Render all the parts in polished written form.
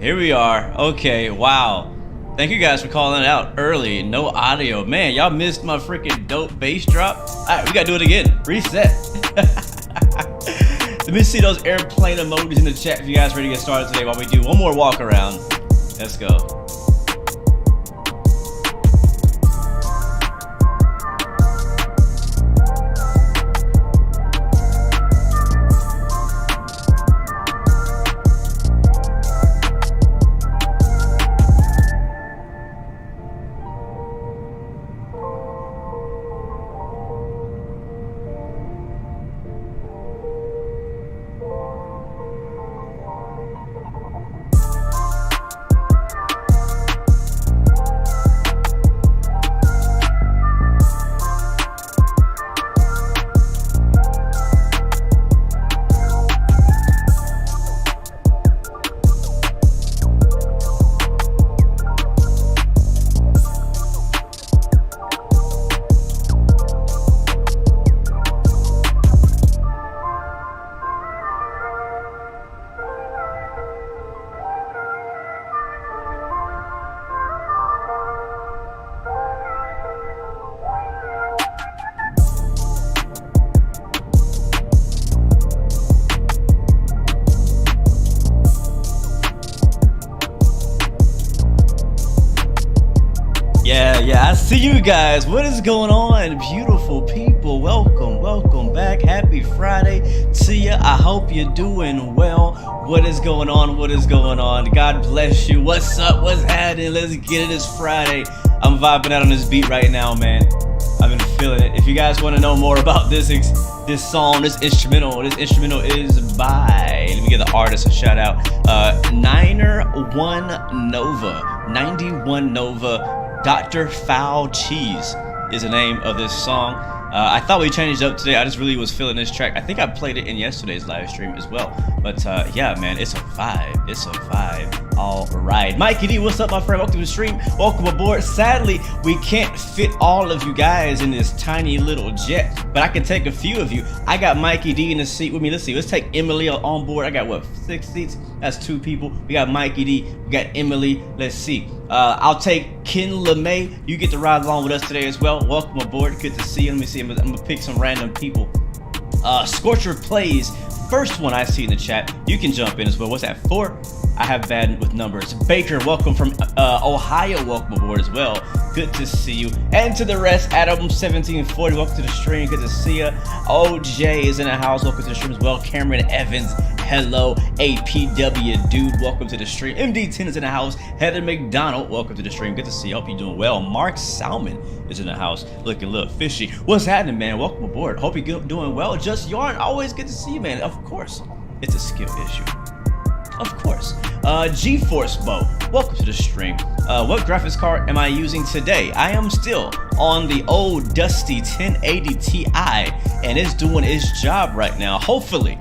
Here we are. Okay, wow. Thank you guys for calling it out early. No audio. Man, y'all missed my freaking dope bass drop. Alright, we gotta do it again. Reset. Let me see those airplane emojis in the chat if you guys ready to get started today while we do one more walk around. Let's go. Yeah, I see you guys. What is going on, beautiful people? Welcome back. Happy Friday to you. I hope you're doing well. What is going on? God bless you. What's up? What's happening? Let's get it. It's Friday. I'm vibing out on this beat right now, man. I've been feeling it. If you guys want to know more about this song, this instrumental is by, let me give the artist a shout out, 91 Nova. Dr. Foul Cheese is the name of this song. I thought we changed it up today. I just really was feeling this track. I think I played it in yesterday's live stream as well. But yeah, man, it's a vibe. It's a vibe. All right. Mikey D, what's up, my friend? Welcome to the stream. Welcome aboard. Sadly, we can't fit all of you guys in this tiny little jet, but I can take a few of you. I got Mikey D in the seat with me. Let's see. Let's take Emily on board. I got, what, 6 seats? That's 2 people. We got Mikey D. We got Emily. Let's see. I'll take Ken LeMay. You get to ride along with us today as well. Welcome aboard. Good to see you. Let me see. I'm going to pick some random people. Scorcher Plays. First one I see in the chat. You can jump in as well. What's that? 4? I have bad with numbers. Baker, welcome from Ohio. Welcome aboard as well. Good to see you. And to the rest, Adam1740, welcome to the stream. Good to see you. OJ is in the house. Welcome to the stream as well. Cameron Evans, hello. APW dude, welcome to the stream. MD10 is in the house. Heather McDonald, welcome to the stream. Good to see you. Hope you're doing well. Mark Salmon is in the house, looking a little fishy. What's happening, man? Welcome aboard. Hope you're doing well. Just Yarn, always good to see you, man. Of course, it's a skill issue. Of course. GeForce Bo, welcome to the stream. What graphics card am I using today? I am still on the old dusty 1080 Ti, and it's doing its job right now. Hopefully,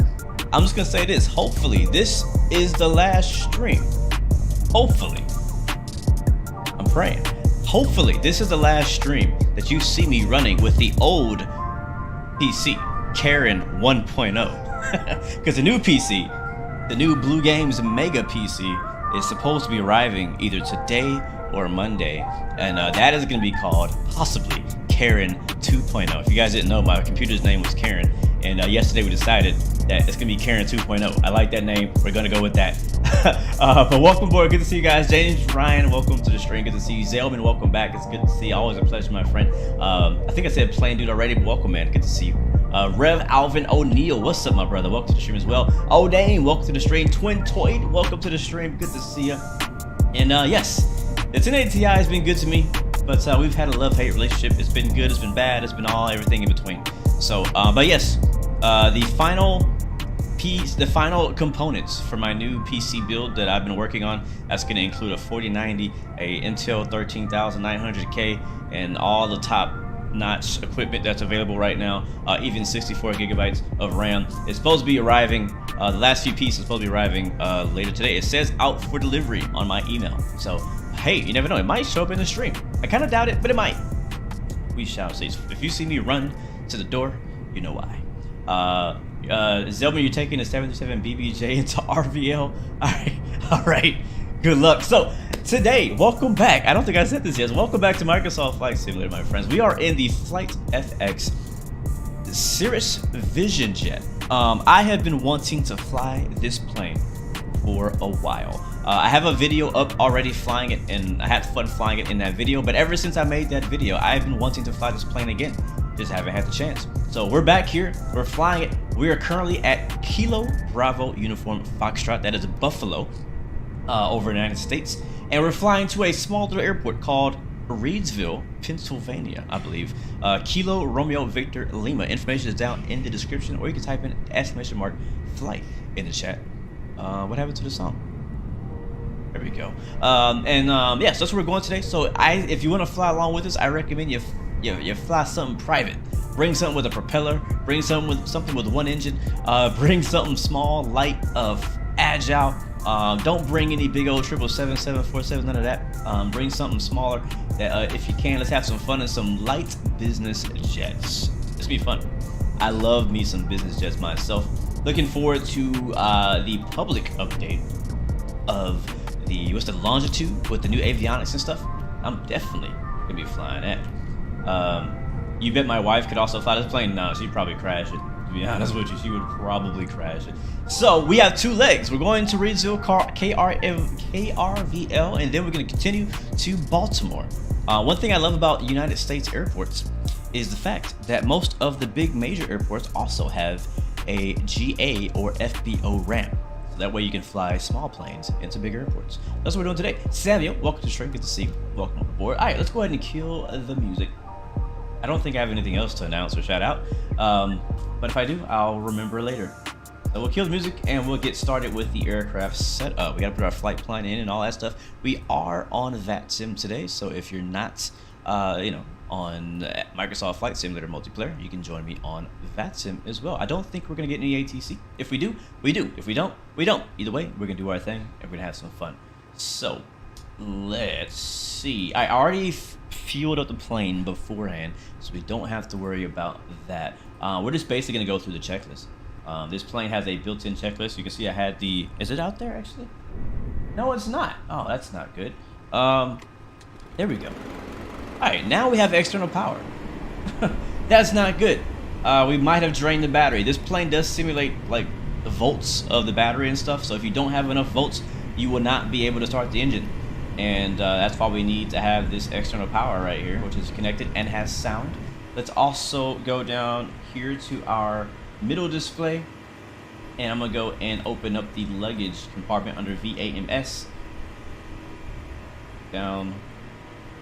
I'm just gonna say this, hopefully this is the last stream. Hopefully. I'm praying. Hopefully this is the last stream that you see me running with the old PC, Karen 1.0. Because the new PC, the new Blue Games Mega PC, is supposed to be arriving either today or Monday, and that is going to be called possibly Karen 2.0. If you guys didn't know, my computer's name was Karen, and yesterday we decided that it's going to be Karen 2.0. I like that name. We're going to go with that. But welcome aboard. Good to see you guys. James Ryan, welcome to the stream. Good to see you. Zelman, welcome back. It's good to see you. Always a pleasure, my friend. I think I said plain dude already, but welcome, man. Good to see you. Rev Alvin O'Neill, what's up, my brother? Welcome to the stream as well. O'Dane, welcome to the stream. Twin Toyd, welcome to the stream. Good to see you. And yes, the 1080 Ti has been good to me, but we've had a love-hate relationship. It's been good, it's been bad, it's been everything in between. So, but yes, the final components for my new PC build that I've been working on, that's going to include a 4090, a Intel 13900K, and all the top-notch equipment that's available right now, even 64 gigabytes of RAM. It's supposed to be arriving, the last few pieces are supposed to be arriving later today. It says out for delivery on my email. So, hey, you never know, it might show up in the stream. I kind of doubt it, but it might. We shall see. If you see me run to the door, you know why. Zelma, you're taking a 737 BBJ into RVL. All right. Good luck. So today, welcome back. I don't think I said this yet. Welcome back to Microsoft Flight Simulator, my friends. We are in the FlightFX Cirrus Vision Jet. I have been wanting to fly this plane for a while. I have a video up already flying it, and I had fun flying it in that video. But ever since I made that video, I've been wanting to fly this plane again. Just haven't had the chance. So we're back here. We're flying it. We are currently at Kilo Bravo Uniform Foxtrot. That is Buffalo. Over in the United States, and we're flying to a small little airport called Reedsville, Pennsylvania, I believe. Kilo Romeo Victor Lima. Information is down in the description, or you can type in !flight in the chat. What happened to the song? There we go. Yeah, so that's where we're going today. So if you want to fly along with us, I recommend you fly something private. Bring something with a propeller. Bring something with one engine. Bring something small, light, agile. Don't bring any big old 777, 747, none of that. Bring something smaller. That if you can, let's have some fun in some light business jets. It's gonna be fun. I love me some business jets myself. Looking forward to the public update of the longitude with the new avionics and stuff. I'm definitely gonna be flying that. You bet my wife could also fly this plane. No, she'd probably crash it. To be honest with you, she would probably crash it. So we have two legs. We're going to Reedsville, KRVL, and then we're going to continue to Baltimore. One thing I love about United States airports is the fact that most of the big major airports also have a GA or FBO ramp. So that way you can fly small planes into big airports. That's what we're doing today. Samuel, welcome to the stream. Good to see you. Welcome aboard. All right, let's go ahead and kill the music. I don't think I have anything else to announce or shout out. But if I do, I'll remember later. So we'll kill the music and we'll get started with the aircraft setup. We gotta put our flight plan in and all that stuff. We are on Vatsim today, so if you're not, on Microsoft Flight Simulator multiplayer, you can join me on Vatsim as well. I don't think we're gonna get any ATC. If we do, we do. If we don't, we don't. Either way, we're gonna do our thing and we're gonna have some fun. So let's see. I already fueled up the plane beforehand, so we don't have to worry about that. We're just basically gonna go through the checklist. This plane has a built-in checklist. You can see I had the. Is it out there actually? No, it's not. Oh, that's not good. There we go. All right, now we have external power. That's not good. We might have drained the battery. This plane does simulate like the volts of the battery and stuff. So if you don't have enough volts, you will not be able to start the engine. And that's why we need to have this external power right here, which is connected and has sound. Let's also go down here to our middle display, and I'm gonna go and open up the luggage compartment under VAMS. Down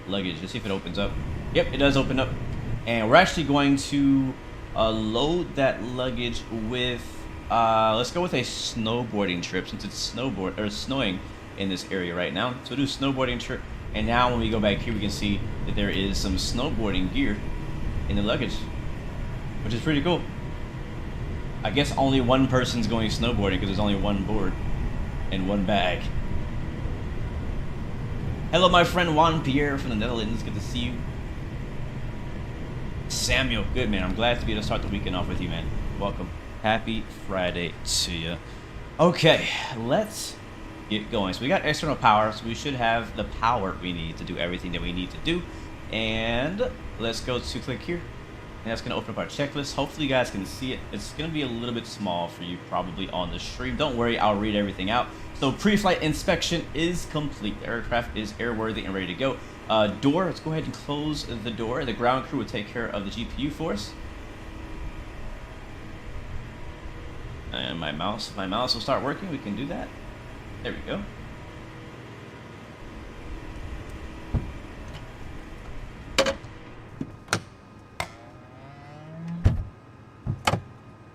luggage. Let's see if it opens up. Yep, it does open up. And we're actually going to load that luggage with let's go with a snowboarding trip, since it's snowing in this area right now. So we'll do a snowboarding trip, and now when we go back here, we can see that there is some snowboarding gear in the luggage, which is pretty cool. I guess only one person's going snowboarding because there's only one board and one bag. Hello, my friend Juan Pierre from the Netherlands. Good to see you. Samuel, good man. I'm glad to be able to start the weekend off with you, man. Welcome. Happy Friday to you. Okay, let's get going. So we got external power, so we should have the power we need to do everything that we need to do. And let's go to click here. And that's going to open up our checklist. Hopefully you guys can see it. It's going to be a little bit small for you probably on the stream. Don't worry, I'll read everything out. So pre-flight inspection is complete. The aircraft is airworthy and ready to go. Door, let's go ahead and close the door. The ground crew will take care of the GPU for us. And my mouse will start working. We can do that. There we go.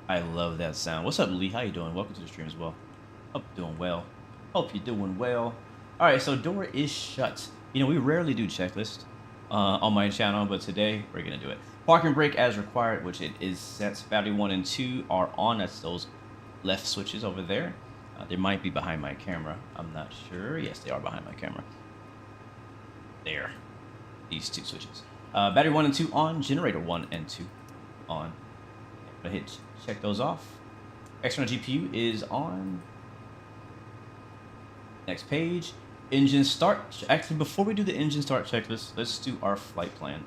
I love that sound. What's up, Lee? How you doing? Welcome to the stream as well. Hope you're doing well. Hope you're doing well. All right, so door is shut. You know, we rarely do checklists on my channel, but today we're gonna do it. Parking brake as required, which it is set. Battery 1 and 2 are on. That's those left switches over there. They might be behind my camera. I'm not sure. Yes, they are behind my camera. There. These two switches. Battery 1 and 2 on. Generator 1 and 2 on. I'm gonna hit check those off. External GPU is on. Next page. engine start. Actually, before we do the engine start checklist, let's do our flight plan.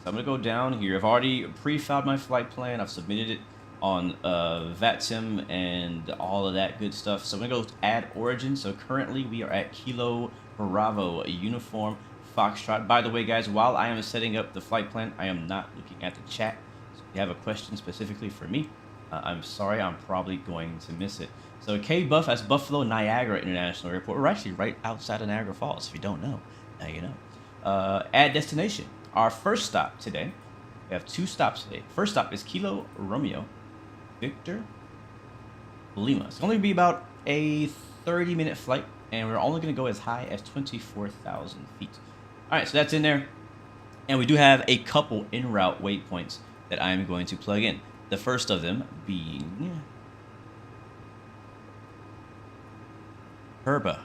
So I'm gonna go down here. I've already pre-filed my flight plan. I've submitted it on Vatsim and all of that good stuff. So I'm gonna go add origin. So currently we are at Kilo Bravo Uniform Foxtrot. By the way, guys, while I am setting up the flight plan, I am not looking at the chat. So if you have a question specifically for me, I'm sorry, I'm probably going to miss it. So KBUF, that's Buffalo Niagara International Airport. We're actually right outside of Niagara Falls. If you don't know, now you know. Add destination. Our first stop today, we have 2 stops today. First stop is Kilo Romeo Victor Lima. It's only going to be about a 30-minute flight, and we're only going to go as high as 24,000 feet. All right, so that's in there. And we do have a couple en route waypoints that I am going to plug in. The first of them being Herba.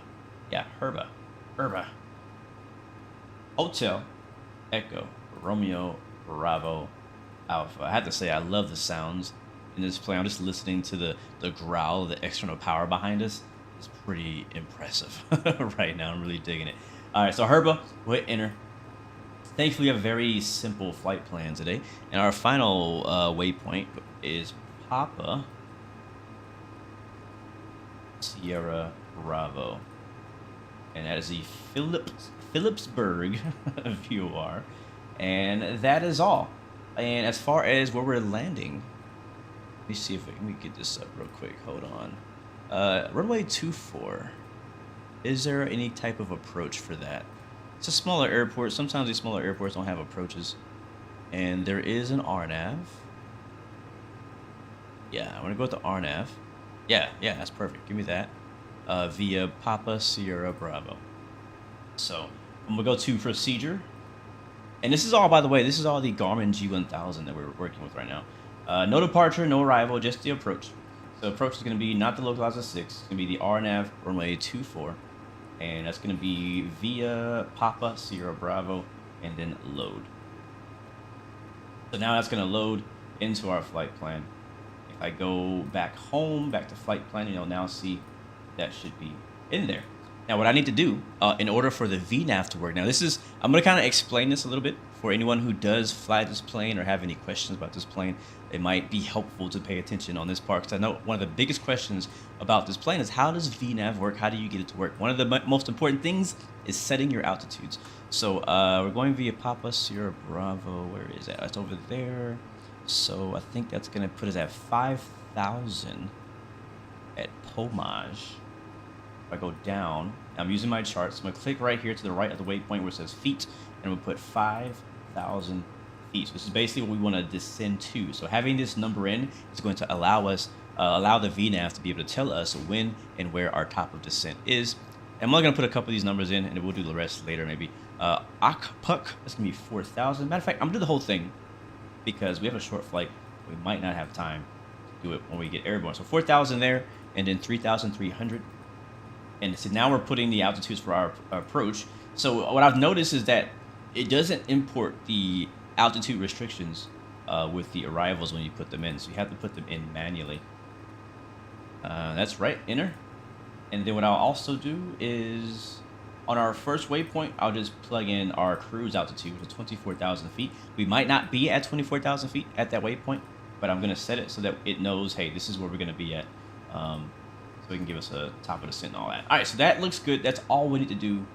Yeah, Herba. Hotel Echo Romeo Bravo Alpha. I have to say, I love the sounds in this plane. I'm just listening to the growl, the external power behind us. It's pretty impressive right now. I'm really digging it. All right, so Herba, we'll hit enter. Thankfully, we have a very simple flight plan today. And our final waypoint is Papa Sierra Bravo. And that is the Phillipsburg VOR. And that is all. And as far as where we're landing, let me see if let me get this up real quick. Hold on. Runway 24. Is there any type of approach for that? It's a smaller airport. Sometimes these smaller airports don't have approaches. And there is an RNAV. Yeah, I'm going to go with the RNAV. Yeah, that's perfect. Give me that. Via Papa Sierra Bravo. So I'm going to go to procedure. And this is all, by the way, this is all the Garmin G1000 that we're working with right now. No departure, no arrival, just the approach. So approach is going to be not the localizer 6. It's going to be the RNAV runway 24. And that's going to be via Papa Sierra Bravo and then load. So now that's going to load into our flight plan. If I go back home, back to flight plan, you'll now see that should be in there. Now, what I need to do in order for the VNAV to work, now this is, I'm going to kind of explain this a little bit for anyone who does fly this plane or have any questions about this plane. It might be helpful to pay attention on this part, because I know one of the biggest questions about this plane is how does VNAV work? How do you get it to work? One of the most important things is setting your altitudes. So we're going via Papa Sierra Bravo. Where is that? That's over there. So I think that's going to put us at 5,000 at Pomage. If I go down, I'm using my charts. I'm going to click right here to the right of the waypoint where it says feet, and we'll put 5,000 feet. So this is basically what we want to descend to. So having this number in is going to allow us, allow the VNAV to be able to tell us when and where our top of descent is. And I'm only going to put a couple of these numbers in, and we'll do the rest later maybe. Akpuk, that's going to be 4,000. Matter of fact, I'm going to do the whole thing because we have a short flight. We might not have time to do it when we get airborne. So 4,000 there, and then 3,300. And so now we're putting the altitudes for our approach. So what I've noticed is that it doesn't import the altitude restrictions with the arrivals when you put them in. So you have to put them in manually. That's right, enter. And then what I'll also do is on our first waypoint, I'll just plug in our cruise altitude, which is 24,000 feet. We might not be at 24,000 feet at that waypoint, but I'm going to set it so that it knows, hey, this is where we're going to be at. So it can give us a top of descent and all that. All right, so that looks good. That's all we need to do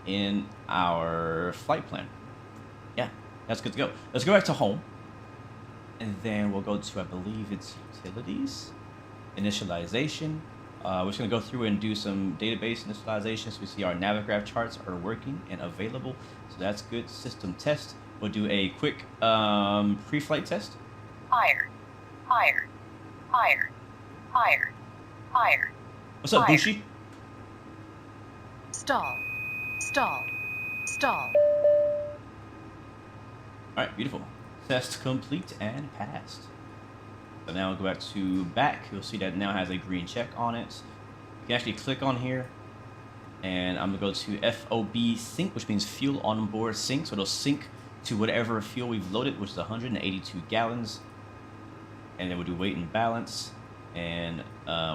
in our flight plan. Yeah, that's good to go. Let's go back to home. And then we'll go to, I believe it's utilities, initialization. We're just going to go through and do some database initialization. So we see our Navigraph charts are working and available. So that's good. System test. We'll do a quick pre-flight test. Higher. What's up, Bushi? Stall. All right, beautiful. Test complete and passed. So now we'll go back to back. You'll see that now has a green check on it. You can actually click on here, and I'm gonna go to FOB sync, which means fuel on board sync. So it'll sync to whatever fuel we've loaded, which is 182 gallons. And then we'll do weight and balance. And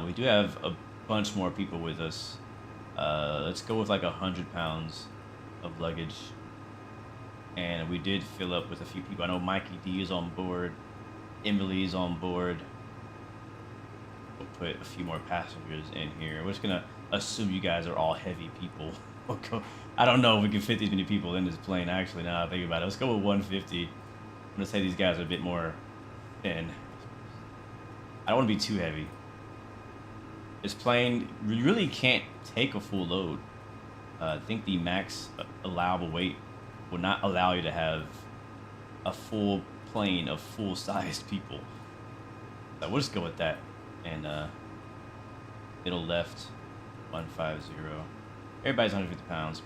we do have a bunch more people with us. Let's go with like 100 pounds of luggage. And we did fill up with a few people. I know Mikey D is on board. Emily's on board. We'll put a few more passengers in here. We're just gonna assume you guys are all heavy people. We'll go, I don't know if we can fit these many people in this plane. Actually, now I think about it, let's go with 150. I'm gonna say these guys are a bit more thin. I don't want to be too heavy. This plane really can't take a full load. I think the max allowable weight will not allow you to have a full plane of full-sized people. So we'll just go with that. And middle left, 150. Everybody's 150 pounds.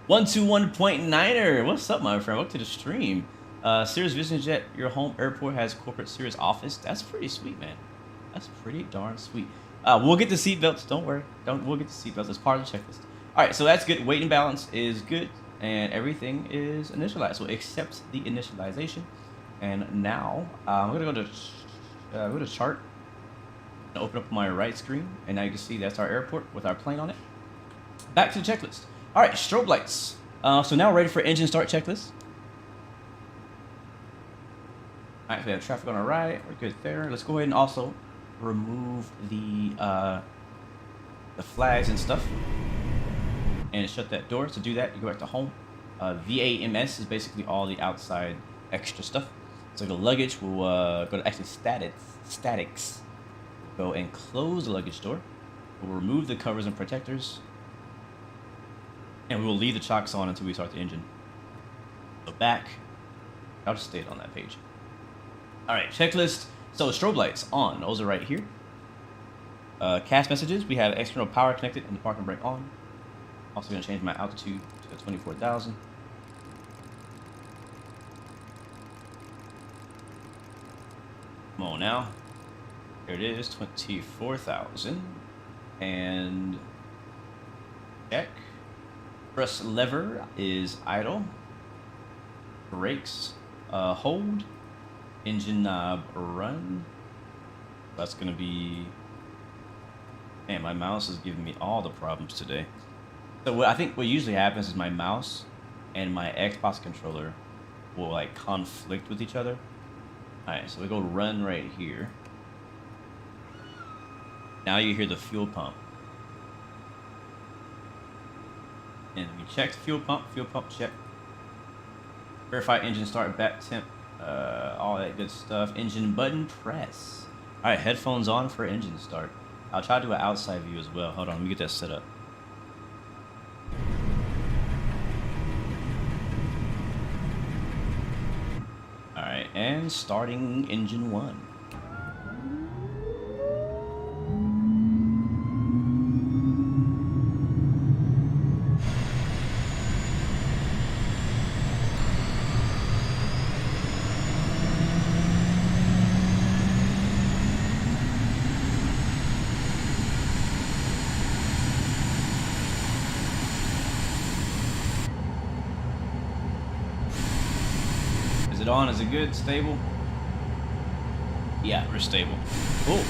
121.9er. What's up, my friend? Welcome to the stream. Cirrus Vision Jet, your home airport has corporate Cirrus office. That's pretty sweet, man. That's pretty darn sweet. We'll get the seatbelts. Don't worry. We'll get the seatbelts as part of the checklist. All right, so that's good. Weight and balance is good, and everything is initialized. So accept the initialization. And now I'm gonna go to chart. And open up my right screen, and now you can see that's our airport with our plane on it. Back to the checklist. All right, strobe lights. So now we're ready for engine start checklist. All right, so we have traffic on our right. We're good there. Let's go ahead and also remove the flags and stuff, and shut that door. To do that, you go back to home. VAMS is basically all the outside extra stuff. So the luggage will go to actually statics. Go and close the luggage door. We'll remove the covers and protectors, and we will leave the chocks on until we start the engine. So back, I'll just stay on that page. All right, checklist. So strobe lights on, those are right here. Cast messages, we have external power connected and the parking brake on. Also gonna change my altitude to 24,000. Come on now. There it is, 24,000. And check. Press lever is idle. Brakes, hold. Engine knob, run. That's gonna be... Man, my mouse is giving me all the problems today. So I think what usually happens is my mouse and my Xbox controller will like conflict with each other. Alright, so we go run right here. Now you hear the fuel pump. And we check the fuel pump check. Verify engine start, back temp, all that good stuff. Engine button press. Alright, headphones on for engine start. I'll try to do an outside view as well. Hold on, let me get that set up. Alright, and starting engine 1. On, is it good? Stable? Yeah, we're stable. Cool.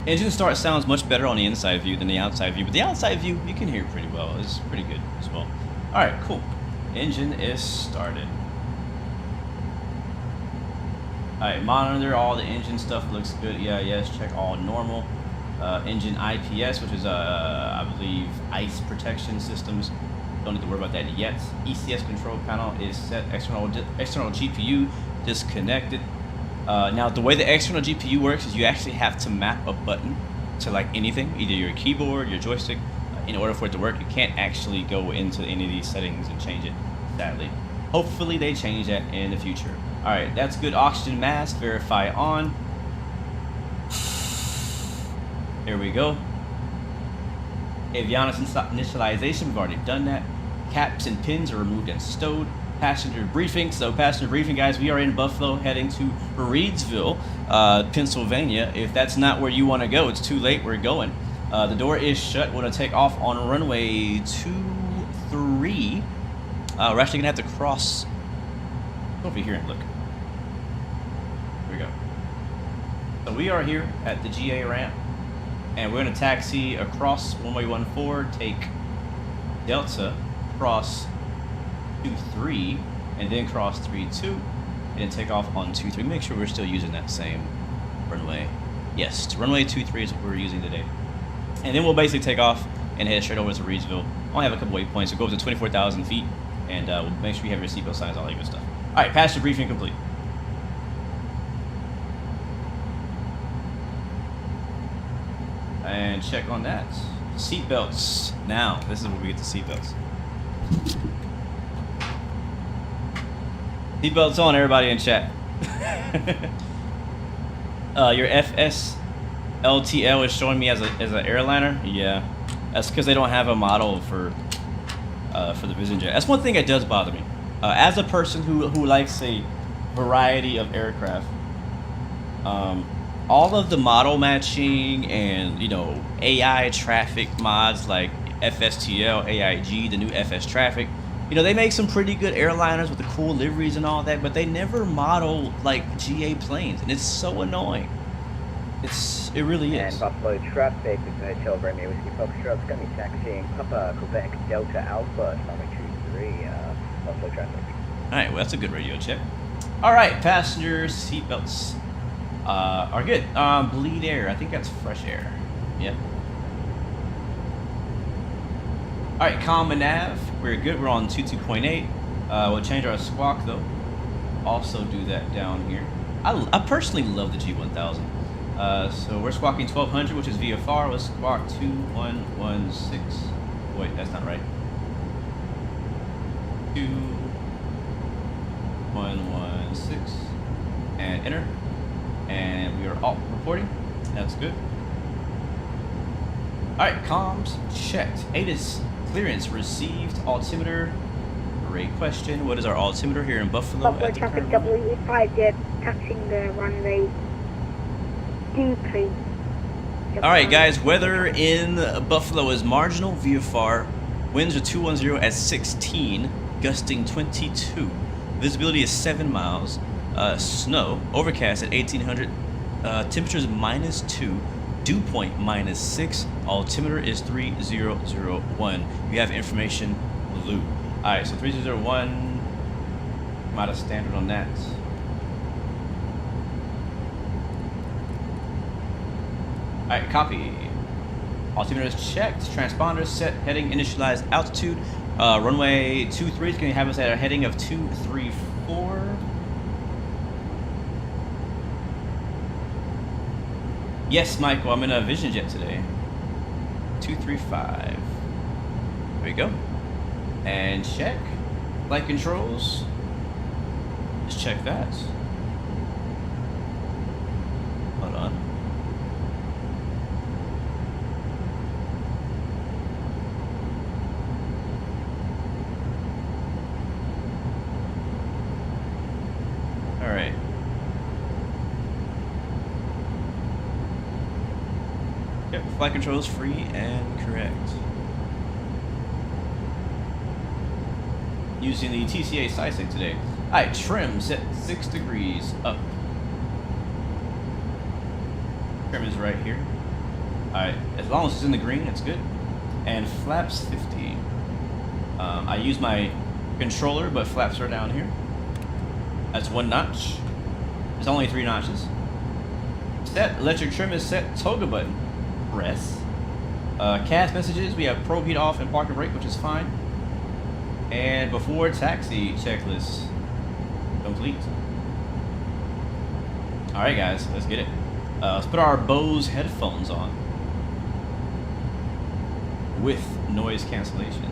Engine start sounds much better on the inside view than the outside view, but the outside view you can hear pretty well. It's pretty good as well. Alright, cool. Engine is started. Alright, monitor all the engine stuff looks good. Yeah, yes, check all normal. Engine IPS, which is I believe ice protection systems. Don't need to worry about that yet. ECS control panel is set. External GPU disconnected. Now the way the external GPU works is you actually have to map a button to like anything, either your keyboard, your joystick, in order for it to work. You can't actually go into any of these settings and change it, sadly. Hopefully they change that in the future. Alright, that's good. Oxygen mask, verify on. There we go. Avionics initialization, we've already done that. Caps and pins are removed and stowed. Passenger briefing. So passenger briefing, guys, we are in Buffalo heading to Reedsville, Pennsylvania. If that's not where you want to go, it's too late, we're going. The door is shut. We're going to take off on runway 23. We're actually going to have to cross over here and look. Here we go. So we are here at the GA ramp. And we're gonna taxi across runway 14, take Delta, cross 23, and then cross 32, and then take off on 23. Make sure we're still using that same runway. Yes, runway 23 is what we're using today. And then we'll basically take off and head straight over to Reedsville. Only have a couple waypoints. It goes to 24,000 feet, and we'll make sure you have your seatbelt signs, all that good stuff. All right, passenger briefing complete. And check on that. Seatbelts. Now, this is where we get the seatbelts. Seatbelts on, everybody in chat. Your FS LTL is showing me as an airliner. Yeah, that's because they don't have a model for the Vision Jet. That's one thing that does bother me. As a person who likes a variety of aircraft, all of the model matching and, you know, AI traffic mods like FSTL, AIG, the new FS traffic, you know, they make some pretty good airliners with the cool liveries and all that, but they never model like GA planes, and it's so annoying. It really is. And Buffalo traffic with Hotel Romeo Whiskey Foxtrot's going to be taxiing Papa Quebec Delta Alpha, number 23, Buffalo traffic. Alright, well, that's a good radio check. Alright, passenger seatbelts are good. Bleed air, I think that's fresh air. Yep. Alright, comm and nav, we're good. We're on 22.8. We'll change our squawk though. Also do that down here. I personally love the G1000. So we're squawking 1200, which is VFR. Let's squawk 2116. Wait, that's not right. 2116. And enter. And we are alt reporting. That's good. Alright, comms checked. ATIS clearance received. Altimeter. Great question. What is our altimeter here in Buffalo? Buffalo traffic WE5 jet taxiing the runway 23. Alright guys, weather in Buffalo is marginal, VFR. Winds are 210 at 16, gusting 22. Visibility is 7 miles. Snow, overcast at 1800. Temperatures -2. Dew point -6. Altimeter is 3001. You have information blue. Alright, so 3001. I'm out of standard on that. Alright, copy. Altimeter is checked. Transponder set. Heading initialized. Altitude. Runway 23 is going to have us at a heading of 234. Yes, Michael, I'm in a Vision Jet today. 235. There we go. And check. Flight controls. Let's check that. Hold on. Alright. Yep, flight controls free and correct. Using the TCA SciSync today. Alright, trim set 6 degrees up. Trim is right here. Alright, as long as it's in the green, it's good. And flaps 50. I use my controller, but flaps are down here. That's 1 notch. There's only 3 notches. Set, electric trim is set, toga button. Press. Cast messages, we have probe heat off and park and brake, which is fine. And before taxi checklist complete. Alright guys, let's get it. Let's put our Bose headphones on with noise cancellation.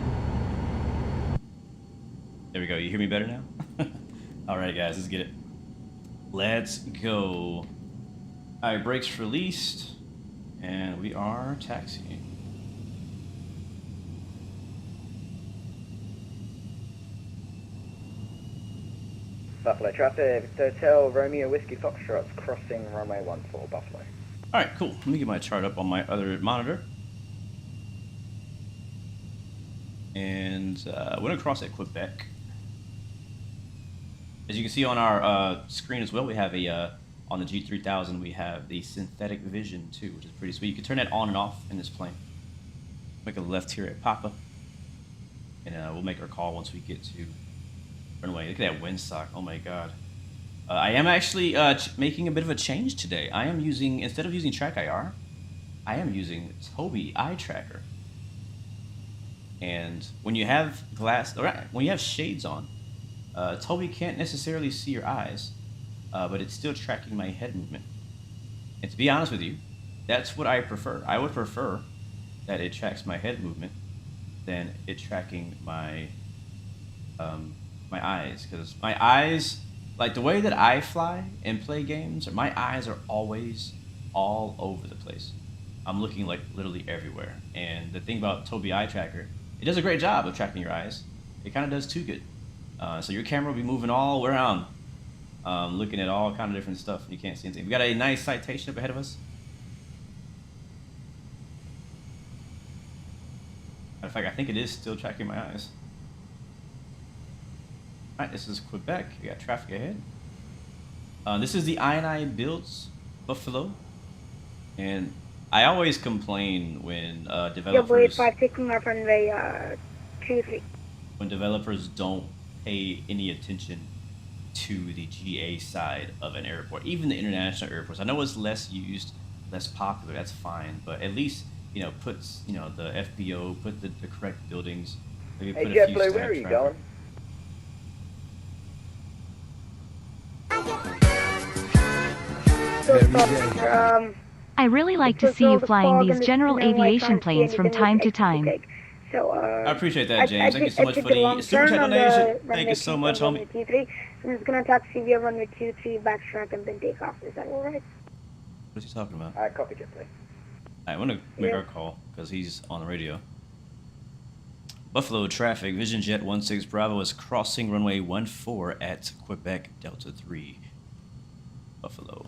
There we go, you hear me better now? Alright guys, let's get it. Let's go. Alright, brakes released. And we are taxiing. Buffalo traffic, Hotel Romeo Whiskey Foxtrot's crossing runway 14, Buffalo. Alright, cool. Let me get my chart up on my other monitor. And we're going to cross at Quebec. As you can see on our screen as well, we have a on the G3000 we have the synthetic vision too, which is pretty sweet. You can turn that on and off in this plane. Make a left here at Papa, and we'll make our call once we get to runway. Look at that windsock. Oh my god. I am actually making a bit of a change today. I am using, instead of using Track IR, I am using Tobii Eye Tracker. And when you have when you have shades on, Tobii can't necessarily see your eyes, but it's still tracking my head movement. And to be honest with you, that's what I prefer. I would prefer that it tracks my head movement than it tracking my my eyes, because my eyes, like the way that I fly and play games, my eyes are always all over the place. I'm looking like literally everywhere. And the thing about Tobii Eye Tracker, it does a great job of tracking your eyes. It kind of does too good. So your camera will be moving all around, looking at all kind of different stuff, and you can't see anything. We got a nice citation up ahead of us. Matter of fact, I think it is still tracking my eyes. Alright, this is Quebec. We got traffic ahead. This is the I&I Builds Buffalo. And I always complain when developers... taking off runway 23. When developers don't pay any attention to the GA side of an airport, even the international airports. I know it's less used, less popular, that's fine, but at least, you know, put, you know, the FBO, put the correct buildings. Maybe Hey, put JetBlue, where are you going? I really like to see you flying these general aviation planes from time to time. So, I appreciate that, James. Thank you so much for the super chat donation. Thank you so much, homie. I'm just gonna taxi via runway 23, backtrack, and then take off. Is that alright? What is he talking about? Alright, copy, JetBlue. I want to make our call because he's on the radio. Buffalo traffic, Vision Jet 16 Bravo is crossing runway 14 at Quebec Delta 3. Buffalo.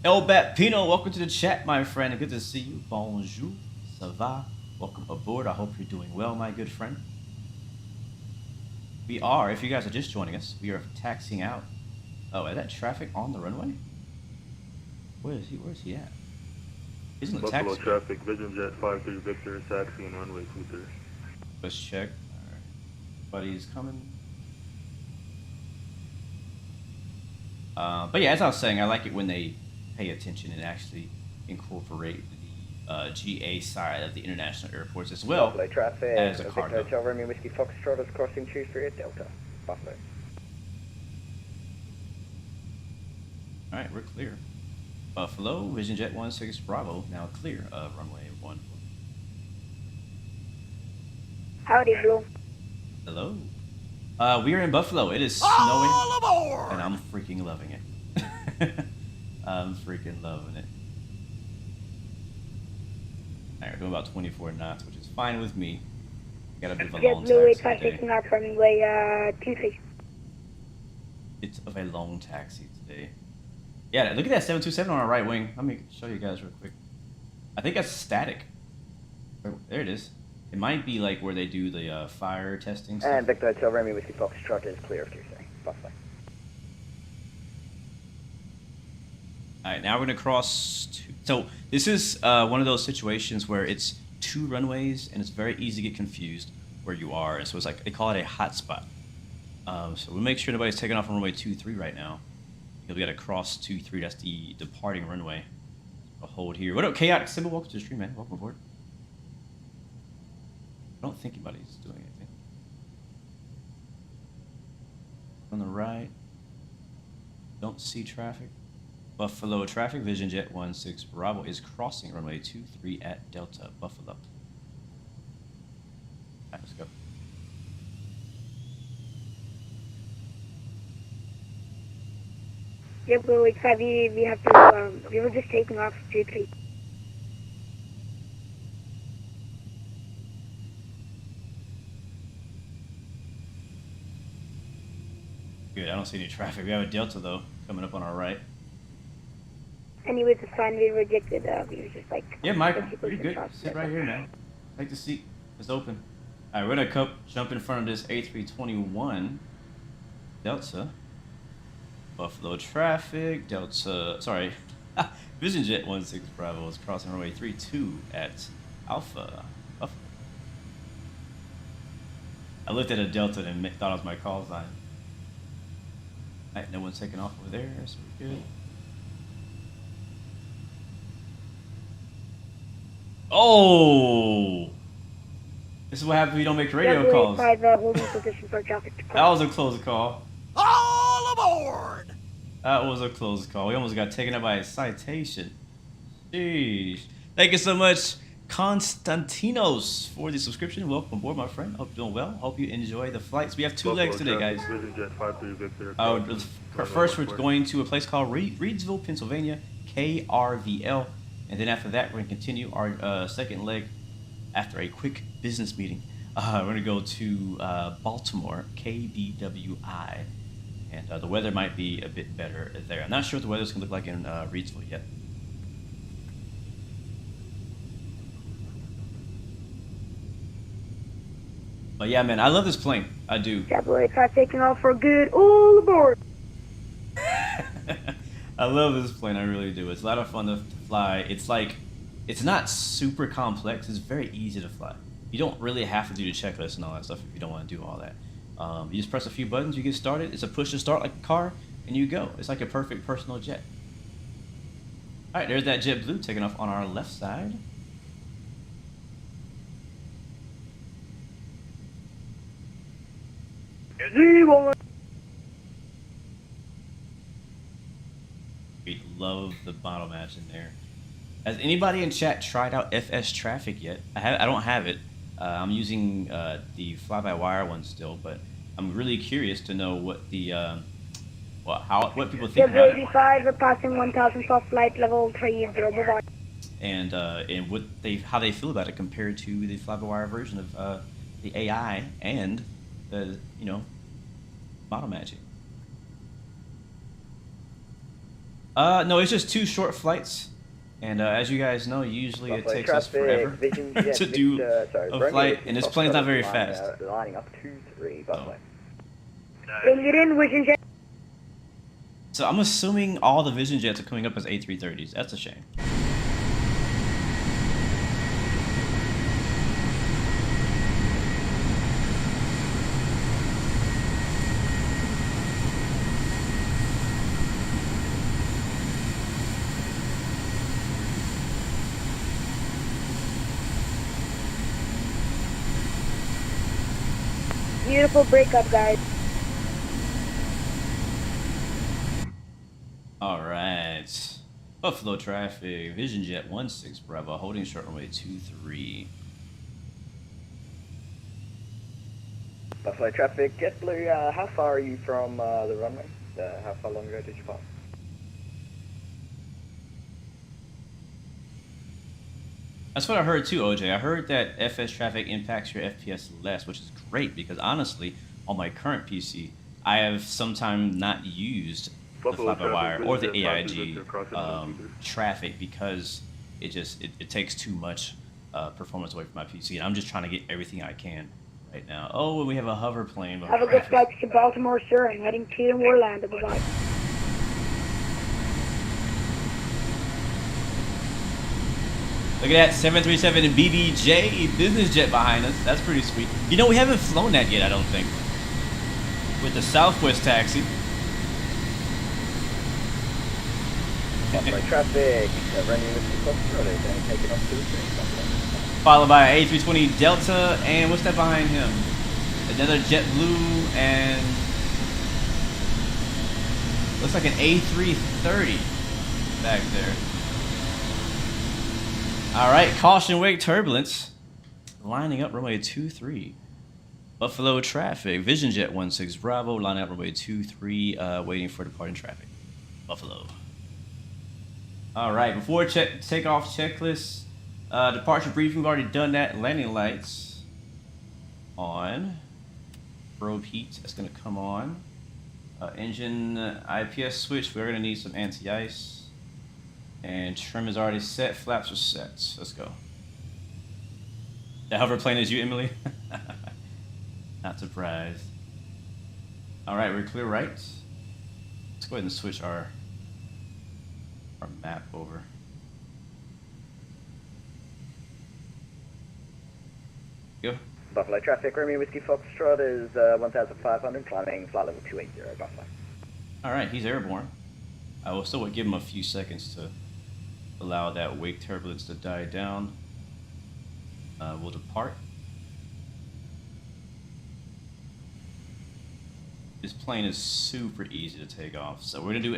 El Bat Pino, welcome to the chat, my friend. Good to see you. Bonjour, ça va? Welcome aboard. I hope you're doing well, my good friend. We are, if you guys are just joining us, we are taxiing out. Oh, is that traffic on the runway? Where is he? Where's he at? He's in the Buffalo taxi. traffic, Vision Jet 53 Victor, taxiing runway 23. Let's check. Alright. Buddy's coming. But yeah, as I was saying, I like it when they pay attention and actually incorporate the GA side of the international airports as well Buffalo traffic, as a cargo. Hotel Romeo Whiskey Foxtrot is crossing 23 at Delta. Buffalo. Alright, we're clear. Buffalo, Vision Jet 16 Bravo, now clear of runway 14. Howdy, Blue. Hello. We are in Buffalo. It is snowing, and I'm freaking loving it. I'm freaking loving it. Alright, we're doing about 24 knots, which is fine with me. Got a bit of a long JetBlue taxi 85 today. taking off runway 23. It's of a long taxi today. Yeah, look at that 727 on our right wing. Let me show you guys real quick. I think that's static. There it is. It might be like where they do the fire testing stuff. And Victor Hotel Romeo Whiskey Foxtrot is clear of Tuesday. Buffalo. Alright, now we're going to cross two. So this is one of those situations where it's two runways and it's very easy to get confused where you are. And so it's like, they call it a hotspot. So we'll make sure nobody's taking off on runway 23 right now. Because we got to cross 23, that's the departing runway. I'll hold here. What up, Chaotic Symbol? Welcome to the stream, man. Welcome aboard. I don't think anybody's doing anything. On the right. Don't see traffic. Buffalo traffic, Vision Jet 16 Bravo is crossing runway 23 at Delta, Buffalo. Alright, let's go. JetBlue 85, we have to, we were just taking off 23. Good, I don't see any traffic. We have a Delta, though, coming up on our right. Anyways, it's fine, we rejected, we were just like... Yeah, Michael, you're good. Sit right here, man. Take the seat. It's open. Alright, we're gonna jump in front of this A321 Delta. Buffalo traffic, Delta, sorry, Vision Jet 16 Bravo is crossing runway 32 at Alpha. Buffalo. I looked at a Delta and thought it was my call sign. Alright, no one's taking off over there, so we're good. Oh! This is what happens when you don't make radio calls. That was a close call. All aboard! That was a close call. We almost got taken up by a citation. Sheesh. Thank you so much, Konstantinos, for the subscription. Welcome aboard, my friend. Hope you're doing well. Hope you enjoy the flights. We have two legs today, guys. Vision Jet 53 Victor. First, we're going to a place called Reedsville, Pennsylvania, KRVL. And then after that, we're going to continue our second leg after a quick business meeting. We're going to go to Baltimore, KBWI. And the weather might be a bit better there. I'm not sure what the weather's going to look like in Reedsville yet. But yeah, man, I love this plane. I do. Cowboy 5 taking off for good. All aboard! I love this plane. I really do. It's a lot of fun to fly. It's like, it's not super complex. It's very easy to fly. You don't really have to do the checklist and all that stuff if you don't want to do all that. You just press a few buttons, you get started. It's a push to start like a car, and you go. It's like a perfect personal jet. All right, there's that JetBlue taking off on our left side. We love the model match in there. Has anybody in chat tried out FS Traffic yet? I don't have it. I'm using the fly-by-wire one still, but I'm really curious to know what the what people think about it. 85, we're passing 1,000 soft flight level 30. And how they feel about it compared to the fly-by-wire version of the AI and the model matching. No, it's just 2 short flights. And as you guys know, usually it takes us forever to do a flight, and this plane's not very fast. Lining up 2-3, Buffalo. Bring it in, Vision Jet. So I'm assuming all the Vision Jets are coming up as A330s. That's a shame. Beautiful breakup, guys. Alright. Buffalo traffic, Vision Jet 16 Bravo, holding short runway 23. Buffalo traffic, JetBlue, how far are you from the runway? How far long ago did you pass? That's what I heard too, OJ. I heard that FS traffic impacts your FPS less, which is great because honestly, on my current PC, I have sometimes not used the fly-by-wire or the AIG traffic because it takes too much performance away from my PC, and I'm just trying to get everything I can right now. Oh, and we have a hover plane. Have a good flight to Baltimore, sir, and heading to Orlando. Bye-bye. Look at that 737 BBJ business jet behind us. That's pretty sweet. You know, we haven't flown that yet, I don't think. With the Southwest taxi. Buffalo traffic, running with the crossroad, then taking off to the Followed by an A320 Delta, and what's that behind him? Another JetBlue, and looks like an A330 back there. Alright, caution wake turbulence. Lining up runway 23. Buffalo traffic. Vision Jet 16 Bravo, lining up runway 23, waiting for departing traffic. Buffalo. Alright, before takeoff checklist, departure briefing, we've already done that. Landing lights on. Probe heat, that's going to come on. Engine IPS switch, we're going to need some anti-ice. And trim is already set, flaps are set. Let's go. That hover plane is you, Emily? Not surprised. Alright, we're clear right. Let's go ahead and switch our map over. Go. Buffalo traffic, Romeo Whiskey Foxtrot is 1,500, climbing flight level 280, Buffalo. Alright, he's airborne. I will still give him a few seconds to allow that wake turbulence to die down. We'll depart. This plane is super easy to take off. So we're going to do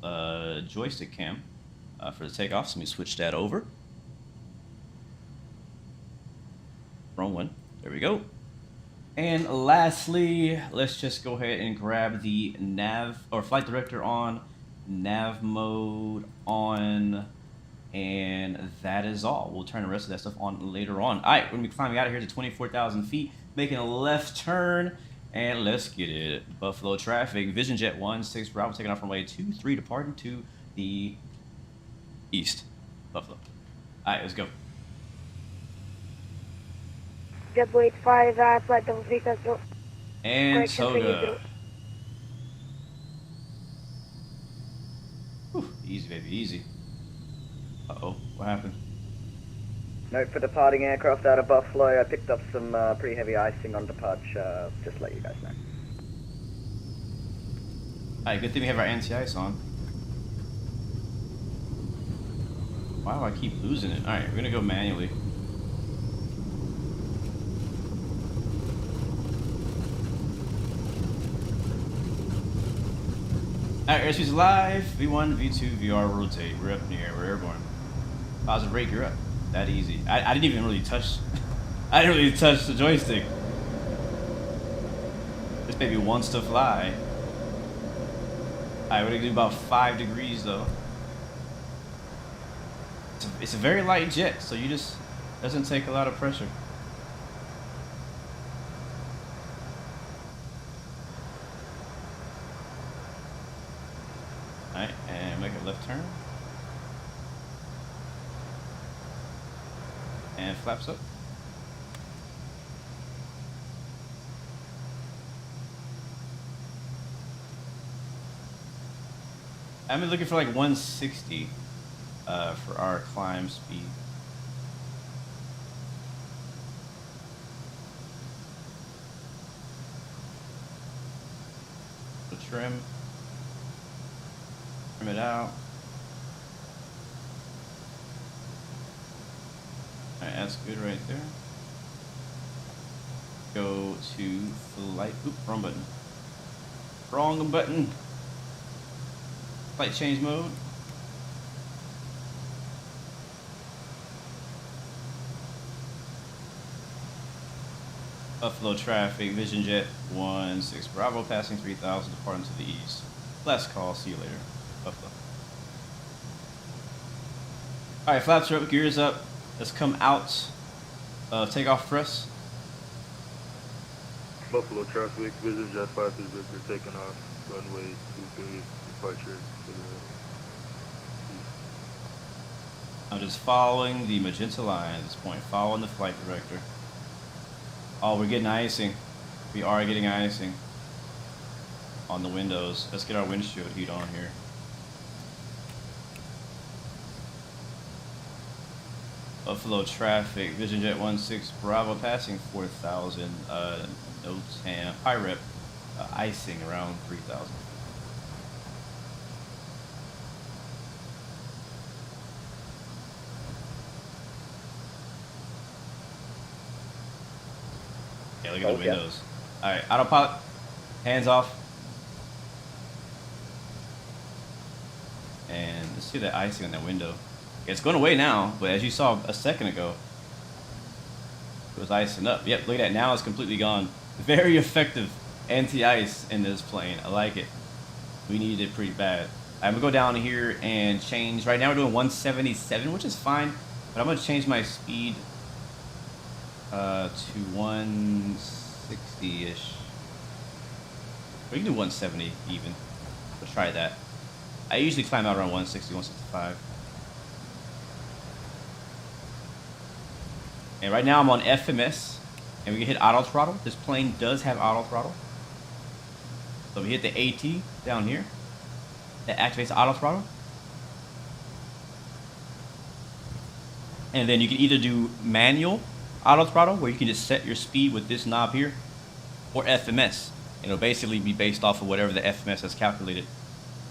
a joystick cam for the takeoff. So let me switch that over. Wrong one. There we go. And lastly, let's just go ahead and grab the nav or flight director on, nav mode on, and that is all. We'll turn the rest of that stuff on later on. All right, we're gonna be climbing out of here to 24,000 feet, making a left turn, and let's get it. Buffalo traffic, Vision Jet 16 Bravo taking off from runway 23, departing to the east. Buffalo. All right, let's go. JetBlue 85, flight double 3 Central. And Toga. Whew, easy, baby, easy. Uh-oh, what happened? Note for departing aircraft out of Buffalo, I picked up some pretty heavy icing on departure, just to let you guys know. Alright, good thing we have our anti-ice on. Why do I keep losing it? Alright, we're gonna go manually. Alright, airspeed's live. V1, V2, VR, rotate. We're up in the air. We're airborne. Positive rate, you're up. That easy. I didn't even really touch. I didn't really touch the joystick. This baby wants to fly. Alright, we're gonna do about 5 degrees though. It's a very light jet, so you just doesn't take a lot of pressure. Alright, and make a left turn. And flaps up. I've been looking for like 160 for our climb speed. The trim. Trim it out. Alright, that's good right there. Go to flight. Oop, wrong button. Wrong button. Flight change mode. Buffalo traffic, Vision Jet 16 Bravo passing 3,000, departing to the east. Last call, see you later. Buffalo. Alright, flaps are up, gears up. Let's come out. Takeoff press. Buffalo traffic, Vision Jet 53 Victor taking off, runway 23, departure to the east. I'm just following the magenta line at this point, following the flight director. Oh, we're getting icing. We are getting icing on the windows. Let's get our windshield heat on here. Buffalo traffic, Vision Jet 16 Bravo passing 4,000, no TAM, high rep, icing around 3,000. Yeah, look at the windows. Alright, autopilot, hands off. And let's see that icing on that window. It's going away now, but as you saw a second ago, it was icing up. Yep, look at that. Now it's completely gone. Very effective anti-ice in this plane. I like it. We needed it pretty bad. I'm going to go down here and change. Right now we're doing 177, which is fine. But I'm going to change my speed to 160-ish. We can do 170 even. Let's try that. I usually climb out around 160, 165. And right now I'm on FMS, and we can hit auto throttle. This plane does have auto throttle. So we hit the AT down here. that activates auto throttle. And then you can either do manual auto throttle, where you can just set your speed with this knob here, or FMS. It'll basically be based off of whatever the FMS has calculated.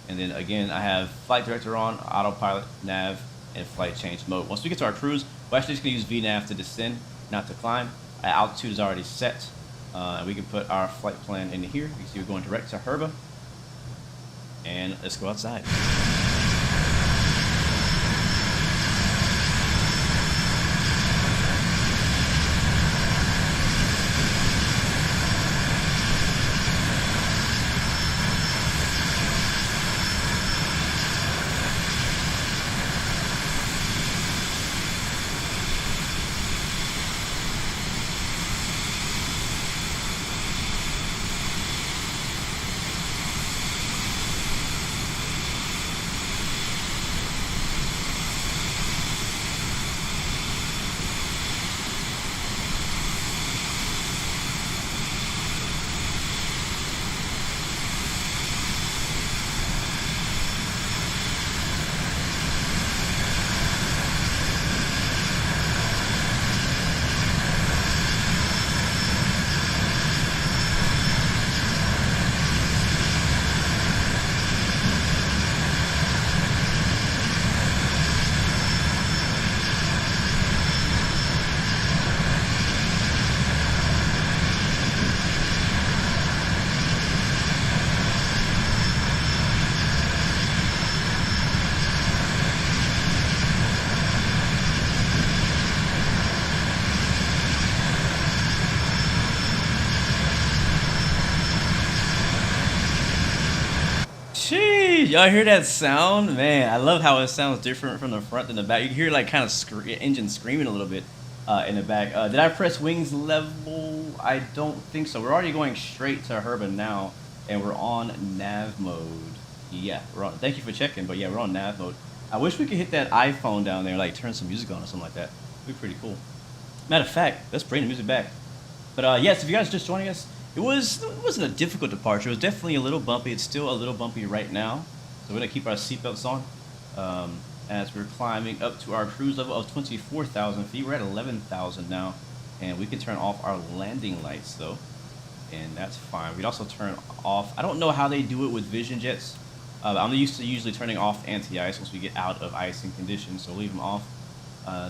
And then again, I have flight director on, autopilot, nav, and flight change mode. Once we get to our cruise, we're actually just gonna use VNAV to descend, not to climb. Our altitude is already set. And we can put our flight plan in here. You can see we're going direct to Herba. And let's go outside. Y'all hear that sound? Man, I love how it sounds different from the front than the back. You can hear like kind of engine screaming a little bit in the back. Did I press wings level? I don't think so. We're already going straight to Herba now, and we're on nav mode. Yeah, we're on. Thank you for checking, but yeah, we're on nav mode. I wish we could hit that iPhone down there, like turn some music on or something like that. It'd be pretty cool. Matter of fact, let's bring the music back. But yes, if you guys are just joining us, it wasn't a difficult departure. It was definitely a little bumpy. It's still a little bumpy right now. So we're gonna keep our seatbelts on as we're climbing up to our cruise level of 24,000 feet. We're at 11,000 now, and we can turn off our landing lights though, and that's fine. We'd also turn off. I don't know how they do it with Vision Jets. I'm used to usually turning off anti-ice once we get out of icing conditions, so leave them off.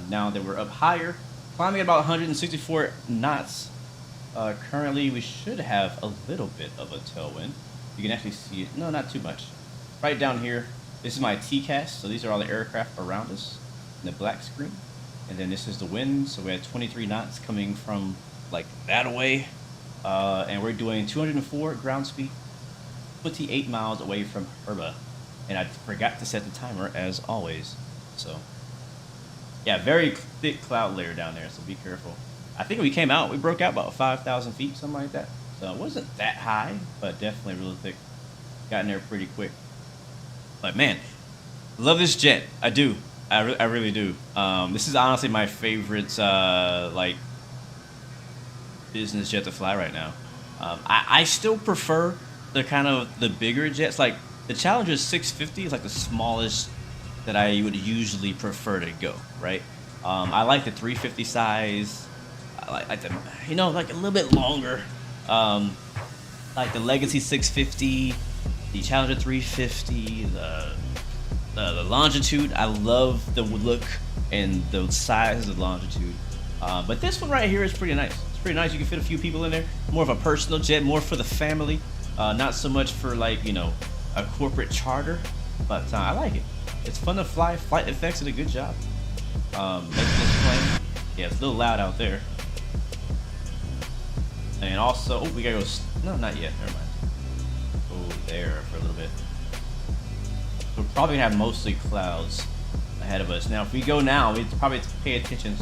Now that we're up higher, climbing at about 164 knots. Currently, we should have a little bit of a tailwind. You can actually see it. No, not too much. Right down here, this is my TCAS, so these are all the aircraft around us in the black screen. And then this is the wind, so we had 23 knots coming from like that away. And we're doing 204 ground speed, 28 miles away from Herba. And I forgot to set the timer as always. So yeah, very thick cloud layer down there, so be careful. I think we came out, we broke out about 5,000 feet, something like that. So it wasn't that high, but definitely really thick. Got in there pretty quick. But man, love this jet. I do. I really do. This is honestly my favorite like business jet to fly right now. I still prefer the bigger jets. Like the Challenger 650 is like the smallest that I would usually prefer to go. Right. I like the 350 size. I like the, like a little bit longer. Like the Legacy 650. The Challenger 350, the Longitude. I love the look and the size of the Longitude. But this one right here is pretty nice. It's pretty nice. You can fit a few people in there. More of a personal jet, more for the family. Not so much for like, a corporate charter. But I like it. It's fun to fly. FlightFX did a good job. Making this plane. Yeah, it's a little loud out there. And also, oh, we gotta go. No, not yet. Never mind. There for a little bit. We're probably gonna have mostly clouds ahead of us. Now, if we go now, we probably have to pay attention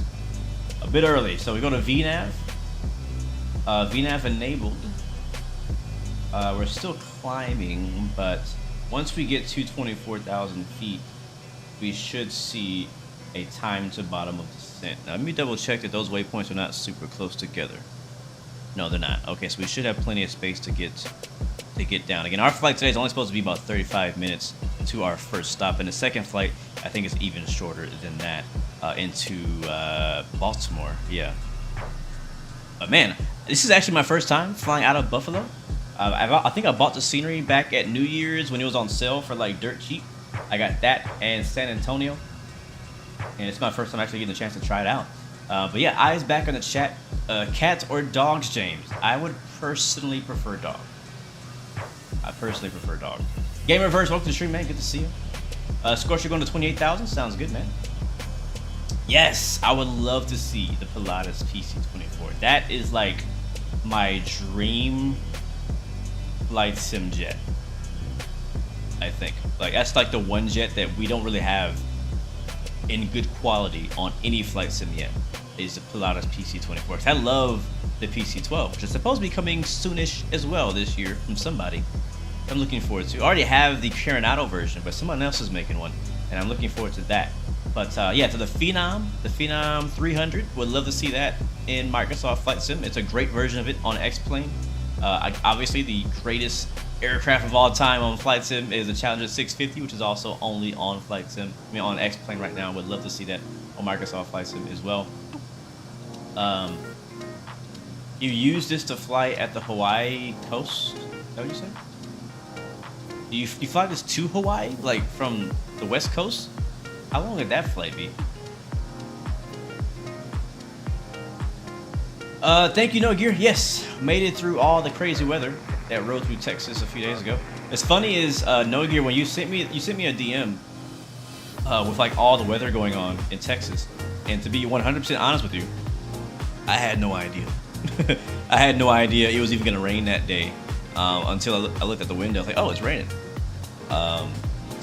a bit early. So we go to VNAV. VNAV enabled. We're still climbing, but once we get to 24,000 feet, we should see a time to bottom of descent. Now, let me double check that those waypoints are not super close together. No, they're not. Okay, so we should have plenty of space to get down. Again, our flight today is only supposed to be about 35 minutes. to our first stop. And the second flight, I think, is even shorter than that, into Baltimore. Yeah. But man, this is actually my first time flying out of Buffalo. I think I bought the scenery back at New Year's when it was on sale for like dirt cheap. I got that and San Antonio, and it's my first time actually getting a chance to try it out. But yeah, eyes back on the chat. Cats or dogs, James? I would personally prefer dog. I personally prefer dog. Game Reverse, welcome to the stream, man. Good to see you. Scorcher going to 28,000. Sounds good, man. Yes, I would love to see the Pilatus PC-24. That is like my dream flight sim jet. I think like that's like the one jet that we don't really have in good quality on any flight sim yet, is the Pilatus PC-24. I love the PC-12, which is supposed to be coming soonish as well this year from somebody. I'm looking forward to. I already have the Coronado version, but someone else is making one, and I'm looking forward to that. But yeah, to the Phenom 300, would love to see that in Microsoft Flight Sim. It's a great version of it on X-Plane. Obviously, the greatest aircraft of all time on Flight Sim is the Challenger 650, which is also only on Flight Sim. I mean, on X-Plane right now. Would love to see that on Microsoft Flight Sim as well. You use this to fly at the Hawaii coast? Is that what you said? You fly this to Hawaii, like from the West Coast? How long would that flight be? Thank you, No Gear. Yes, made it through all the crazy weather that rode through Texas a few days ago. It's funny is No Gear, when you sent me a DM with like all the weather going on in Texas, and to be 100% honest with you, I had no idea. I had no idea it was even gonna rain that day until I looked at the window. I was like, oh, it's raining.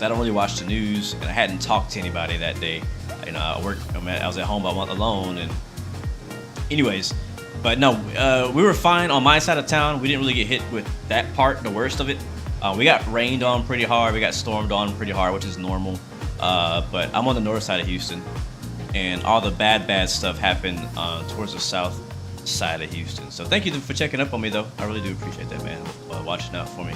I don't really watch the news, and I hadn't talked to anybody that day. You know, I was at home alone, and anyways. But no, we were fine on my side of town. We didn't really get hit with that part, the worst of it. We got rained on pretty hard. We got stormed on pretty hard, which is normal. But I'm on the north side of Houston, and all the bad stuff happened towards the south side of Houston. So thank you for checking up on me, though. I really do appreciate that, man. Watching out for me.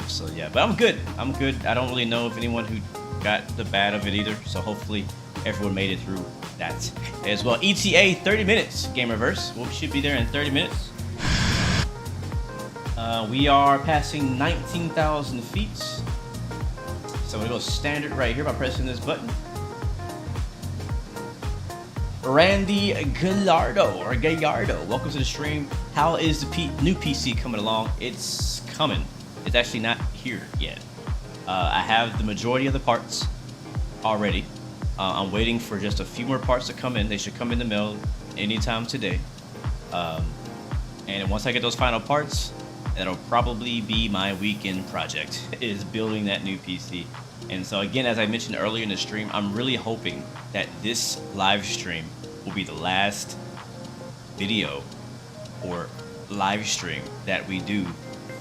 So yeah, but I'm good. I'm good. I don't really know if anyone who got the bad of it either. So hopefully everyone made it through that as well. ETA 30 minutes. Game Reverse. We should be there in 30 minutes. We are passing 19,000 feet. So we go standard right here by pressing this button. Randy Gallardo, welcome to the stream. How is the new PC coming along? It's coming. It's actually not here yet. I have the majority of the parts already. I'm waiting for just a few more parts to come in. They should come in the mail anytime today. And once I get those final parts, that'll probably be my weekend project, is building that new PC. And so again, as I mentioned earlier in the stream, I'm really hoping that this live stream will be the last video or live stream that we do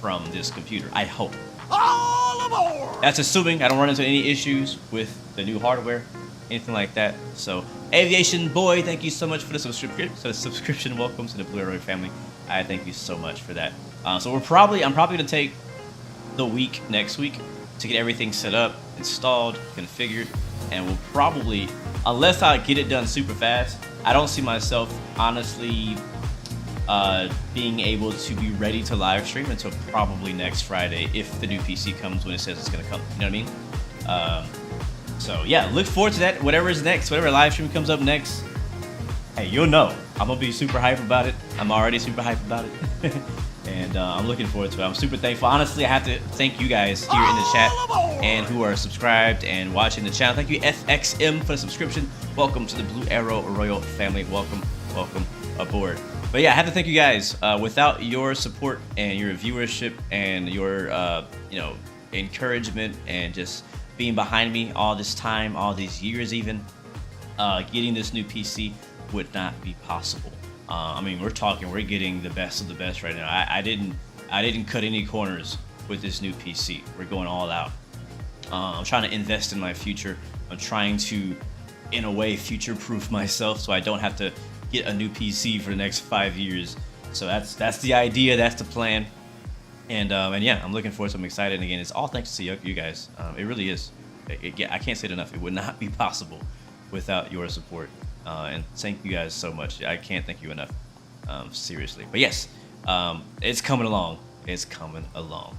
from this computer. I hope. All aboard! That's assuming I don't run into any issues with the new hardware, anything like that. So, Aviation Boy, thank you so much for the subscription. Welcome to the Blue Arrow family. I thank you so much for that. So I'm probably gonna take the week next week to get everything set up, installed, configured, and we'll probably, unless I get it done super fast, I don't see myself honestly being able to be ready to live stream until probably next Friday if the new PC comes when it says it's gonna come. You know what I mean? So yeah, look forward to that. Whatever is next, whatever live stream comes up next, hey, you'll know. I'm gonna be super hype about it. I'm already super hype about it. And I'm looking forward to it. I'm super thankful. Honestly, I have to thank you guys here in the chat and who are subscribed and watching the channel. Thank you, FXM, for the subscription. Welcome to the Blue Arrow Royal family. Welcome aboard. But yeah, I have to thank you guys. Without your support and your viewership and your encouragement and just being behind me all this time, all these years even, getting this new PC would not be possible. I mean, we're getting the best of the best right now. I didn't cut any corners with this new PC. We're going all out. I'm trying to invest in my future. I'm trying to, in a way, future-proof myself so I don't have to get a new PC for the next 5 years. So that's the idea. That's the plan. And yeah, I'm looking forward to it. I'm excited. And again, it's all thanks to you guys. It really is. I can't say it enough. It would not be possible without your support. And thank you guys so much. I can't thank you enough. Seriously. But yes, it's coming along. It's coming along.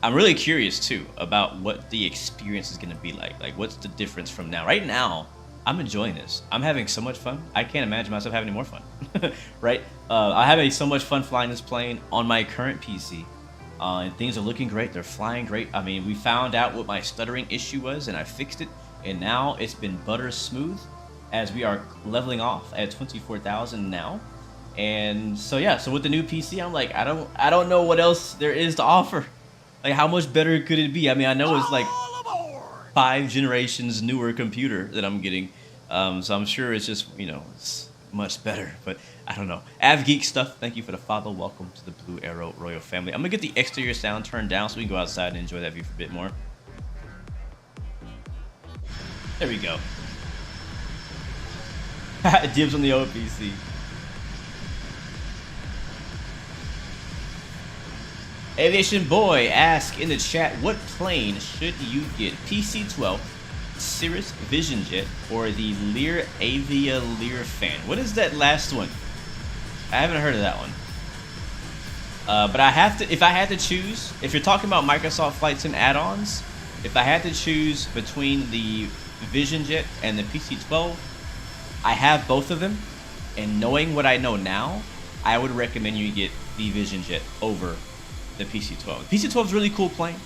I'm really curious too about what the experience is going to be like. Like, what's the difference from now? Right now, I'm enjoying this. I'm having so much fun. I can't imagine myself having any more fun. Right? I'm having so much fun flying this plane on my current PC. And things are looking great. They're flying great. I mean, we found out what my stuttering issue was, and I fixed it. And now it's been butter smooth as we are leveling off at 24,000 now. And so yeah, so with the new PC, I'm like, I don't know what else there is to offer. Like, how much better could it be? I mean, I know it's like 5 generations newer computer that I'm getting. So I'm sure it's just, you know, it's much better, but I don't know. AvGeek Stuff, thank you for the follow. Welcome to the Blue Arrow Royal family. I'm gonna get the exterior sound turned down so we can go outside and enjoy that view for a bit more. There we go. Dibs on the old PC. Aviation Boy asks in the chat, what plane should you get? PC-12, Cirrus Vision Jet, or the Lear Avia Lear Fan? What is that last one? I haven't heard of that one. But I have to, if I had to choose, if you're talking about Microsoft Flight Sim add-ons, if I had to choose between the Vision Jet and the PC-12, I have both of them, and knowing what I know now, I would recommend you get the Vision Jet over the PC-12. The PC-12 is a really cool plane.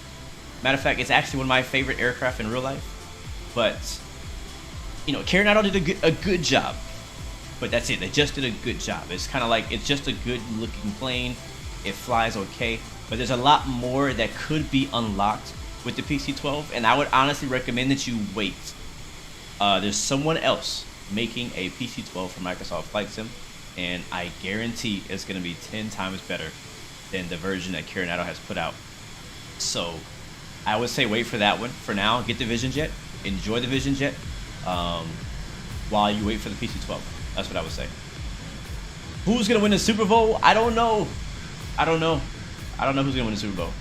Matter of fact, it's actually one of my favorite aircraft in real life. But, you know, KRVL did a good job. But that's it. They just did a good job. It's kind of like, it's just a good looking plane. It flies okay. But there's a lot more that could be unlocked with the PC-12. And I would honestly recommend that you wait. There's someone else making a PC-12 for Microsoft Flight Sim. And I guarantee it's going to be 10 times better than the version that KRVL has put out. So I would say wait for that one. For now, get the Vision Jet. Enjoy the Vision Jet while you wait for the PC-12. That's what I would say. Who's going to win the Super Bowl? I don't know. I don't know who's going to win the Super Bowl.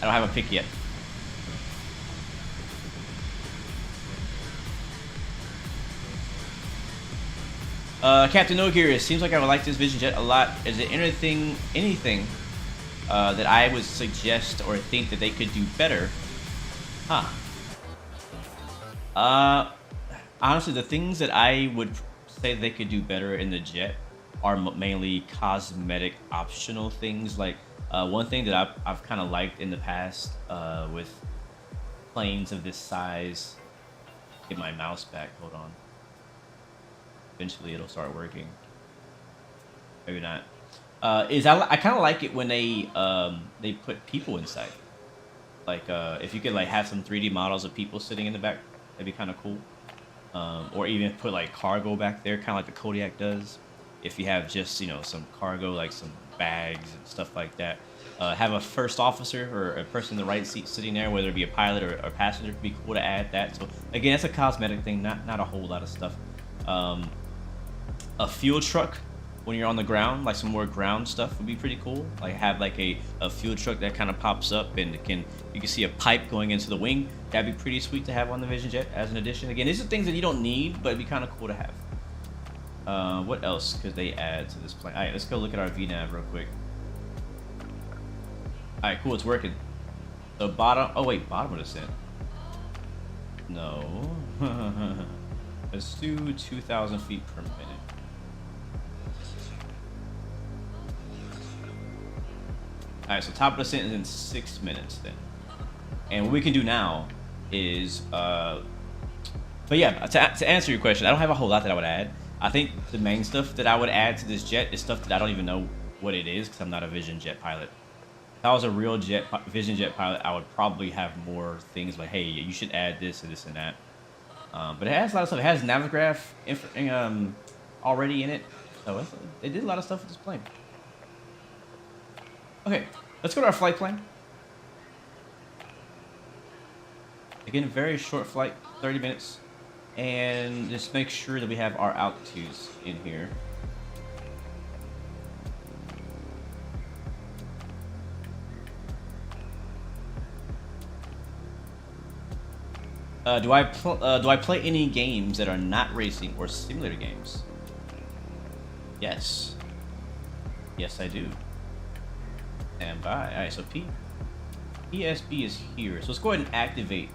I don't have a pick yet. Captain No Gear, it seems like I would like this Vision Jet a lot. Is there anything that I would suggest or think that they could do better? Huh. Honestly, the things that I would say they could do better in the jet are mainly cosmetic, optional things. Like one thing that I've kind of liked in the past with planes of this size. Get my mouse back. Hold on. Eventually it'll start working. Maybe not. Is I kind of like it when they put people inside. Like if you could like have some 3D models of people sitting in the back, that'd be kind of cool. Or even put like cargo back there, kind of like the Kodiak does. If you have just, you know, some cargo, like some bags and stuff like that. Have a first officer or a person in the right seat sitting there, whether it be a pilot or a passenger, it'd be cool to add that. So again, it's a cosmetic thing, not a whole lot of stuff. A fuel truck when you're on the ground, like some more ground stuff would be pretty cool. Like have like a fuel truck that kind of pops up and you can see a pipe going into the wing. That'd be pretty sweet to have on the Vision Jet as an addition. Again, these are things that you don't need, but it'd be kind of cool to have. What else could they add to this plane? All right, let's go look at our VNav real quick. All right, cool, it's working. The bottom, oh wait, bottom of descent. No. Let's do 2,000 feet per minute. Alright, so top of descent is in 6 minutes then. And what we can do now is, but yeah, to answer your question, I don't have a whole lot that I would add. I think the main stuff that I would add to this jet is stuff that I don't even know what it is because I'm not a Vision Jet pilot. If I was a real Vision Jet pilot, I would probably have more things like, hey, you should add this and this and that. But it has a lot of stuff. It has Navigraph already in it. So they did a lot of stuff with this plane. Okay, let's go to our flight plan. Again, very short flight, 30 minutes. And just make sure that we have our altitudes in here. Do I play any games that are not racing or simulator games? Yes. Yes, I do. Stand by. Alright, so PSB is here. So let's go ahead and activate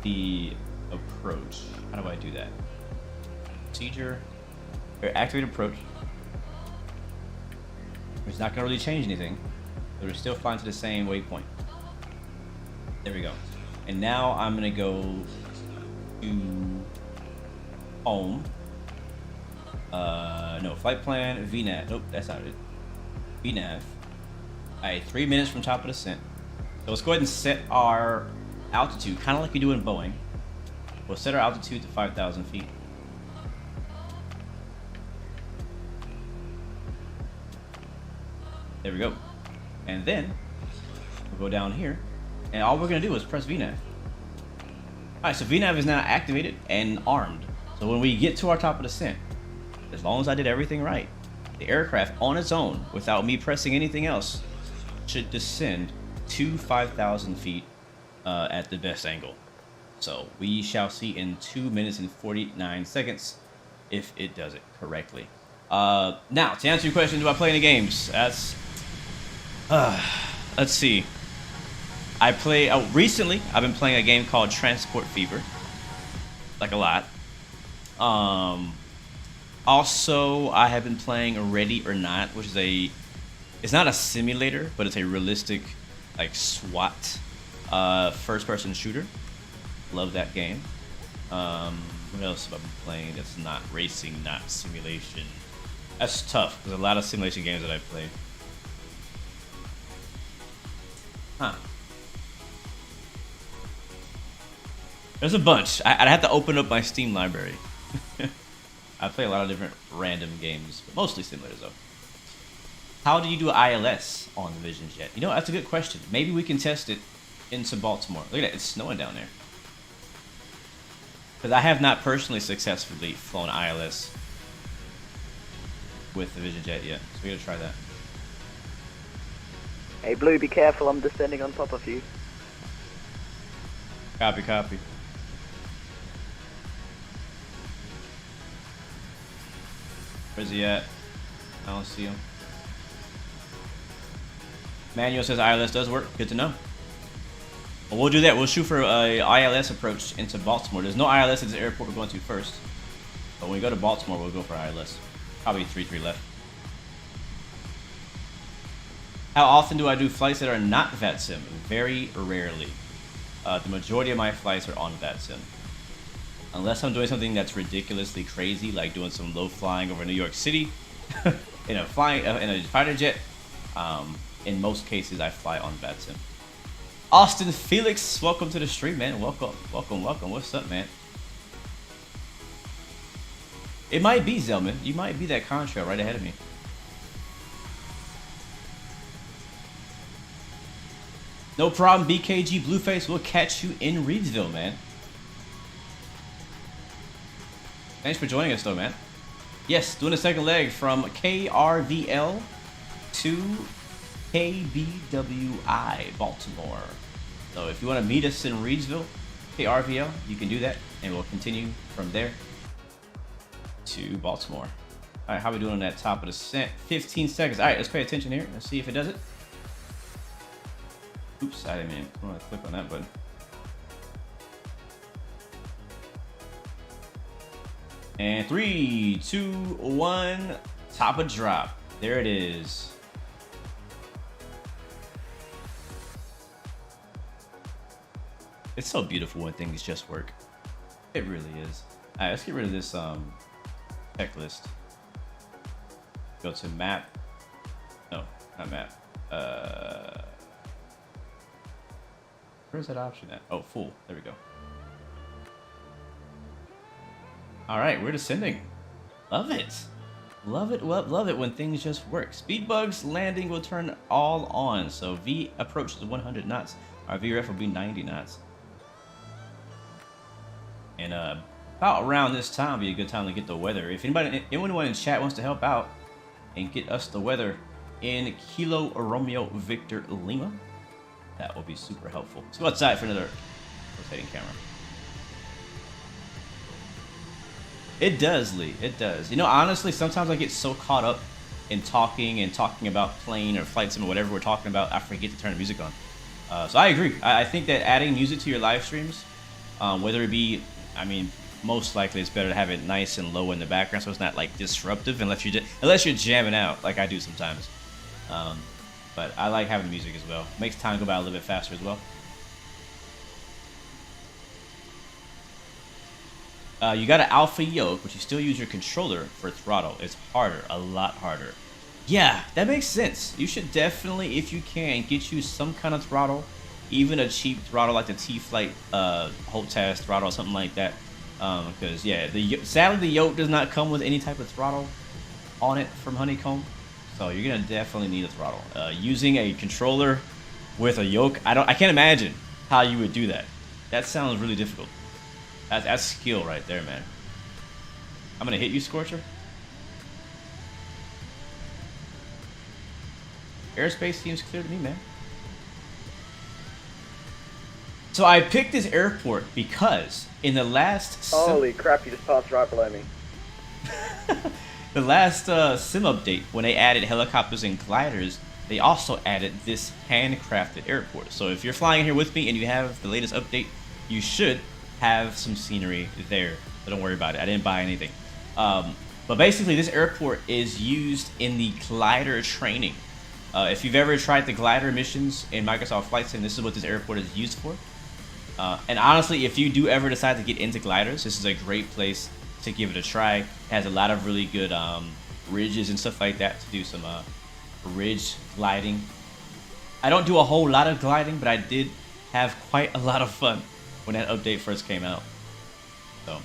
the approach. How do I do that? Procedure. Or activate approach. It's not going to really change anything. But we're still flying to the same waypoint. There we go. And now I'm going to go to home. No, flight plan, VNAV. Nope, that's not it. VNAV. Alright, 3 minutes from top of descent. So let's go ahead and set our altitude, kind of like we do in Boeing. We'll set our altitude to 5,000 feet. There we go. And then we'll go down here, and all we're gonna do is press VNAV. Alright, so VNAV is now activated and armed. So when we get to our top of descent, as long as I did everything right, the aircraft on its own, without me pressing anything else, should descend to 5,000 feet at the best angle. So we shall see in 2 minutes and 49 seconds if it does it correctly. Now, to answer your question, do I play any games? That's... let's see. I play... recently, I've been playing a game called Transport Fever. Like a lot. Also, I have been playing Ready or Not, which is a... It's not a simulator, but it's a realistic, like, SWAT first-person shooter. Love that game. What else have I been playing that's not racing, not simulation? That's tough. There's a lot of simulation games that I've played. Huh. There's a bunch. I'd have to open up my Steam library. I play a lot of different random games, but mostly simulators though. How do you do ILS on the Vision Jet? You know, that's a good question. Maybe we can test it into Baltimore. Look at that, it's snowing down there. Because I have not personally successfully flown ILS with the Vision Jet yet, so we gotta try that. Hey Blue, be careful, I'm descending on top of you. Copy, copy. Where's he at? I don't see him. Manual says ILS does work. Good to know. Well, we'll do that. We'll shoot for a ILS approach into Baltimore. There's no ILS at this airport we're going to first. But when we go to Baltimore, we'll go for ILS. Probably 3-3 left. How often do I do flights that are not Vatsim? Very rarely. The majority of my flights are on Vatsim. Unless I'm doing something that's ridiculously crazy, like doing some low flying over New York City in a fighter jet. In most cases, I fly on Vatsim. Austin Felix, welcome to the stream, man. Welcome, welcome, welcome. What's up, man? It might be Zelman. You might be that contrail right ahead of me. No problem, BKG Blueface. We'll catch you in Reedsville, man. Thanks for joining us, though, man. Yes, doing a second leg from KRVL to KBWI, Baltimore. So if you want to meet us in Reedsville, KRVL, you can do that, and we'll continue from there to Baltimore. All right, how are we doing on that top of the descent? 15 seconds. All right, let's pay attention here. Let's see if it does it. Oops, I didn't mean to click on that button. And 3, 2, 1, top of drop. There it is. It's so beautiful when things just work. It really is. All right, let's get rid of this checklist. Go to map. No, not map. Where's that option at? Oh, full. There we go. All right, we're descending. Love it. Love it, love it when things just work. Speed bugs landing will turn all on. So V approaches 100 knots. Our VRF will be 90 knots. And about around this time will be a good time to get the weather. If anyone in chat wants to help out and get us the weather in Kilo Romeo Victor Lima, that will be super helpful. Let's go outside for another rotating camera. It does, Lee. It does. You know, honestly, sometimes I get so caught up in talking about plane or flight sim or whatever we're talking about, I forget to turn the music on. So I agree. I think that adding music to your live streams, whether it be, I mean, most likely it's better to have it nice and low in the background so it's not like disruptive unless you're jamming out like I do sometimes. But I like having music as well. Makes time go by a little bit faster as well. You got an alpha yoke, but you still use your controller for throttle. It's harder, a lot harder. Yeah, that makes sense. You should definitely, if you can, get you some kind of throttle, even a cheap throttle like the T-Flight HOTAS throttle or something like that. Because yeah, sadly the yoke does not come with any type of throttle on it from Honeycomb, so you're gonna definitely need a throttle. Using a controller with a yoke, I can't imagine how you would do that. That sounds really difficult. That's skill right there, man. I'm gonna hit you, Scorcher. Airspace seems clear to me, man. So I picked this airport because in the last holy crap, you just passed right below me. The last sim update, when they added helicopters and gliders, they also added this handcrafted airport. So if you're flying here with me and you have the latest update, you should have some scenery there. So don't worry about it. I didn't buy anything. But basically, this airport is used in the glider training. If you've ever tried the glider missions in Microsoft Flight Sim, this is what this airport is used for. And honestly, if you do ever decide to get into gliders, this is a great place to give it a try. It has a lot of really good ridges and stuff like that to do some ridge gliding. I don't do a whole lot of gliding, but I did have quite a lot of fun when that update first came out. So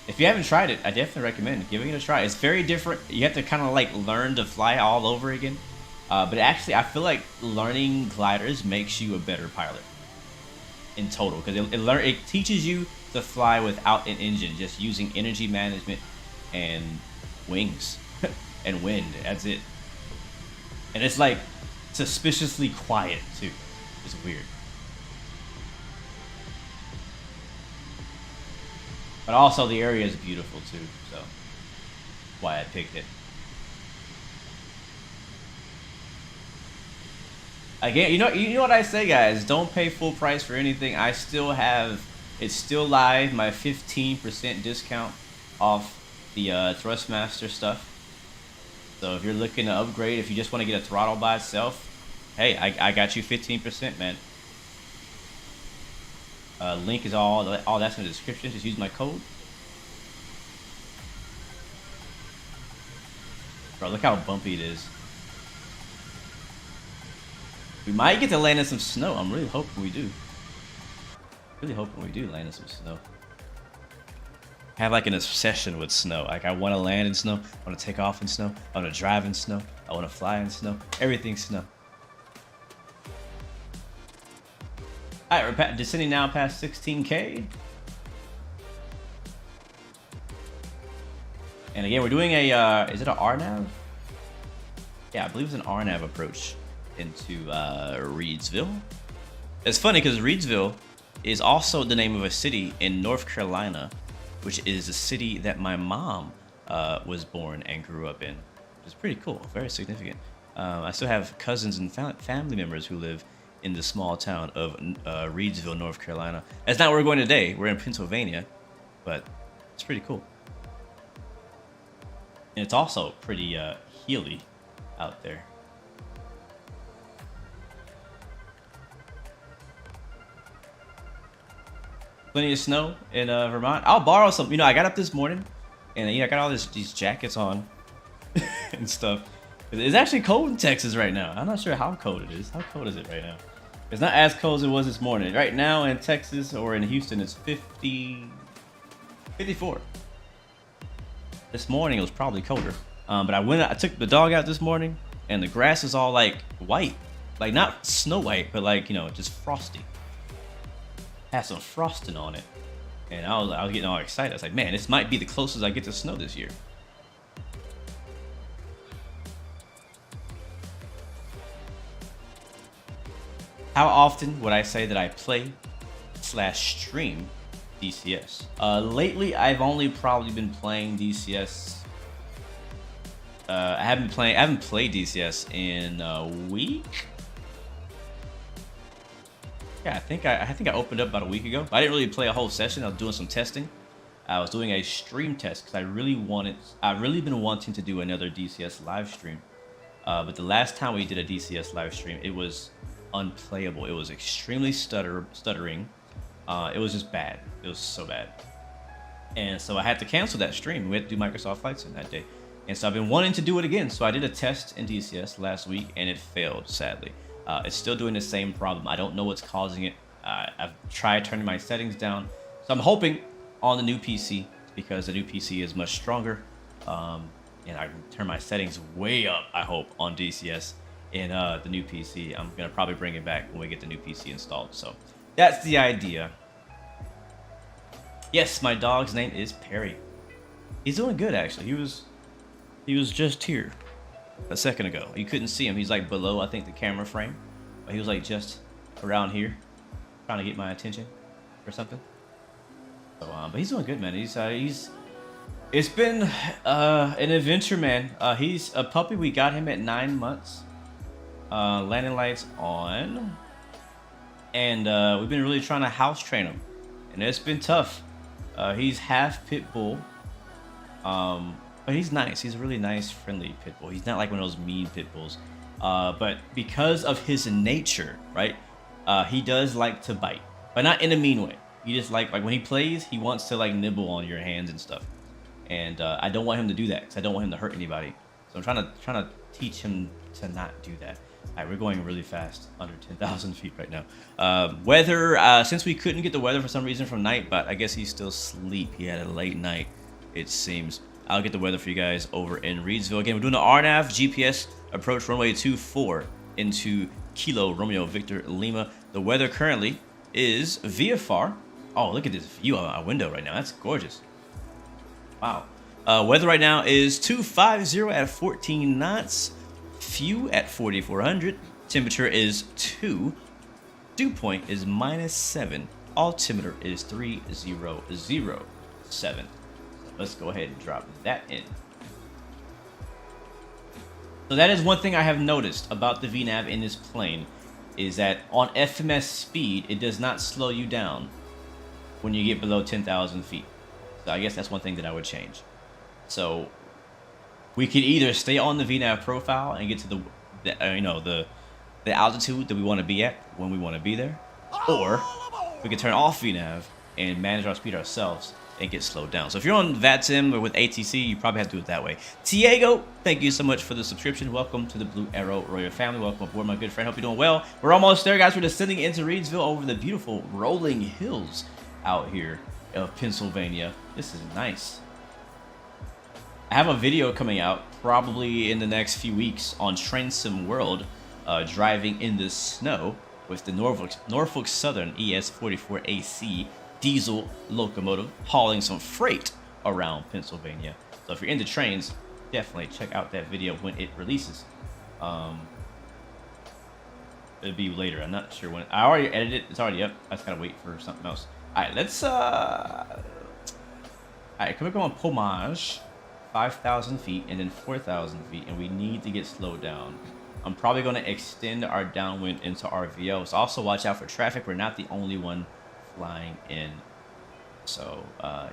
if you haven't tried it, I definitely recommend giving it a try. It's very different. You have to kind of like learn to fly all over again. But actually, I feel like learning gliders makes you a better pilot in total, because it teaches you to fly without an engine, just using energy management and wings and wind. That's it. And it's like suspiciously quiet too. It's weird. But also the area is beautiful too, so that's why I picked it. Again, you know what I say, guys. Don't pay full price for anything. I still have, it's still live, my 15% discount off the Thrustmaster stuff. So if you're looking to upgrade, if you just want to get a throttle by itself, hey, I got you 15%, man. Link is all that's in the description. Just use my code. Bro, look how bumpy it is. We might get to land in some snow. I'm really hoping we do. Really hoping we do land in some snow. I have like an obsession with snow. Like I want to land in snow. I want to take off in snow. I want to drive in snow. I want to fly in snow. Everything's snow. Alright, we're descending now past 16K. And again, we're doing a, is it an RNAV? Yeah, I believe it's an RNAV approach into Reedsville. It's funny because Reedsville is also the name of a city in North Carolina, which is a city that my mom was born and grew up in. It's pretty cool, very significant. I still have cousins and family members who live in the small town of Reedsville, North Carolina. That's not where we're going today. We're in Pennsylvania, but it's pretty cool. And it's also pretty hilly out there. Plenty of snow in Vermont. I'll borrow some. You know, I got up this morning, and I got all these jackets on and stuff. It's actually cold in Texas right now. I'm not sure how cold it is. How cold is it right now? It's not as cold as it was this morning. Right now in Texas or in Houston, it's 54. This morning it was probably colder. But I took the dog out this morning, and the grass is all like white, like not snow white, but like, you know, just frosty. Had some frosting on it, and I was getting all excited. I was like, man, this might be the closest I get to snow this year. How often would I say that I play / stream DCS. Lately, I've only probably been playing DCS. I haven't played DCS in a week. Yeah, I think I opened up about a week ago. I didn't really play a whole session. I was doing some testing. I was doing a stream test because I've really been wanting to do another DCS live stream. But the last time we did a DCS live stream, it was unplayable. It was extremely stuttering. It was just bad. It was so bad. And so I had to cancel that stream. We had to do Microsoft Flight Sim that day. And so I've been wanting to do it again. So I did a test in DCS last week and it failed, sadly. It's still doing the same problem. I don't know what's causing it. I've tried turning my settings down. So I'm hoping on the new PC, because the new PC is much stronger. And I can turn my settings way up, I hope, on DCS in the new PC. I'm going to probably bring it back when we get the new PC installed. So that's the idea. Yes, my dog's name is Perry. He's doing good, actually. He was just here a second ago. You couldn't see him. He's like below, I think, the camera frame. But he was like just around here, trying to get my attention or something. So, but he's doing good, man. It's been an adventure, man. He's a puppy. We got him at 9 months. Landing lights on. And we've been really trying to house train him. And it's been tough. He's half pit bull. But he's nice. He's a really nice, friendly pit bull. He's not like one of those mean pit bulls. But because of his nature, right? He does like to bite. But not in a mean way. He just like when he plays, he wants to like nibble on your hands and stuff. And I don't want him to do that because I don't want him to hurt anybody. So I'm trying to teach him to not do that. All right, we're going really fast, under 10,000 feet right now. Weather, since we couldn't get the weather for some reason from night, but I guess he's still asleep. He had a late night, it seems. I'll get the weather for you guys over in Reedsville. Again, we're doing the RNAV GPS approach runway 24 into Kilo Romeo Victor Lima. The weather currently is VFR. Oh, look at this view out our window right now. That's gorgeous. Wow. Weather right now is 250 at 14 knots. Few at 4,400. Temperature is 2. Dew point is -7. Altimeter is 3007. So let's go ahead and drop that in. So that is one thing I have noticed about the VNAV in this plane, is that on FMS speed, it does not slow you down when you get below 10,000 feet. So I guess that's one thing that I would change. So we could either stay on the VNAV profile and get to the altitude that we want to be at when we want to be there, or we could turn off VNAV and manage our speed ourselves and get slowed down. So if you're on Vatsim or with ATC, you probably have to do it that way. Diego, thank you so much for the subscription. Welcome to the Blue Arrow Royal family. Welcome aboard, my good friend. Hope you're doing well. We're almost there, guys. We're descending into Reedsville over the beautiful rolling hills out here of Pennsylvania. This is nice. I have a video coming out probably in the next few weeks on Train Sim World, driving in the snow with the Norfolk Southern ES44AC diesel locomotive hauling some freight around Pennsylvania. So if you're into trains, definitely check out that video when it releases. It'll be later. I'm not sure when. I already edited it. It's already up. I just gotta wait for something else. All right, let's. All right, can we go on Pomage? 5,000 feet and then 4,000 feet, and we need to get slowed down. I'm probably going to extend our downwind into RVO. So also watch out for traffic. We're not the only one flying in. So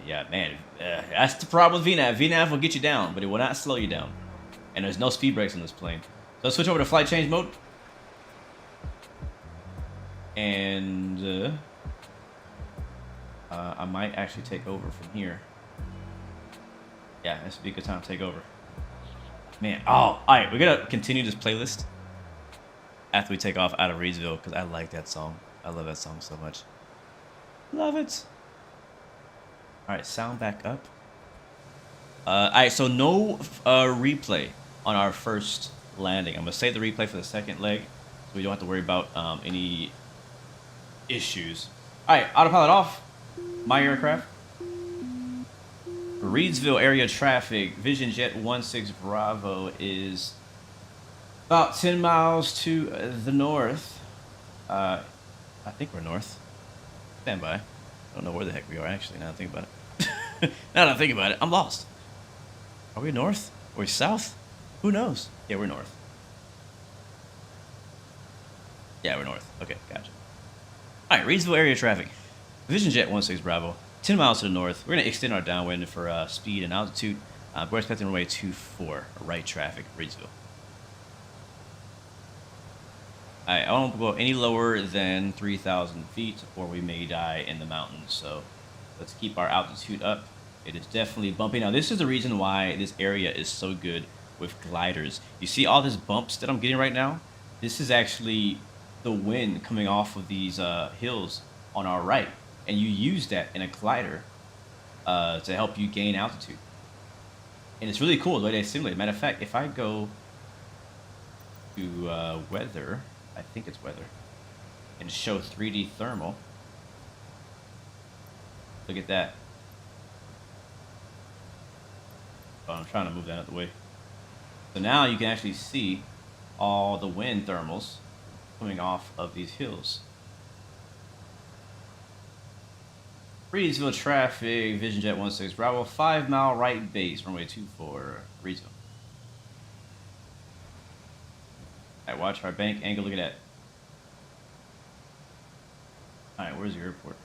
yeah, man, that's the problem with VNAV. VNAV will get you down, but it will not slow you down. And there's no speed brakes on this plane. So let's switch over to flight change mode. And I might actually take over from here. Yeah, this would be a good time to take over. Man, oh, all right, we're gonna continue this playlist after we take off out of Reedsville, because I like that song. I love that song so much. Love it. All right, sound back up. All right, so no replay on our first landing. I'm gonna save the replay for the second leg, so we don't have to worry about any issues. All right, autopilot off. My aircraft. Reedsville area traffic, Vision Jet 16 Bravo is about 10 miles to the north. I think we're north. Stand by. don't know where the heck we are actually. Now that I think about it. Now that I think about it, I'm lost. Are we north? Are we south? Who knows? Yeah, we're north. Yeah, we're north. Okay, gotcha. All right, Reedsville area traffic. Vision Jet 16 Bravo. 10 miles to the north. We're gonna extend our downwind for speed and altitude. We're expecting runway 24, right traffic, Reedsville. I won't go any lower than 3,000 feet or we may die in the mountains. So let's keep our altitude up. It is definitely bumpy. Now this is the reason why this area is so good with gliders. You see all these bumps that I'm getting right now? This is actually the wind coming off of these hills on our right. And you use that in a glider to help you gain altitude. And it's really cool the way they simulate. Matter of fact, if I go to weather, I think it's weather, and show 3D thermal. Look at that. Oh, I'm trying to move that out of the way. So now you can actually see all the wind thermals coming off of these hills. Reedsville traffic, Vision Jet 16 Bravo, 5 mile right base, runway 24, Reedsville. Alright, watch our bank angle, look at that. Alright, where's the airport?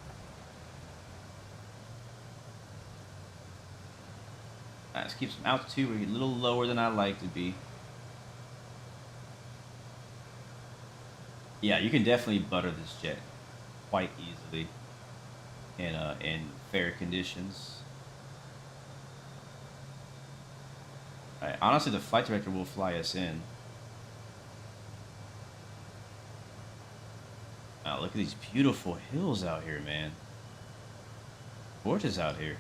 Alright, let's keep some altitude, we're a little lower than I'd like to be. Yeah, you can definitely butter this jet quite easily in fair conditions. Alright, honestly, the flight director will fly us in. Wow, look at these beautiful hills out here, man. Gorgeous out here.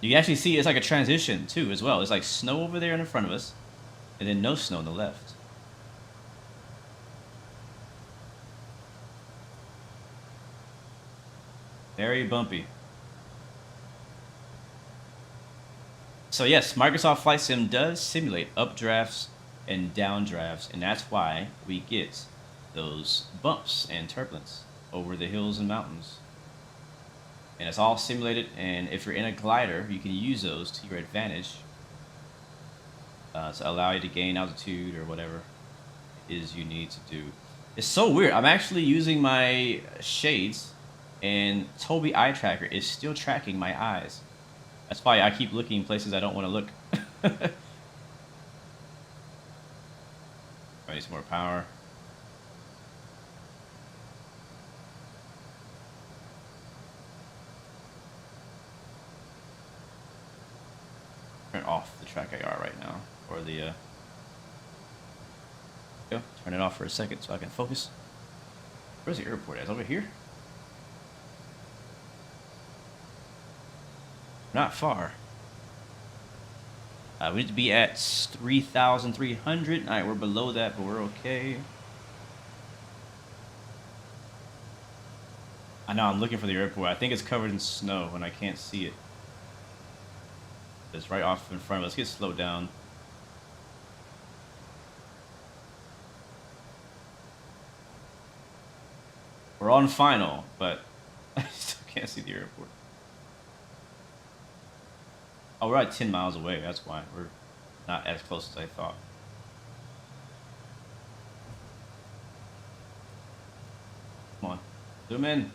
You can actually see it's like a transition, too, as well. It's like snow over there in front of us, and then no snow on the left. Very bumpy. So yes, Microsoft Flight Sim does simulate updrafts and downdrafts, and that's why we get those bumps and turbulence over the hills and mountains. And it's all simulated, and if you're in a glider, you can use those to your advantage to allow you to gain altitude or whatever it is you need to do. It's so weird. I'm actually using my shades, and Tobii Eye Tracker is still tracking my eyes. That's why I keep looking places I don't want to look. I need some more power. Turn off the track IR right now, or the go. Turn it off for a second so I can focus. Where's the airport at? It's over here. Not far. We need to be at 3,300. All right, we're below that, but we're okay. I know I'm looking for the airport. I think it's covered in snow and I can't see it. It's right off in front of us. Let's get slowed down. We're on final, but I still can't see the airport. Oh, we're at 10 miles away. That's why we're not as close as I thought. Come on, zoom in.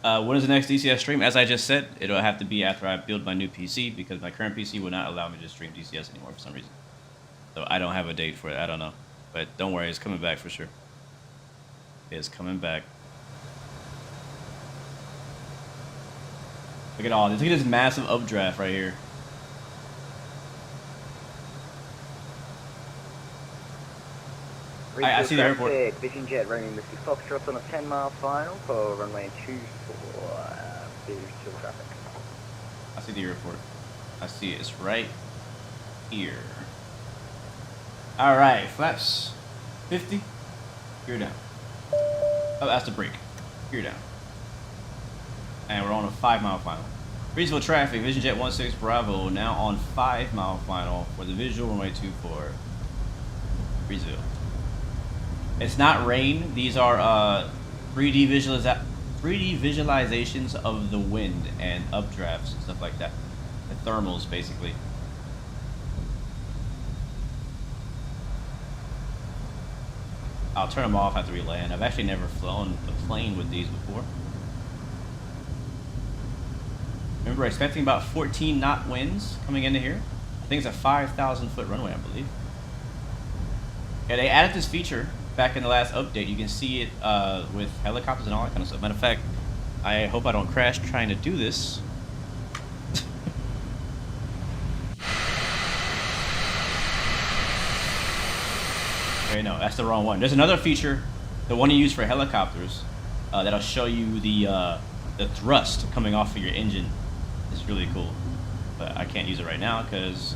When is the next DCS stream? As I just said, it'll have to be after I build my new PC, because my current PC will not allow me to stream DCS anymore for some reason. So I don't have a date for it. I don't know. But don't worry, it's coming back for sure. It's coming back. Look at all this. Look at this massive updraft right here. I see the airport. Vision Jet running Whiskey Foxtrot on a 10-mile final for runway 24, Reedsville traffic. I see the airport. I see it. It's right here. All right, flaps 50. Gear down. Oh, that's the brake. Gear down. And we're on a 5-mile final. Reedsville traffic, Vision Jet 16 Bravo, now on 5-mile final for the visual runway 24. Reedsville. It's not rain. These are 3D visualizations of the wind and updrafts and stuff like that. The thermals, basically. I'll turn them off after we land. I've actually never flown a plane with these before. Remember, expecting about 14 knot winds coming into here. I think it's a 5,000 foot runway, I believe. Yeah, they added this feature back in the last update. You can see it with helicopters and all that kind of stuff. Matter of fact, I hope I don't crash trying to do this. Okay, no, that's the wrong one. There's another feature, the one you use for helicopters, that'll show you the thrust coming off of your engine. It's really cool, but I can't use it right now because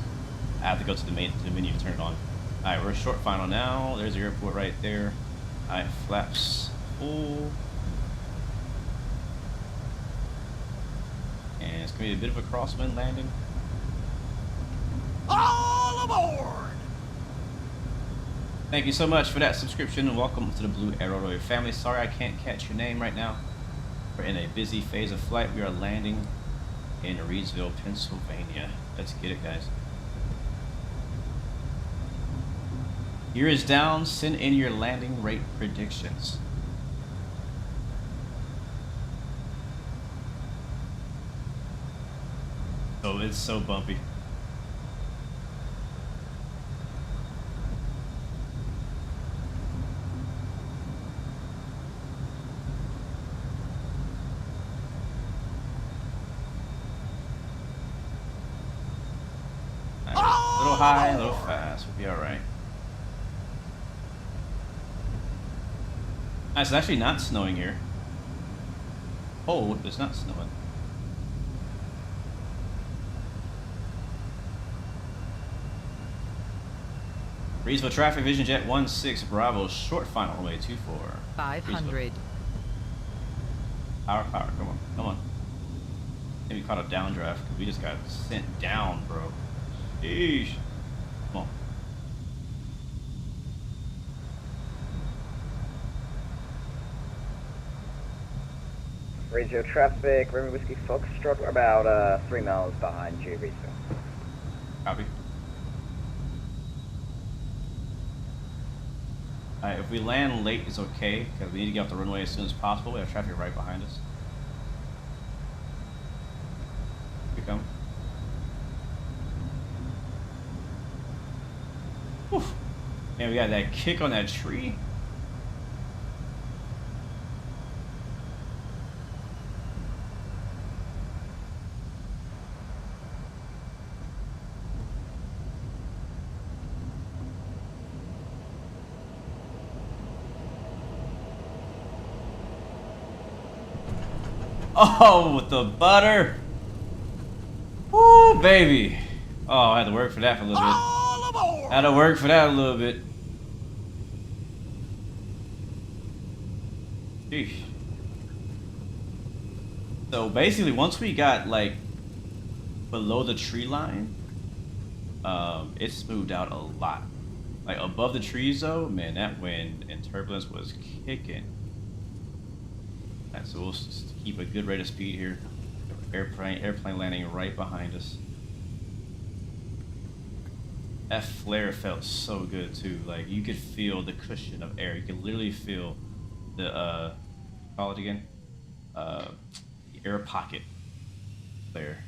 I have to go to the menu to turn it on. All right, we're short final now. There's the airport right there. All right, flaps full. And it's gonna be a bit of a crosswind landing. All aboard! Thank you so much for that subscription and welcome to the Blue Arrow Royal family. Sorry I can't catch your name right now. We're in a busy phase of flight. We are landing in Reedsville, Pennsylvania. Let's get it, guys. Gear is down. Send in your landing rate predictions. Oh, it's so bumpy. A little high, a little fast. We'll be all right. It's actually not snowing here. Oh, it's not snowing. Reedsville traffic, Vision Jet 16 Bravo, short final, runway 24. 500. Power, come on, come on. Maybe caught a downdraft because we just got sent down, bro. Sheesh. Come on. Radio traffic, Remy Whiskey Foxtrot, we're about 3 miles behind you, Reedsville. Copy. Alright, if we land late, it's okay, because we need to get off the runway as soon as possible. We have traffic right behind us. Here we come. Whew. Man, we got that kick on that tree. Oh, with the butter. Woo, baby. Oh, I had to work for that for a little bit. All aboard! Had to work for that a little bit. Sheesh. So basically, once we got like below the tree line, it smoothed out a lot. Like above the trees though, man, that wind and turbulence was kicking. Alright, so we'll just keep a good rate of speed here. Airplane landing right behind us. That flare felt so good too. Like you could feel the cushion of air. You could literally feel the call it again, the air pocket flare.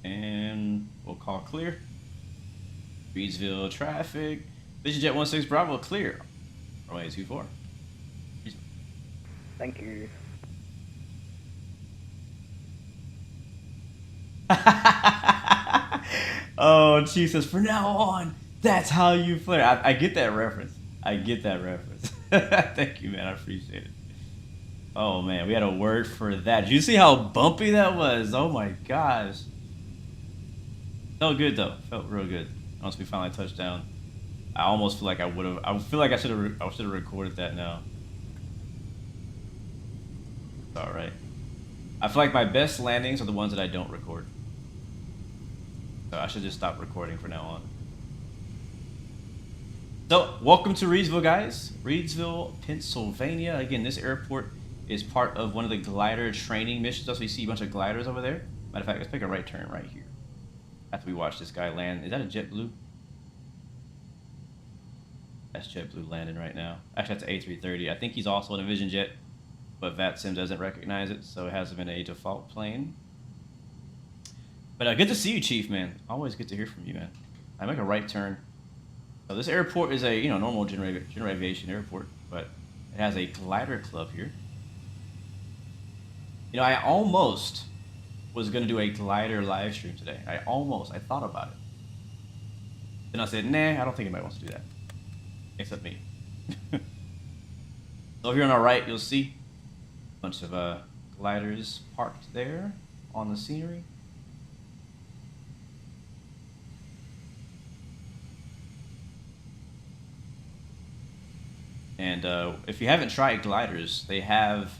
And we'll call clear. Reedsville traffic. Vision Jet 16 Bravo clear. Runway 24. Thank you. Oh, Jesus. From now on, that's how you flare. I get that reference. I get that reference. Thank you, man. I appreciate it. Oh, man. We had a word for that. Did you see how bumpy that was? Oh, my gosh. Felt good, though. Felt real good. Once we finally touched down. I almost feel like I would have. I feel like I should have recorded that now. It's all right. I feel like my best landings are the ones that I don't record. So I should just stop recording for now on. So, welcome to Reedsville, guys. Reedsville, Pennsylvania. Again, this airport is part of one of the glider training missions. Also, you see a bunch of gliders over there. Matter of fact, let's take a right turn right here. After we watch this guy land. Is that a JetBlue? That's JetBlue landing right now. Actually, that's an A330. I think he's also an Envision jet, but Vatsim doesn't recognize it, so it has him in a default plane. But good to see you, Chief, man. Always good to hear from you, man. I make a right turn. So this airport is a normal general aviation airport, but it has a glider club here. I almost was gonna do a glider live stream today. I thought about it. Then I said, nah, I don't think anybody wants to do that, except me. So here on our right, you'll see a bunch of gliders parked there on the scenery. And if you haven't tried gliders, they have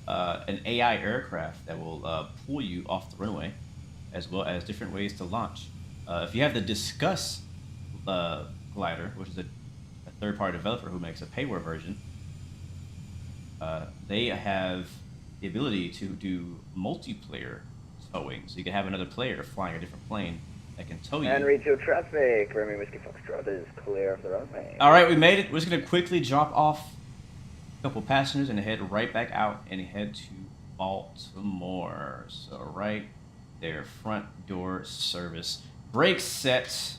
an AI aircraft that will pull you off the runway, as well as different ways to launch. If you have the Discuss glider, which is a third-party developer who makes a payware version, they have the ability to do multiplayer towing. So you can have another player flying a different plane that can tow you. And regional traffic, Romeo Whiskey Foxtrot is clear of the runway. All right, we made it. We're just gonna quickly drop off a couple passengers and head right back out and head to Baltimore. So right there, front door service. Brakes set.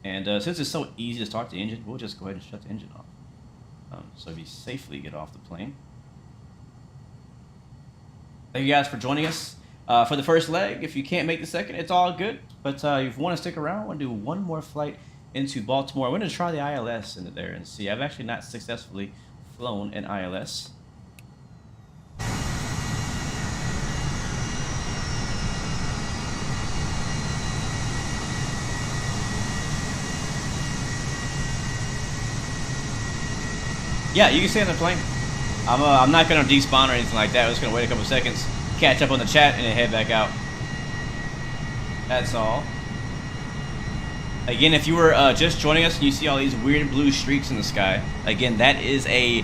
And since it's so easy to start the engine, we'll just go ahead and shut the engine off. So we safely get off the plane. Thank you guys for joining us for the first leg. If you can't make the second, it's all good. But if you want to stick around, I want to do one more flight into Baltimore. I'm going to try the ILS into there and see. I've actually not successfully flown an ILS. Yeah, you can stay on the plane. I'm not going to despawn or anything like that. I'm just going to wait a couple seconds, catch up on the chat, and then head back out. That's all. Again, if you were just joining us and you see all these weird blue streaks in the sky, again, that is a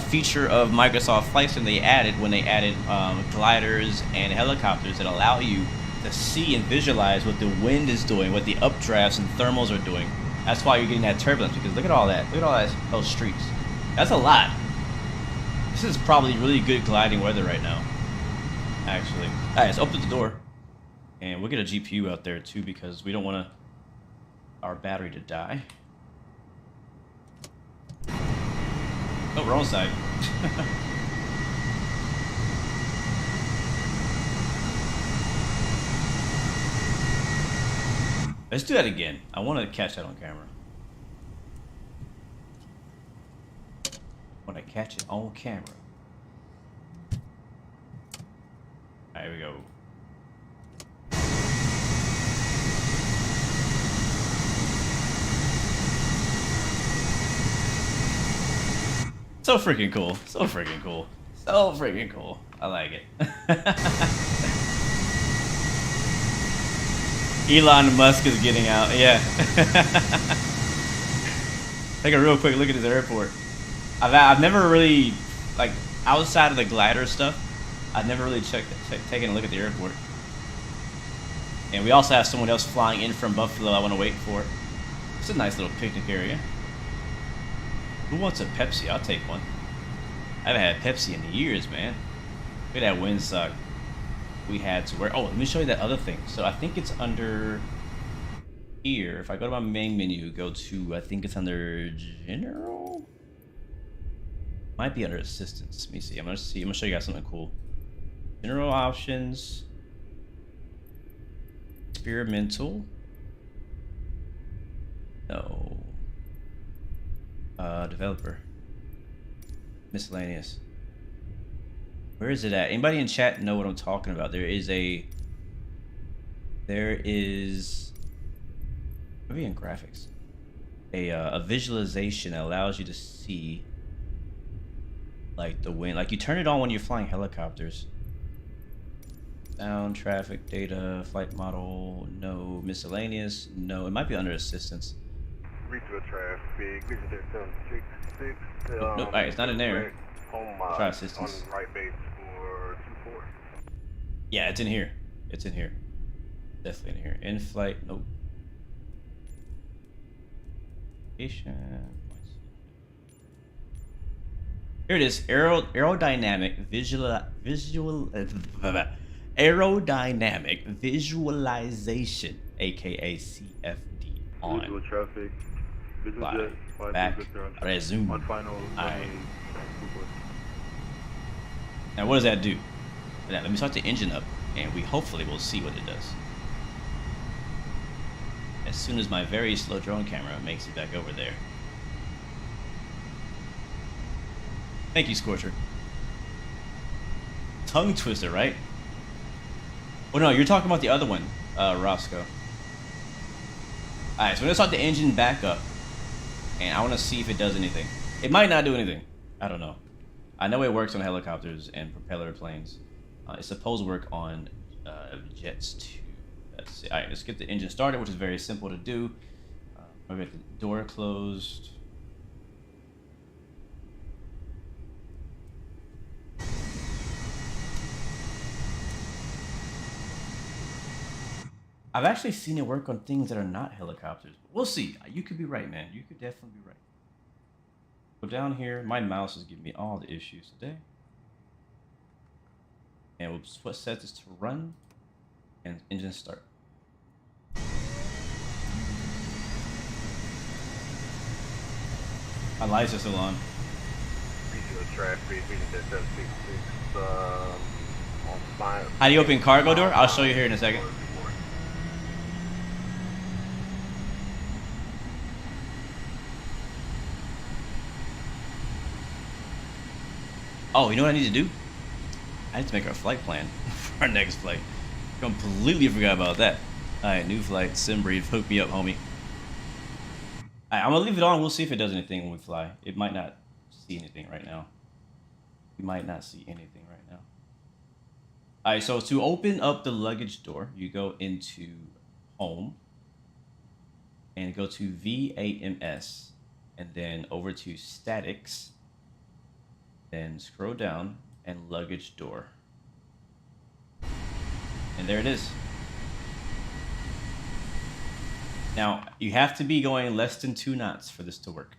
feature of Microsoft Flight Sim they added when they added gliders and helicopters that allow you to see and visualize what the wind is doing, what the updrafts and thermals are doing. That's why you're getting that turbulence, because look at all that. Look at all those streaks. That's a lot. This is probably really good gliding weather right now, actually. All right, let's open the door. And we'll get a GPU out there, too, because we don't want our battery to die. Oh, wrong side. Let's do that again. I want to catch that on camera. I want to catch it on camera. There we go. So freaking cool. So freaking cool. So freaking cool. I like it. Elon Musk is getting out. Yeah. Take a real quick look at this airport. I've never really, like, outside of the glider stuff, I've never really taken a look at the airport. And we also have someone else flying in from Buffalo I want to wait for. It's a nice little picnic area. Who wants a Pepsi? I'll take one. I haven't had Pepsi in years, man. Look at that windsock we had to wear. Oh, let me show you that other thing. So I think it's under here. If I go to my main menu, go to, I think it's under General? Might be under Assistance. Let me see. I'm gonna show you guys something cool. General options. Experimental. No. Developer. Miscellaneous. Where is it at? Anybody in chat know what I'm talking about? There is maybe in graphics, a visualization that allows you to see, like, the wind. Like, you turn it on when you're flying helicopters, Sound, traffic, data, flight model, no. Miscellaneous, no. It might be under assistance. Reedsville traffic, vision there 766. Nope, nope. Alright, it's not in there. Home, Try assistance. on right base for 24. Yeah, it's in here. It's in here. Definitely in here. In flight, nope. Here it is. Aerodynamic aerodynamic visualization, aka CFD on. Visual traffic. Fly. Back. Resume. On final. Alright. Now what does that do? Now, let me start the engine up, and we hopefully will see what it does. As soon as my very slow drone camera makes it back over there. Thank you, Scorcher. Tongue twister, right? Oh no, you're talking about the other one, Roscoe. Alright, so we're gonna start the engine back up. And I wanna see if it does anything. It might not do anything. I don't know. I know it works on helicopters and propeller planes. It's supposed to work on jets too. Let's see. Alright, let's get the engine started, which is very simple to do. We'll get the door closed. I've actually seen it work on things that are not helicopters. We'll see. You could be right, man. You could definitely be right. Go down here. My mouse is giving me all the issues today. And we'll set this to run and engine start. My lights are still on. How do you open cargo door? I'll show you here in a second. Oh, you know what I need to do? I need to make our flight plan for our next flight. Completely forgot about that. Alright, new flight, SimBrief, hook me up, homie. Alright, I'm gonna leave it on. We'll see if it does anything when we fly. It might not see anything right now. We might not see anything right now. Alright, so to open up the luggage door, you go into Home and go to VAMS and then over to Statics. Then scroll down and luggage door. And there it is. Now, you have to be going less than 2 knots for this to work.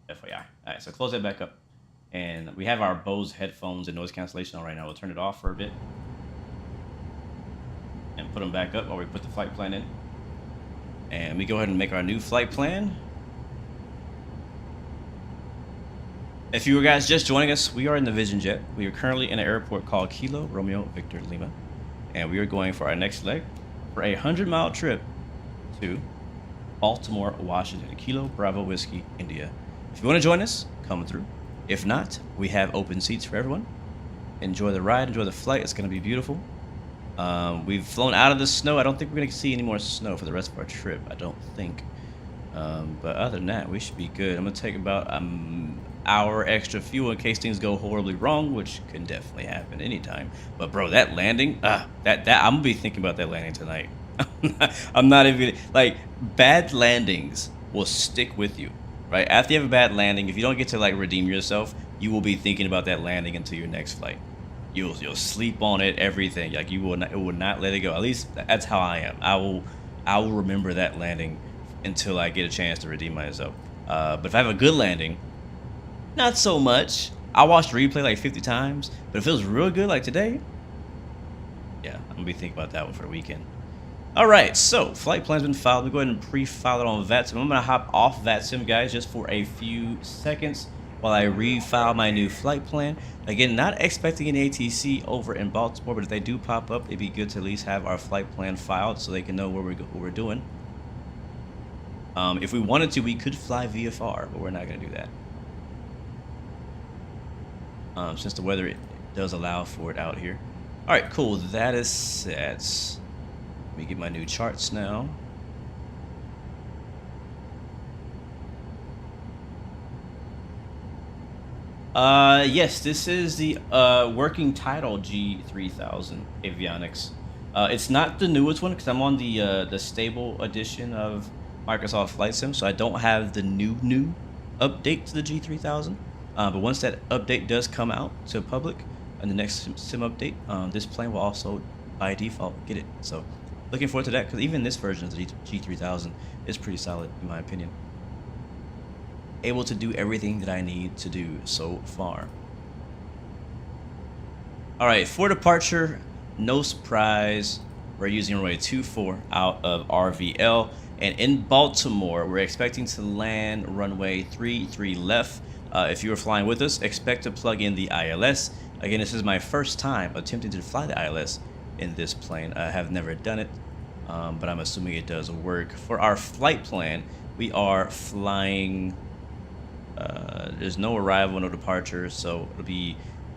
FYI. Alright, so close that back up. And we have our Bose headphones and noise cancellation on right now. We'll turn it off for a bit. And put them back up while we put the flight plan in. And we go ahead and make our new flight plan. If you guys just joining us, we are in the Vision Jet. We are currently in an airport called Kilo Romeo Victor Lima. And we are going for our next leg for a 100-mile trip to Baltimore, Washington. Kilo Bravo Whiskey, India. If you want to join us, come through. If not, we have open seats for everyone. Enjoy the ride, enjoy the flight. It's going to be beautiful. We've flown out of the snow. I don't think we're going to see any more snow for the rest of our trip. I don't think. But other than that, we should be good. I'm going to take about hour extra fuel in case things go horribly wrong, which can definitely happen anytime. But bro, that landing, that I'm gonna be thinking about that landing tonight. I'm not even like, bad landings will stick with you, right? After you have a bad landing, if you don't get to like redeem yourself, you will be thinking about that landing until your next flight. You'll sleep on it, everything. Like you will not, it will not let it go. At least that's how I am. I will remember that landing until I get a chance to redeem myself. But if I have a good landing, not so much. I watched replay like 50 times, but if it was real good like today, yeah, I'm gonna be thinking about that one for the weekend. All right, so flight plan's been filed. We go ahead and pre-file it on Vatsim. I'm gonna hop off Vatsim, guys, just for a few seconds while I refile my new flight plan. Again, not expecting an ATC over in Baltimore, but if they do pop up, it'd be good to at least have our flight plan filed so they can know what we're doing. If we wanted to, we could fly VFR, but we're not gonna do that. Since the weather it does allow for it out here. All right, cool. That is set. Let me get my new charts now. Yes, this is the working title G3000 avionics. It's not the newest one because I'm on the stable edition of Microsoft Flight Sim, so I don't have the new update to the G3000. But once that update does come out to public, and the next sim update, this plane will also by default get it. So looking forward to that because even this version of the G3000 is pretty solid in my opinion. Able to do everything that I need to do so far. All right, for departure, no surprise, we're using runway 24 out of RVL, and in Baltimore, we're expecting to land runway 33 left. If you are flying with us, expect to plug in the ILS. Again, this is my first time attempting to fly the ILS in this plane. I have never done it, but I'm assuming it does work. For our flight plan, we are flying. There's no arrival, no departure, so it'll be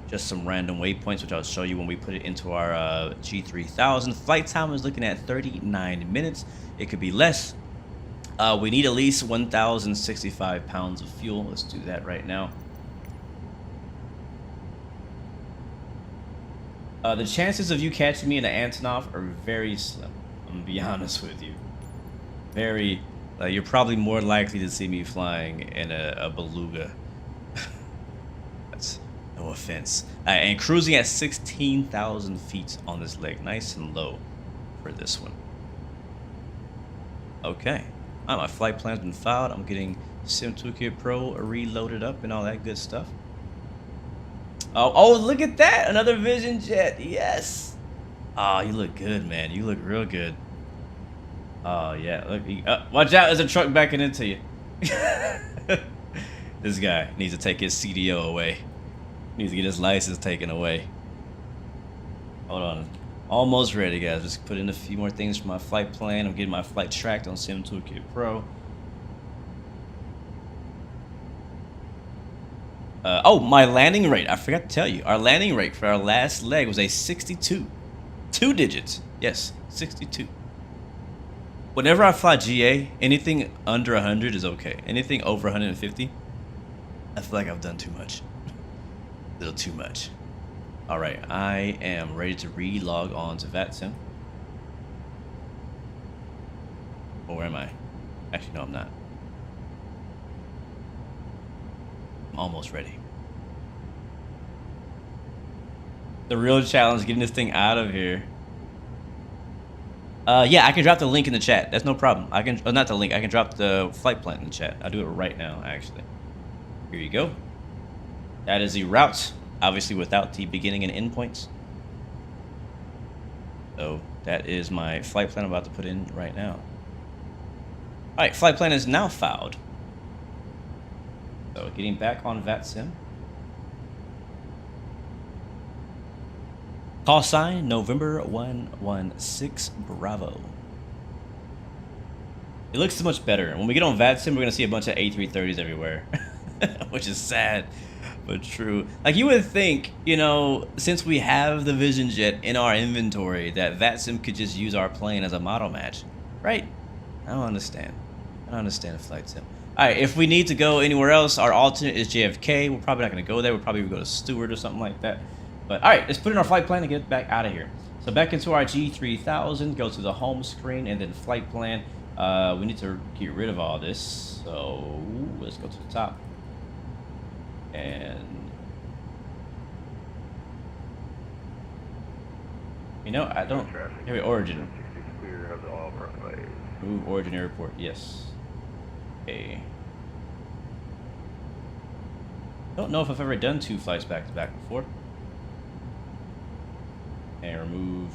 just some random waypoints, which I'll show you when we put it into our G3000. Flight time is looking at 39 minutes. It could be less. We need at least 1,065 pounds of fuel. Let's do that right now. The chances of you catching me in an Antonov are very slim. I'm gonna be honest with you. Very. You're probably more likely to see me flying in a Beluga. That's no offense. And cruising at 16,000 feet on this leg. Nice and low for this one. Okay. All right, my flight plan's been filed. I'm getting Sim Toolkit Pro reloaded up and all that good stuff. Oh, look at that. Another Vision Jet. Yes. Oh, you look good, man. You look real good. Oh, yeah. Look, watch out. There's a truck backing into you. This guy needs to take his CDO away. Needs to get his license taken away. Hold on. Almost ready, guys. Just put in a few more things for my flight plan. I'm getting my flight tracked on Sim Toolkit Pro. Oh, my landing rate. I forgot to tell you. Our landing rate for our last leg was a 62. 2 digits. Yes, 62. Whenever I fly GA, anything under 100 is okay. Anything over 150, I feel like I've done too much. A little too much. All right, I am ready to re-log on to Vatsim. Oh, where am I? Actually, no, I'm not. I'm almost ready. The real challenge is getting this thing out of here. Yeah, I can drop the link in the chat. That's no problem. I can, not the link. I can drop the flight plan in the chat. I'll do it right now, actually. Here you go. That is the route, obviously without the beginning and end points. So that is my flight plan I'm about to put in right now. All right, flight plan is now filed. So getting back on Vatsim. Call sign November 116 Bravo. It looks so much better. When we get on Vatsim, we're gonna see a bunch of A330s everywhere, which is sad, but true. Like you would think, you know, since we have the Vision Jet in our inventory, that Vatsim could just use our plane as a model match, right? I don't understand. I don't understand Flight Sim. All right, if we need to go anywhere else, our alternate is JFK. We're probably not gonna go there. We'll probably go to Stewart or something like that. But all right, let's put in our flight plan and get back out of here. So back into our G3000, go to the home screen and then flight plan. We need to get rid of all this. So let's go to the top. And you know, I don't have an origin. Move origin airport, yes. Okay. Don't know if I've ever done 2 flights back to back before. And remove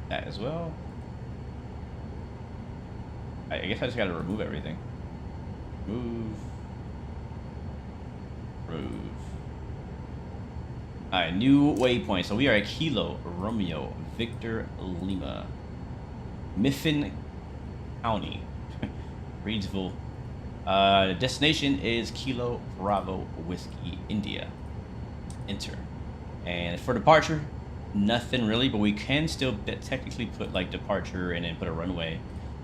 that as well. I guess I just gotta remove everything. Remove. Alright, new waypoint. So we are at Kilo Romeo Victor Lima, Mifflin County, Reedsville. Destination is Kilo Bravo Whiskey India. Enter. And for departure, nothing really, but we can still technically put like departure and then put a runway.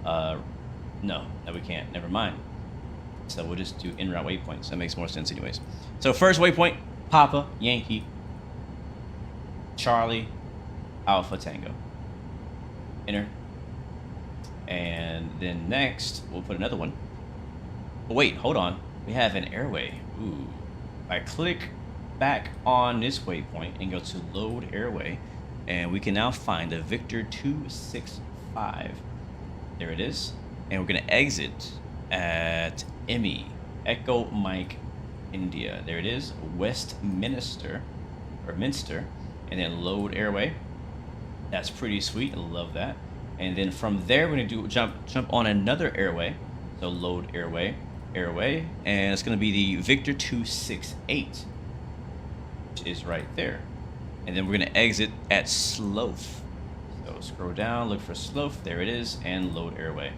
No, that we can't. Never mind. So we'll just do in route waypoints. That makes more sense anyways. So first waypoint, Papa Yankee Charlie Alpha Tango. Enter. And then next, we'll put another one. Oh, wait, hold on. We have an airway. Ooh. If I click back on this waypoint and go to load airway, and we can now find a Victor 265. There it is. And we're going to exit at ME, Echo Mike India. There it is, Westminster, or Minster, and then load airway. That's pretty sweet. I love that. And then from there, we're gonna jump on another airway. So load airway, and it's gonna be the Victor 268, which is right there. And then we're gonna exit at Slough. So scroll down, look for Slough. There it is, and load airway.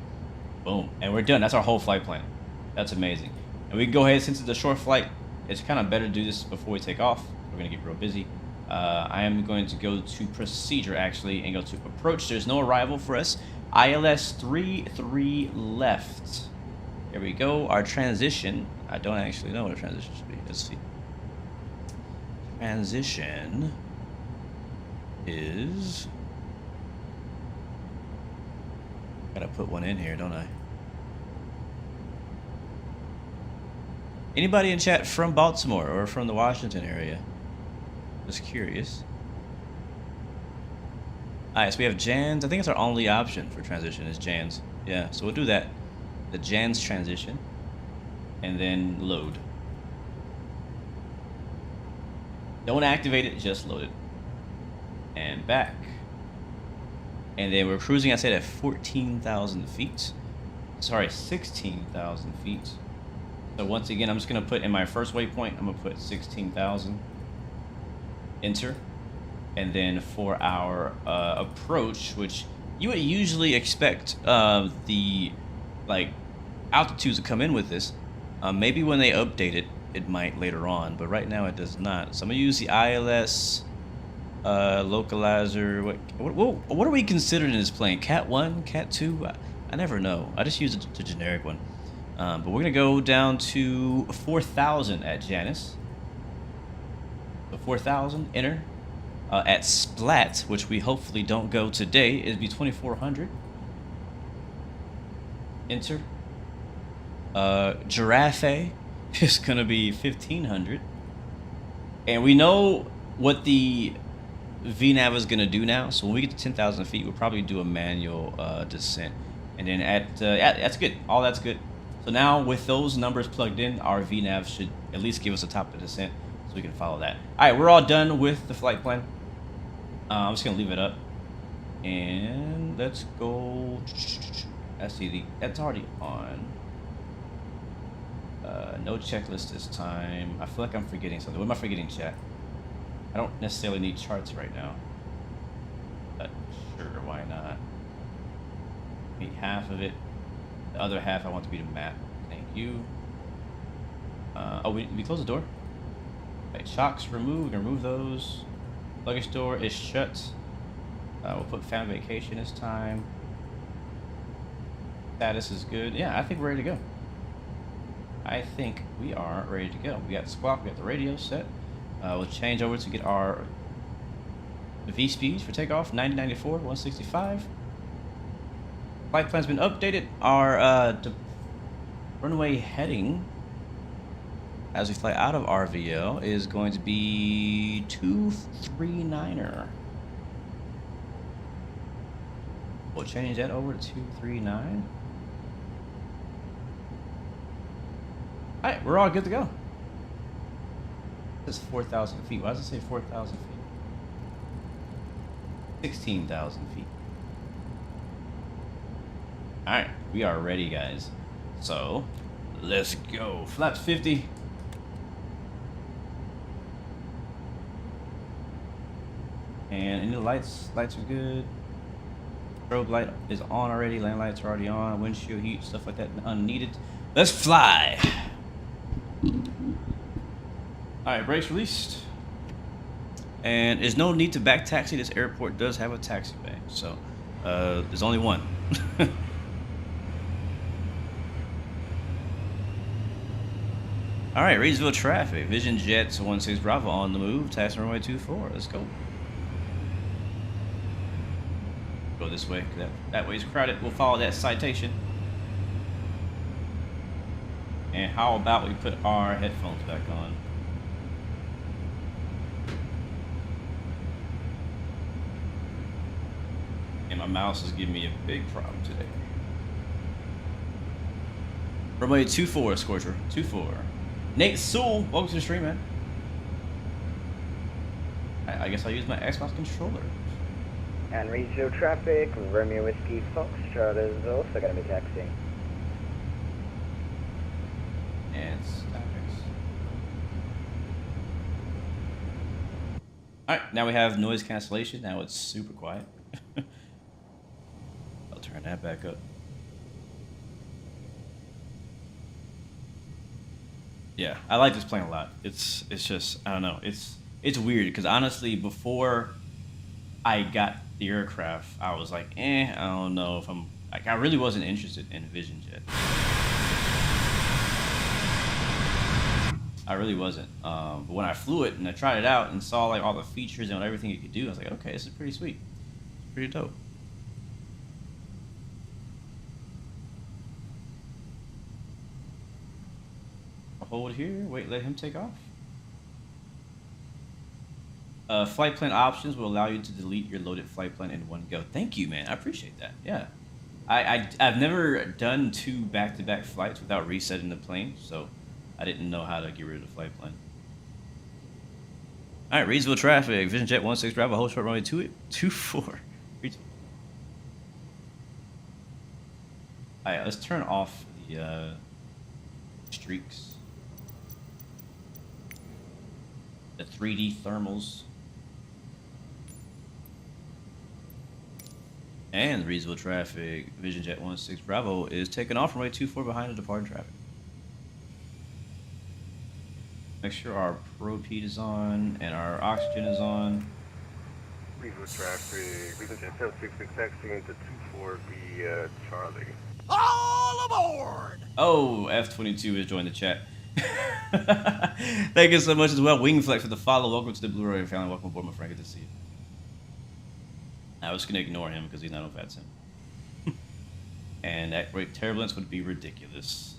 Boom, and we're done. That's our whole flight plan. That's amazing. And we can go ahead, since it's a short flight, it's kind of better to do this before we take off. We're gonna get real busy. I am going to go to procedure actually and go to approach. There's no arrival for us. ILS 33 left. There we go. Our transition. I don't actually know what a transition should be. Let's see. Transition is. Gotta put one in here, don't I? Anybody in chat from Baltimore or from the Washington area? Just curious. Alright, so we have Jans. I think it's our only option for transition is Jans. Yeah, so we'll do that. The Jans transition. And then load. Don't activate it, just load it. And back. And then we're cruising, I said, at 14,000 feet. Sorry, 16,000 feet. So once again, I'm just going to put in my first waypoint, I'm going to put 16,000. Enter. And then for our approach, which you would usually expect the altitudes to come in with this. Maybe when they update it, it might later on, but right now it does not. So I'm gonna use the ILS localizer. What are we considered in this plane? Cat 1, Cat 2? I never know. I just use the generic one. But we're gonna go down to 4,000 at Janus. So 4,000, enter. At Splat, which we hopefully don't go today, it'd be 2,400. Enter. Giraffe is gonna be 1,500. And we know what the VNAV is gonna do now. So when we get to 10,000 feet, we'll probably do a manual descent. And then at yeah, that's good. All that's good. So now with those numbers plugged in, our VNAV should at least give us the top of the descent, so we can follow that. All right, we're all done with the flight plan. I'm just gonna leave it up, and let's go. That's that's already on. No checklist this time. I feel like I'm forgetting something. What am I forgetting, chat? I don't necessarily need charts right now, but sure, why not? Need half of it. The other half I want to be the map. Thank you. Oh, we close the door. Okay, shocks removed. We can remove those. Luggage door is shut. We'll put family vacation this time. Status is good. Yeah, I think we're ready to go. I think we are ready to go. We got squawk. We got the radio set. We'll change over to get our V speeds for takeoff. 9094, 165. Flight plan's been updated. Our runway heading as we fly out of RVL is going to be 239er. We'll change that over to 239. Alright, we're all good to go. This is 4,000 feet. Why does it say 4,000 feet? 16,000 feet. Alright, we are ready, guys. So, let's go. Flaps 50. And any lights are good. Strobe light is on already. Land lights are already on. Windshield heat, stuff like that unneeded. Let's fly. Alright, brakes released. And there's no need to back taxi. This airport does have a taxi bay. So, there's only one. All right, Reedsville traffic. Vision Jets 16 Bravo on the move. Taxi runway 24. Let's go. Go this way. That way's crowded. We'll follow that citation. And how about we put our headphones back on? And my mouse is giving me a big problem today. Runway 24, Scorcher. 24. Nate Sewell, welcome to the stream, man. I guess I'll use my Xbox controller. And Reedsville traffic, Romeo Whiskey Foxtrot is also going to be taxiing. And STRIX. Alright, now we have noise cancellation. Now it's super quiet. I'll turn that back up. Yeah, I like this plane a lot. It's just, I don't know, it's weird because honestly before I got the aircraft I was like, I don't know if I'm like, I really wasn't interested in Vision Jet. I really wasn't. But when I flew it and I tried it out and saw like all the features and everything it could do, I was like, okay, this is pretty sweet. It's pretty dope. Hold here, wait, let him take off. Flight plan options will allow you to delete your loaded flight plan in one go. Thank you, man. I appreciate that. Yeah. I've never done 2 back-to-back flights without resetting the plane, so I didn't know how to get rid of the flight plan. All right, Reedsville traffic. Vision Jet 16 Bravo, hold short runway 24. All right, let's turn off the streaks. The 3D thermals. And the Reedsville traffic, Vision Jet 16 Bravo is taking off runway 24 behind the departing traffic. Make sure our ProPeat is on and our oxygen is on. Reedsville traffic, Vision Jet 766 taxiing to 24B Charlie. All aboard! Oh, F22 has joined the chat. Thank you so much as well. Wingflex for the follow. Welcome to the Blue Ray family. Welcome aboard, my friend. Good to see you. I was going to ignore him because he's not on Vatsim. And that rate turbulence would be ridiculous.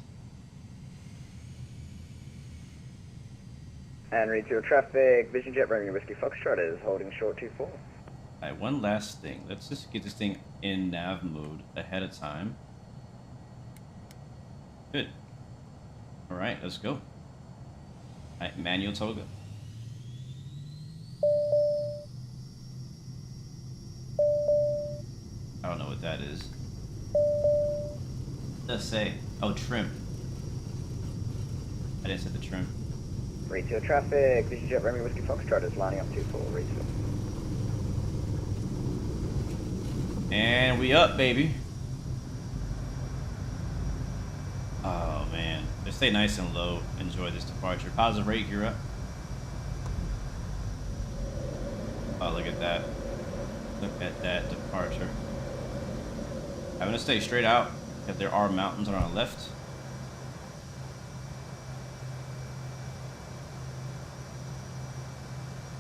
And Reedsville traffic, Vision Jet Romeo Whiskey Foxtrot is holding short 24. Alright, one last thing. Let's just get this thing in nav mode ahead of time. Good. Alright, let's go. Alright, manual toga. I don't know what that is. Let's say, oh, trim. I didn't set the trim. Reedsville traffic, Vision Jet Romeo Whiskey Foxtrot is lining up 24, Reedsville. And we up, baby. Oh man, just stay nice and low. Enjoy this departure. Positive rate, you're up. Oh, look at that. Look at that departure. I'm gonna stay straight out if there are mountains on our left.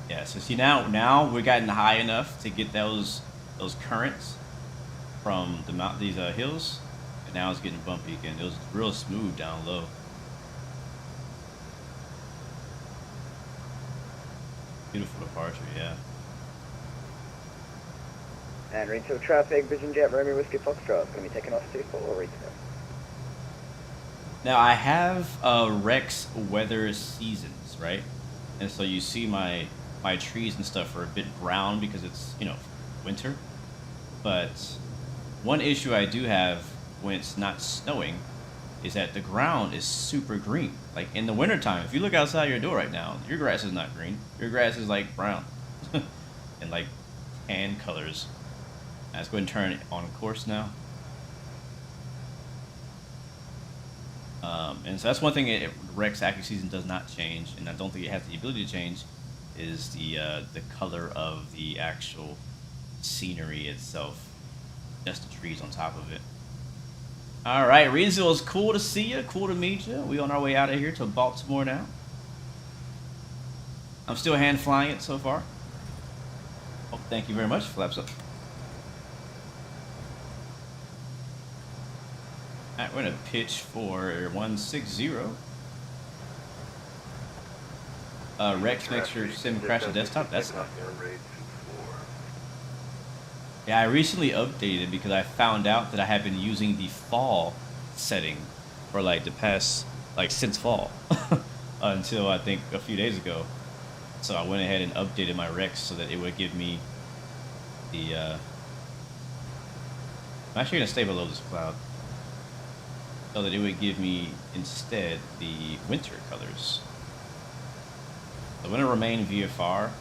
Yeah, so see now we're getting high enough to get those currents from these hills. Now it's getting bumpy again. It was real smooth down low. Beautiful departure, yeah. And Reedsville traffic, Vision Jet Romeo Whiskey Foxtrot is going to be taking off 24, Reedsville. Now I have Rex weather seasons, right? And so you see my trees and stuff are a bit brown because it's, you know, winter. But one issue I do have when it's not snowing is that the ground is super green. Like in the wintertime, if you look outside your door right now, your grass is not green. Your grass is like brown and like tan colors. Let's go ahead and turn it on course now. And so that's one thing Rex active season does not change, and I don't think it has the ability to change, is the color of the actual scenery itself, just the trees on top of it. All right, Reedsville, it's cool to see you. Cool to meet you. We on our way out of here to Baltimore now. I'm still hand flying it so far. Oh, thank you very much. Flaps up. All right, we're gonna pitch for 160. Rex makes sure sim crash the desktop. That's not. Yeah, I recently updated because I found out that I have been using the fall setting for like the past, like since fall until I think a few days ago. So I went ahead and updated my Rex so that it would give me the, I'm actually going to stay below this cloud so that it would give me instead the winter colors. I'm going to remain VFR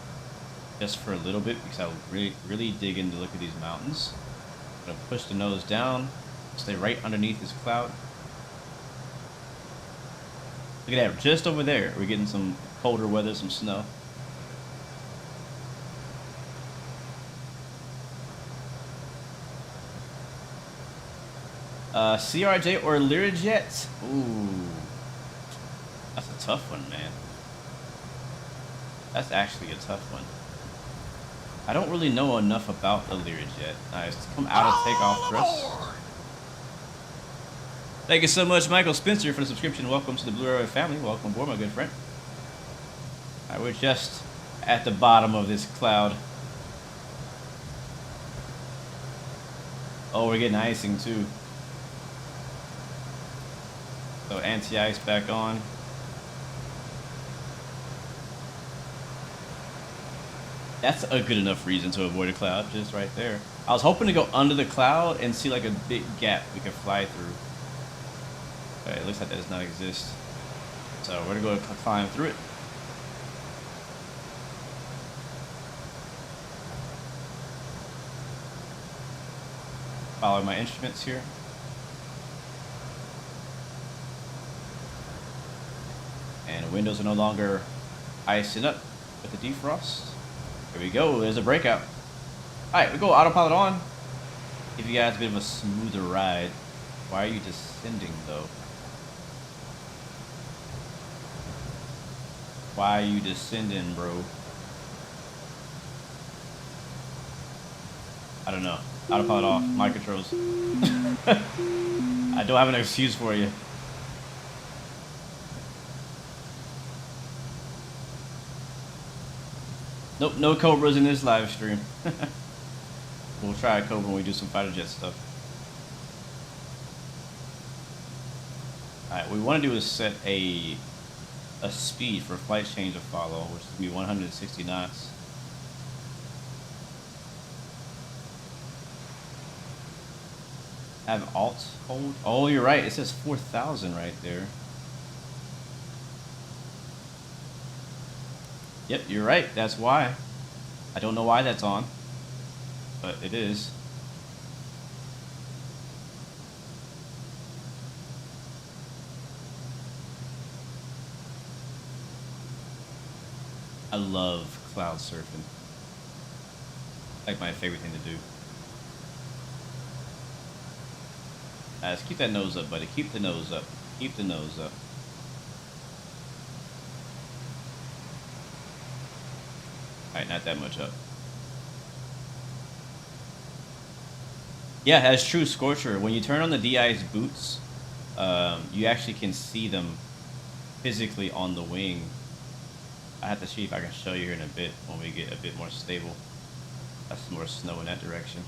just for a little bit because I'll really dig in to look at these mountains. I'm going to push the nose down, stay right underneath this cloud. Look at that, just over there, we're getting some colder weather, some snow. CRJ or Learjet? Ooh, that's a tough one, man. That's actually a tough one. I don't really know enough about the Learjet. It's come out of takeoff thrust. Thank you so much, Michael Spencer, for the subscription. Welcome to the Blue Arrow family. Welcome aboard, my good friend. All right, we're just at the bottom of this cloud. Oh, we're getting icing too. So anti-ice back on. That's a good enough reason to avoid a cloud, just right there. I was hoping to go under the cloud and see like a big gap we could fly through. Okay, it looks like that does not exist. So we're gonna go climb through it. Follow my instruments here. And the windows are no longer icing up with the defrost. Here we go, there's a breakout. Alright, we go autopilot on. Give you guys a bit of a smoother ride. Why are you descending though? Why are you descending, bro? I don't know. Autopilot off, my controls. I don't have an excuse for you. Nope, no Cobras in this live stream. We'll try a Cobra when we do some fighter jet stuff. Alright, what we want to do is set a speed for flight change to follow, which is going to be 160 knots. Have alt hold? Oh, you're right. It says 4,000 right there. Yep, you're right. That's why. I don't know why that's on, but it is. I love cloud surfing. Like my favorite thing to do. Let's keep that nose up, buddy. Keep the nose up. Keep the nose up. Alright, not that much up. Yeah, that's true, Scorcher. When you turn on the de-ice boots, you actually can see them physically on the wing. I have to see if I can show you here in a bit when we get a bit more stable. That's some more snow in that direction.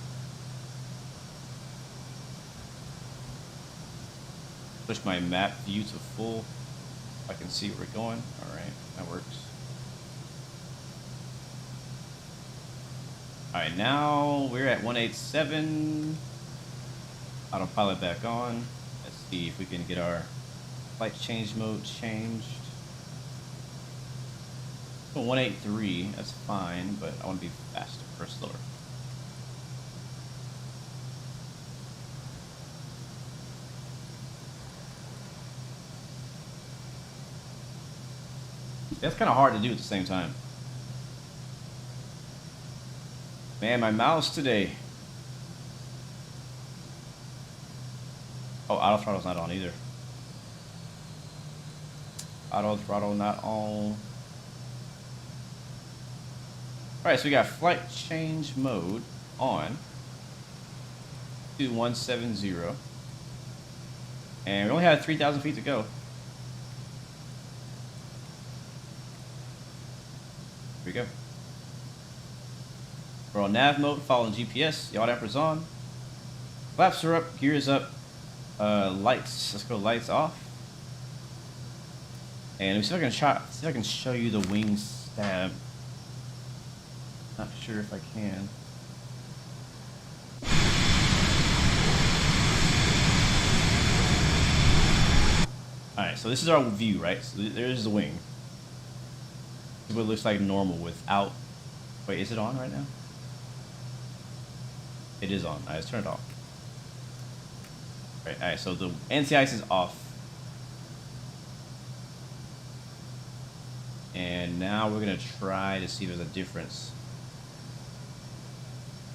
Push my map view to full. I can see where we're going. Alright, that works. Alright, now we're at 187. Autopilot back on. Let's see if we can get our flight change mode changed. 183, that's fine, but I want to be faster or slower. That's kind of hard to do at the same time. Man, my mouse today. Oh, auto throttle's not on either. Auto throttle not on. Alright, so we got flight change mode on. 2170. And we only have 3,000 feet to go. Here we go. We're on nav mode, following GPS. Yaw dampers on. Flaps are up, gears up. Lights. Let's go lights off. And let me see if I can show you the wing stab. Not sure if I can. Alright, so this is our view, right? So there's the wing. This is what it looks like normal without... Wait, is it on right now? It is on. Alright, let's turn it off. Alright, so the anti-ice is off. And now we're going to try to see if there's a difference.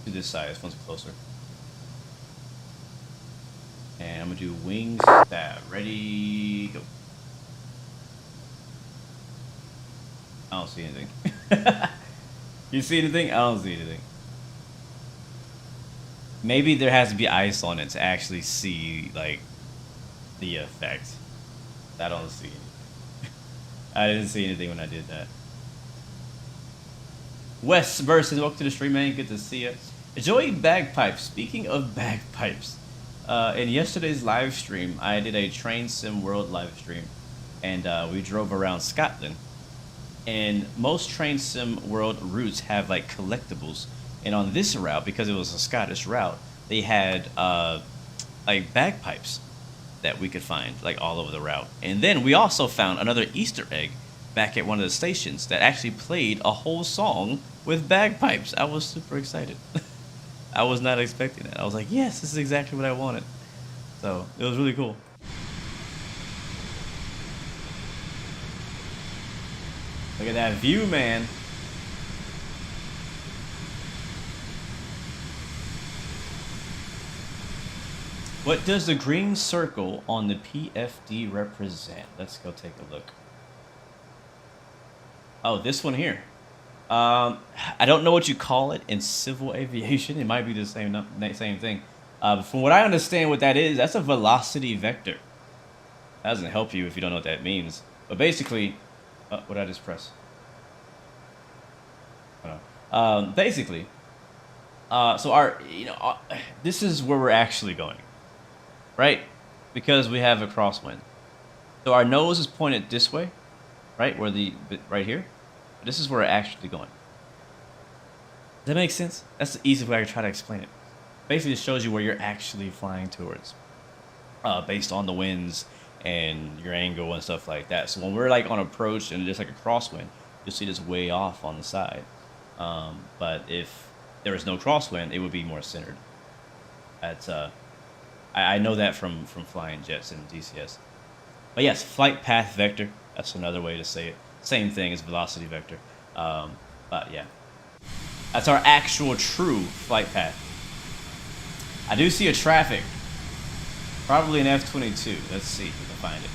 To this side, this one's closer. And I'm going to do wing stab. Ready, go. I don't see anything. You see anything? I don't see anything. Maybe there has to be ice on it to actually see, like, the effect. I don't see anything. I didn't see anything when I did that. Wes versus welcome to the stream, man. Good to see you. Enjoy bagpipes. Speaking of bagpipes, in yesterday's live stream, I did a Train Sim World live stream, and we drove around Scotland. And most Train Sim World routes have like collectibles, and on this route, because it was a Scottish route, they had like bagpipes that we could find like all over the route. And then we also found another Easter egg back at one of the stations that actually played a whole song with bagpipes. I was super excited. I was not expecting that. I was like, yes, this is exactly what I wanted. So it was really cool. Look at that view, man. What does the green circle on the PFD represent? Let's go take a look. Oh, this one here. I don't know what you call it in civil aviation. It might be the same thing. From what I understand what that is, that's a velocity vector. That doesn't help you if you don't know what that means. But basically, what did I just press? Basically, so our, this is where we're actually going. Right? Because we have a crosswind. So our nose is pointed this way, right? Right here. This is where we're actually going. Does that make sense? That's the easiest way I can try to explain it. Basically, it shows you where you're actually flying towards, based on the winds and your angle and stuff like that. So when we're like on approach and just like a crosswind, you'll see this way off on the side. But if there was no crosswind, it would be more centered. That's I know that from flying jets in DCS. But yes, flight path vector. That's another way to say it. Same thing as velocity vector. But yeah, that's our actual true flight path. I do see a traffic. Probably an F-22. Let's see if we can find it.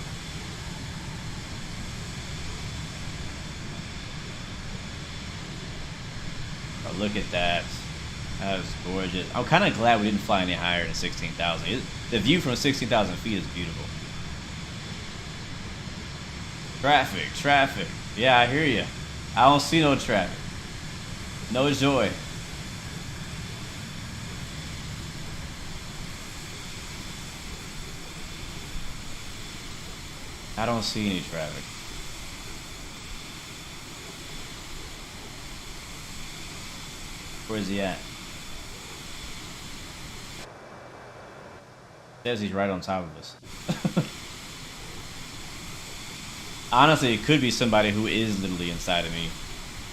Oh, look at that. That was gorgeous. I'm kind of glad we didn't fly any higher than 16,000. The view from 16,000 feet is beautiful. Traffic. Yeah, I hear you. I don't see no traffic. No joy. I don't see any traffic. Where's he at? Says he's right on top of us. Honestly, it could be somebody who is literally inside of me,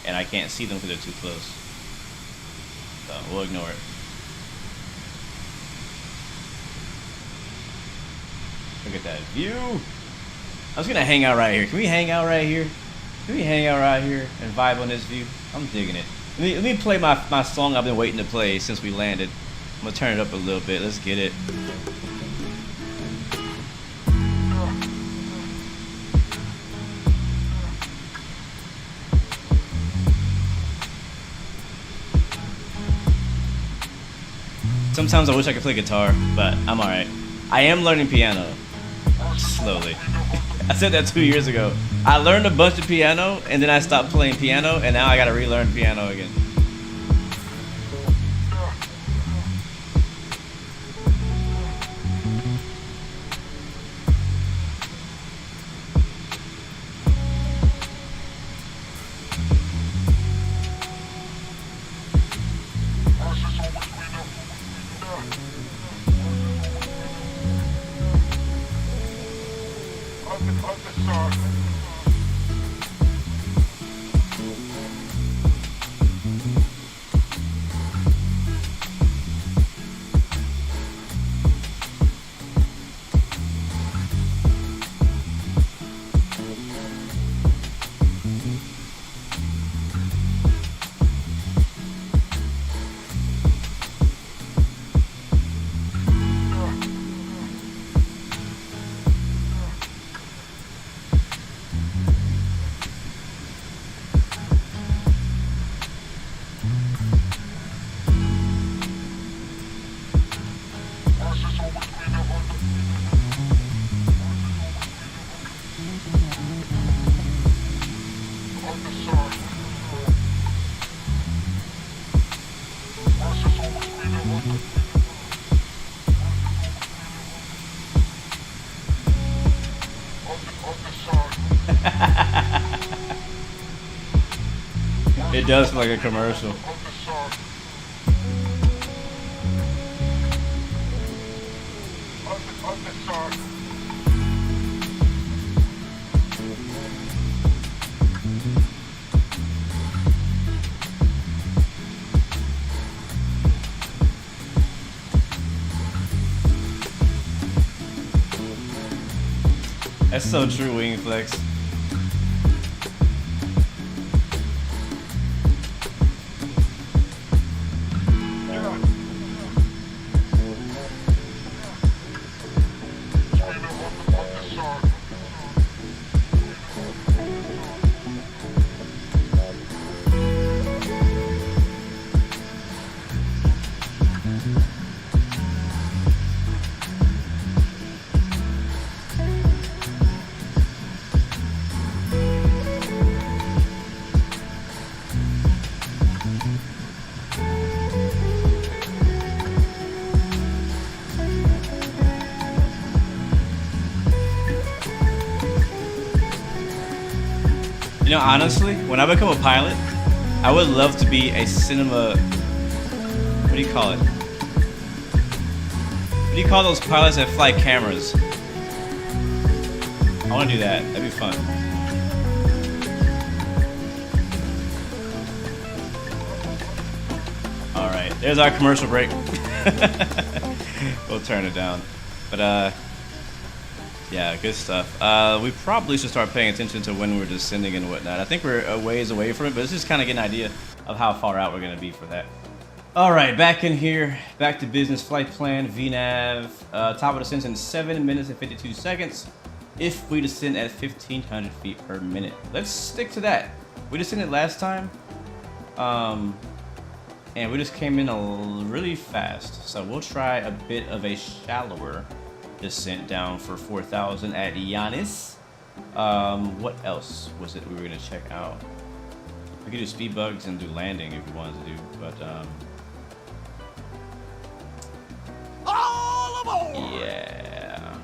and I can't see them because they're too close. So we'll ignore it. Look at that view. I was gonna hang out right here. Can we hang out right here? Can we hang out right here and vibe on this view? I'm digging it. Let me play my song I've been waiting to play since we landed. I'm gonna turn it up a little bit. Let's get it. Sometimes I wish I could play guitar, but I'm alright. I am learning piano. Slowly. I said that 2 years ago. I learned a bunch of piano, and then I stopped playing piano, and now I gotta relearn piano again. It does feel like a commercial. That's so true, Wing Flex. You know, honestly, when I become a pilot, I would love to be a cinema. What do you call it? What do you call those pilots that fly cameras? I want to do that. That'd be fun. All right, there's our commercial break. We'll turn it down, but yeah, good stuff. We probably should start paying attention to when we're descending and whatnot. I think we're a ways away from it, but it's just kind of get an idea of how far out we're going to be for that. All right, back in here, back to business. Flight plan, VNAV, top of descent in 7 minutes and 52 seconds. If we descend at 1,500 feet per minute. Let's stick to that. We descended last time, and we just came in really fast. So we'll try a bit of a shallower descent down for 4,000 at Giannis. What else was it we were gonna check out? We could do speed bugs and do landing if we wanted to do, but All aboard! yeah.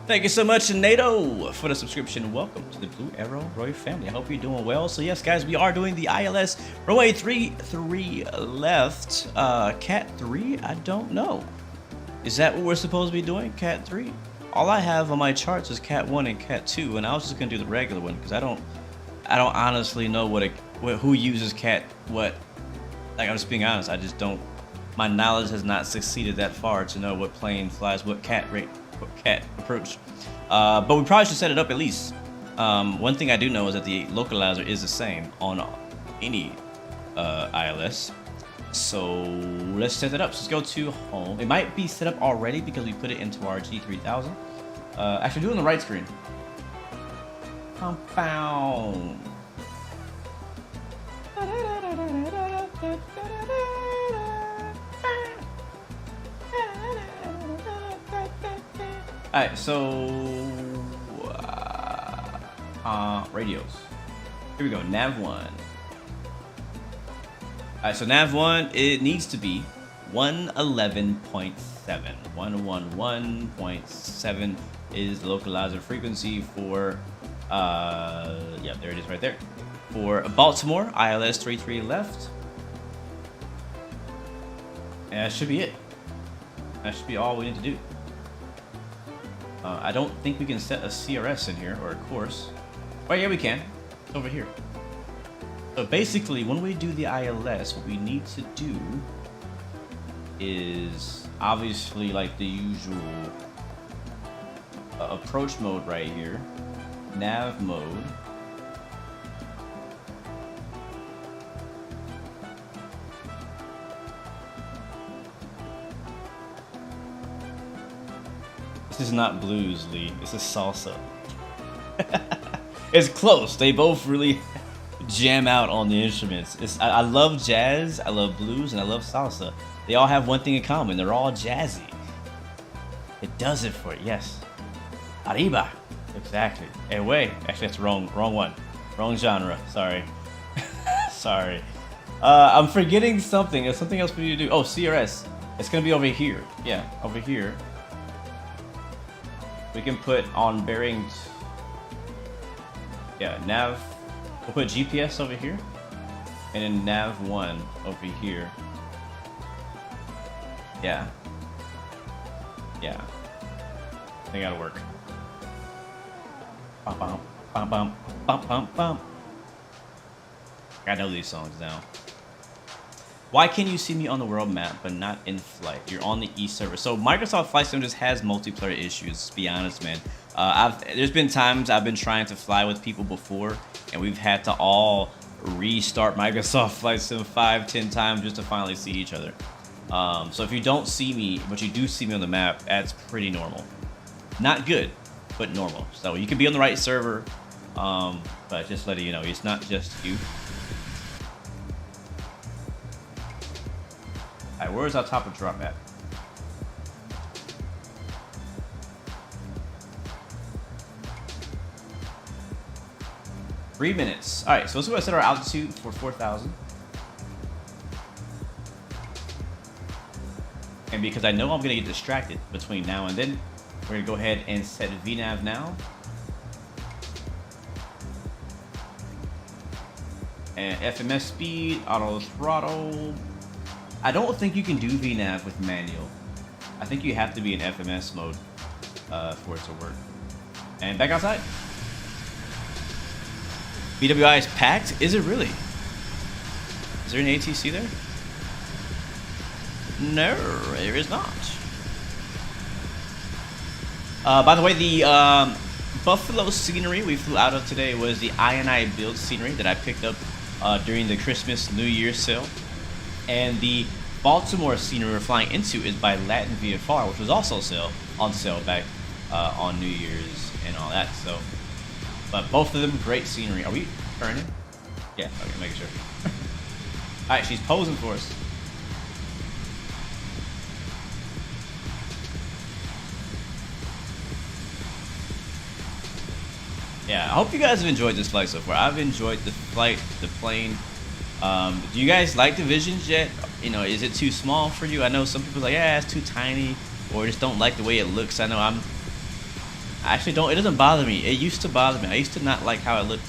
Thank you so much, NATO, for the subscription. Welcome to the Blue Arrow Roy family. I hope you're doing well. So yes, guys, we are doing the ILS runway 33 left. Cat 3, I don't know. Is that what we're supposed to be doing, Cat 3? All I have on my charts is Cat 1 and Cat 2, and I was just gonna do the regular one because I don't honestly know who uses Cat what. Like, I'm just being honest. I just don't. My knowledge has not succeeded that far to know what plane flies what Cat rate, what Cat approach. But we probably should set it up at least. One thing I do know is that the localizer is the same on any ILS. So let's set that up. So let's go to home. It might be set up already because we put it into our G3000. Actually, do it on the right screen. Compound. Alright, so radios. Here we go, nav 1. Alright, so nav 1, it needs to be 111.7. 111.7 is the localizer frequency for yeah, there it is right there. For Baltimore, ILS 33 left. And that should be it. That should be all we need to do. I don't think we can set a CRS in here, or a course. Oh yeah, we can. It's over here. So basically, when we do the ILS, what we need to do is obviously like the usual approach mode right here, nav mode. This is not blues, Lee. This is salsa. It's close. They both really jam out on the instruments. I love jazz, I love blues, and I love salsa. They all have one thing in common. They're all jazzy. It does it for it, yes. Arriba. Exactly. Hey, wait. Actually, that's wrong one. Wrong genre. Sorry. Sorry. I'm forgetting something. There's something else we need to do. Oh, CRS. It's going to be over here. Yeah, over here. We can put on bearings. Yeah, nav. We'll put GPS over here. And then nav 1 over here. Yeah. Yeah. I think that'll work. Bum, bum, bum, bum, bum, bum, bum. I know these songs now. Why can you see me on the world map but not in flight? You're on the East server. So Microsoft Flight Sim just has multiplayer issues, to be honest, man. There's been times I've been trying to fly with people before, and we've had to all restart Microsoft Flight Sim 5-10 times just to finally see each other. So if you don't see me, but you do see me on the map, that's pretty normal. Not good, but normal. So you can be on the right server, but just letting you know, it's not just you. Alright, where's our top of drop at? Three minutes. Alright, so let's go ahead and set our altitude for 4,000. And because I know I'm going to get distracted between now and then, we're going to go ahead and set VNAV now. And FMS speed, auto throttle. I don't think you can do VNAV with manual. I think you have to be in FMS mode for it to work. And back outside. BWI is packed? Is it really? Is there an ATC there? No, there is not. By the way, the Buffalo scenery we flew out of today was the I&I build scenery that I picked up during the Christmas New Year sale. And the Baltimore scenery we're flying into is by Latin VFR, which was also on sale back on New Year's and all that. So, but both of them great scenery. Are we turning? Yeah, okay, making sure. All right, she's posing for us. Yeah, I hope you guys have enjoyed this flight so far. I've enjoyed the flight, the plane. Do you guys like the Visions yet? You know, is it too small for you? I know some people are like, yeah, it's too tiny, or just don't like the way it looks. I know I actually don't. It doesn't bother me. It used to bother me. I used to not like how it looked.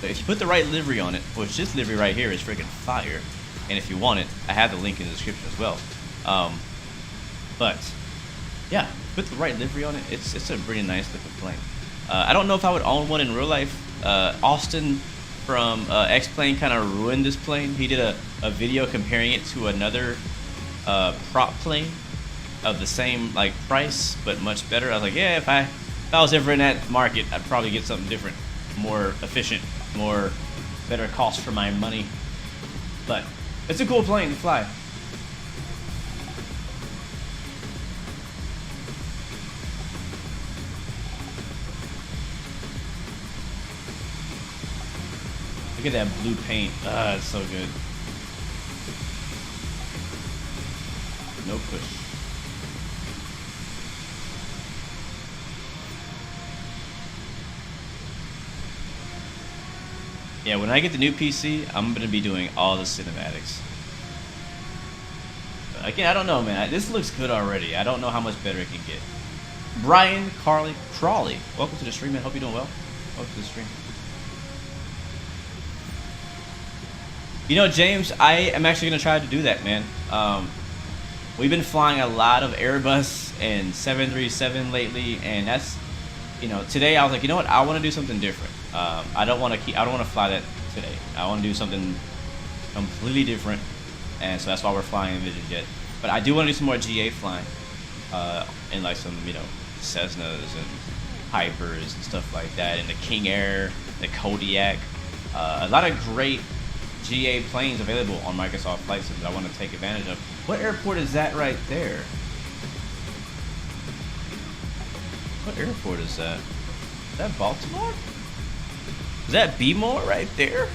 But if you put the right livery on it, which this livery right here is freaking fire, and if you want it, I have the link in the description as well. But yeah, put the right livery on it. It's a pretty nice looking plane. I don't know if I would own one in real life. Austin from X-Plane kind of ruined this plane. He did a video comparing it to another prop plane of the same like price but much better. I was like, yeah, if I was ever in that market, I'd probably get something different, more efficient, more better cost for my money. But it's a cool plane to fly. Look at that blue paint. Ah, it's so good. No push. Yeah, when I get the new PC, I'm gonna be doing all the cinematics. But again, I don't know, man. This looks good already. I don't know how much better it can get. Brian Crawley, welcome to the stream, man. Hope you're doing well. Welcome to the stream. You know, James, I am actually gonna try to do that, man. We've been flying a lot of Airbus and 737 lately, and that's, you know, today I was like, you know what, I want to do something different. I don't want to fly that today. I want to do something completely different, and so that's why we're flying Vision Jet. But I do want to do some more GA flying, and like some, you know, Cessnas and Hypers and stuff like that, and the King Air, the Kodiak, a lot of great GA planes available on Microsoft Flight Sim that I want to take advantage of. What airport is that right there? What airport is that? Is that Baltimore? Is that B-More right there?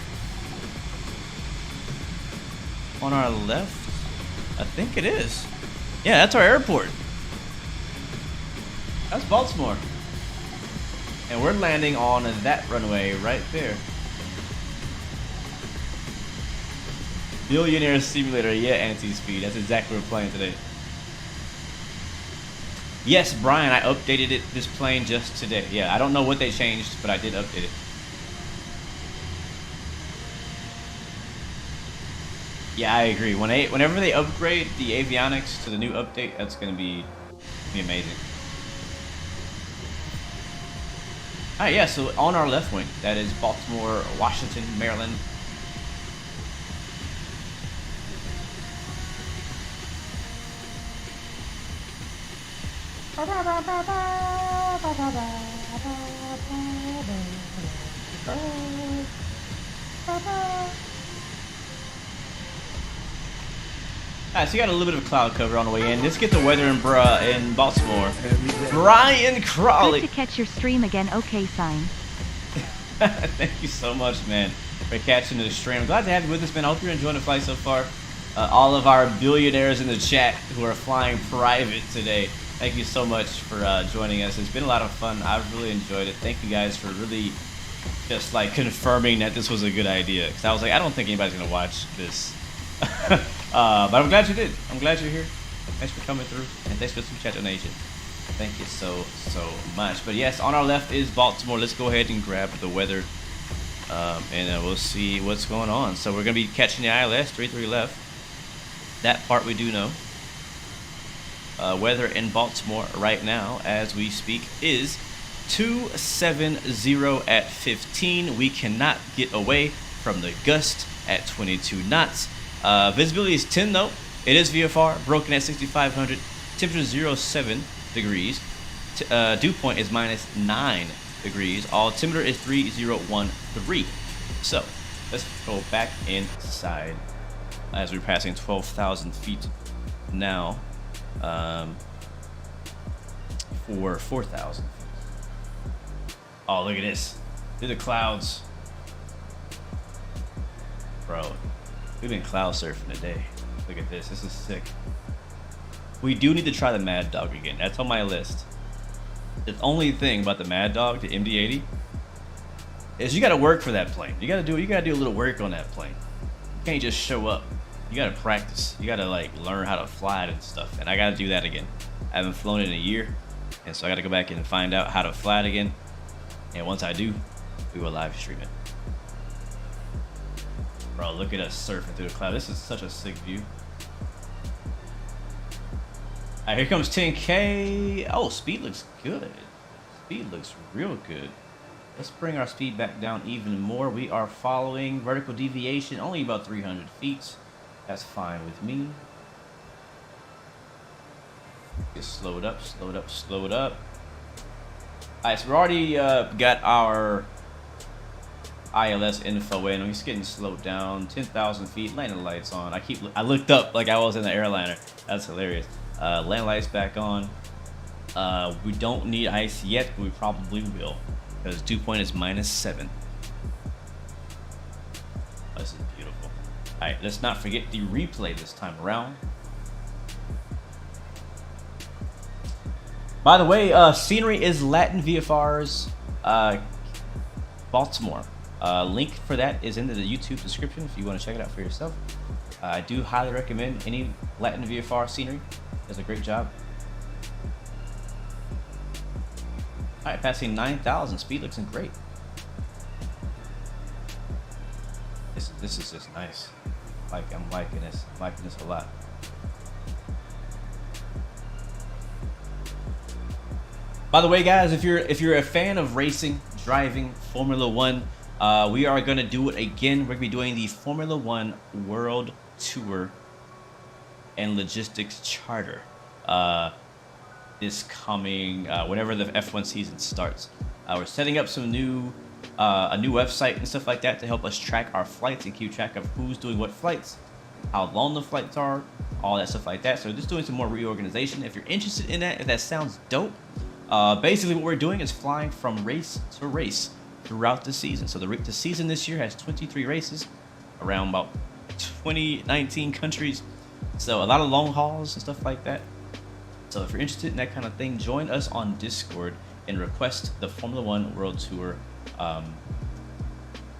On our left? I think it is. Yeah, that's our airport. That's Baltimore. And we're landing on that runway right there. Billionaire Simulator, yeah, anti-speed. That's exactly what we're playing today. Yes, Brian, I updated this plane just today. Yeah, I don't know what they changed, but I did update it. Yeah, I agree. Whenever they upgrade the avionics to the new update, that's gonna be amazing. Alright, yeah, so on our left wing, that is Baltimore, Washington, Maryland. Alright, so you got a little bit of cloud cover on the way in. Let's get the weather in Baltimore. Brian Crawley. Good to catch your stream again, okay sign. Thank you so much, man, for catching the stream. I'm glad to have you with us, man. I hope you're enjoying the flight so far. All of our billionaires in the chat who are flying private today, thank you so much for joining us. It's been a lot of fun. I've really enjoyed it. Thank you guys for really just like confirming that this was a good idea. Because I was like, I don't think anybody's going to watch this. But I'm glad you did. I'm glad you're here. Thanks for coming through. And thanks for the super chat donation. Thank you so much. But yes, on our left is Baltimore. Let's go ahead and grab the weather. And we'll see what's going on. So we're going to be catching the ILS, 33 left. That part we do know. Weather in Baltimore right now, as we speak, is 270 at 15. We cannot get away from the gust at 22 knots. Visibility is 10 though. It is VFR, broken at 6,500. Temperature 07 degrees. Dew point is -9 degrees. Altimeter is 3013. So let's go back inside as we're passing 12,000 feet now. For 4,000 feet. Oh, look at this. Through the clouds. Bro, we've been cloud surfing today. Look at this. This is sick. We do need to try the Mad Dog again. That's on my list. The only thing about the Mad Dog, the MD-80, is you gotta work for that plane. You gotta do a little work on that plane. You can't just show up. You gotta practice. You gotta like learn how to fly it and stuff. And I gotta do that again. I haven't flown it in a year, and so I gotta go back and find out how to fly it again. And once I do, we will live stream it. Bro, look at us surfing through the cloud. This is such a sick view. Alright, here comes 10K. Oh, speed looks good. Speed looks real good. Let's bring our speed back down even more. We are following vertical deviation, only about 300 feet. That's fine with me. Just slow it up, slow it up, slow it up. Alright, so we already got our ILS info in. He's getting slowed down. 10,000 feet, landing lights on. I looked up like I was in the airliner. That's hilarious. Land lights back on. We don't need ice yet, but we probably will, because dew point is -7. Oh, this is beautiful. Alright, let's not forget the replay this time around. By the way, scenery is Latin VFR's Baltimore. Link for that is in the YouTube description if you want to check it out for yourself. I do highly recommend any Latin VFR scenery. Does a great job. All right, passing 9,000. Speed looks great. This is just nice. Like, I'm liking this. I'm liking this a lot. By the way, guys, if you're a fan of racing, driving, Formula One, we are gonna do it again. We're gonna be doing the Formula One World Tour and Logistics Charter this coming whenever the F1 season starts. We're setting up some new a new website and stuff like that to help us track our flights and keep track of who's doing what flights, how long the flights are, all that stuff like that. So just doing some more reorganization. If you're interested in that, if that sounds dope, basically what we're doing is flying from race to race throughout the season. So the season this year has 23 races around about 19 countries. So a lot of long hauls and stuff like that. So if you're interested in that kind of thing, join us on Discord and request the Formula One World Tour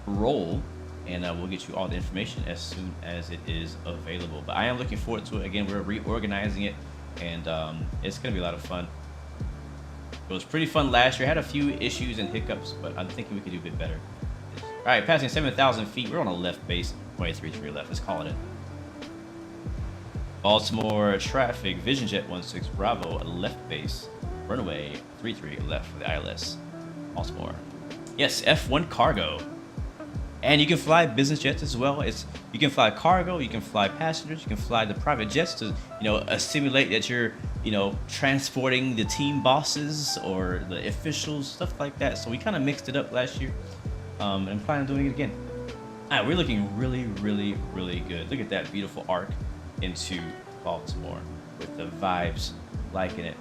role, and we'll get you all the information as soon as it is available. But I am looking forward to it. Again, we're reorganizing it, and it's going to be a lot of fun. It was pretty fun last year. Had a few issues and hiccups, but I'm thinking we could do a bit better. All right, passing 7,000 feet. We're on a left base, 23 left. Let's call it. Baltimore traffic, Vision Jet 16 Bravo, left base, runway 33 left for the ILS, Baltimore. Yes, F1 cargo. And you can fly business jets as well. You can fly cargo, you can fly passengers, you can fly the private jets to, simulate that you're, transporting the team bosses or the officials, stuff like that. So we kind of mixed it up last year, and I'm planning on doing it again. All right, we're looking really, really, really good. Look at that beautiful arc into Baltimore with the vibes, liking it.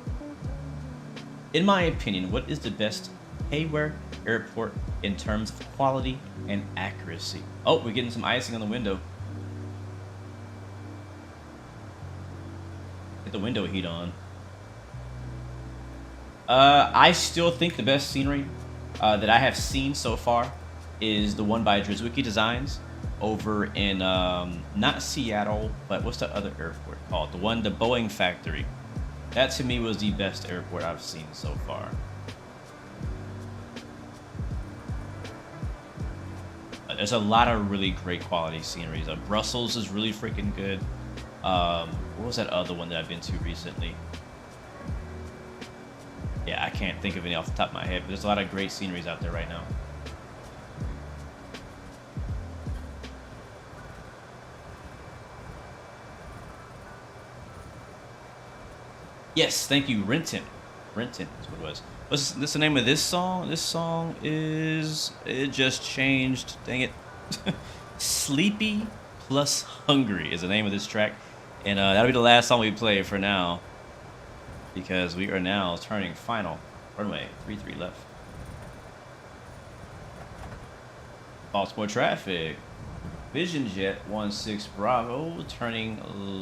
In my opinion, what is the best Hayward Airport in terms of quality and accuracy? Oh, we're getting some icing on the window. Get the window heat on. I still think the best scenery that I have seen so far is the one by Drizwicki Designs over in not Seattle, but what's the other airport called? The Boeing factory. That to me was the best airport I've seen so far. There's a lot of really great quality sceneries. Brussels is really freaking good. What was that other one that I've been to recently? Yeah, I can't think of any off the top of my head, but there's a lot of great sceneries out there right now. Yes, thank you, Renton. Renton is what it was. What's this the name of this song? This song is... It just changed. Dang it. Sleepy Plus Hungry is the name of this track. And that'll be the last song we play for now, because we are now turning final. Runway 33 left. Baltimore traffic. Vision Jet 16 Bravo turning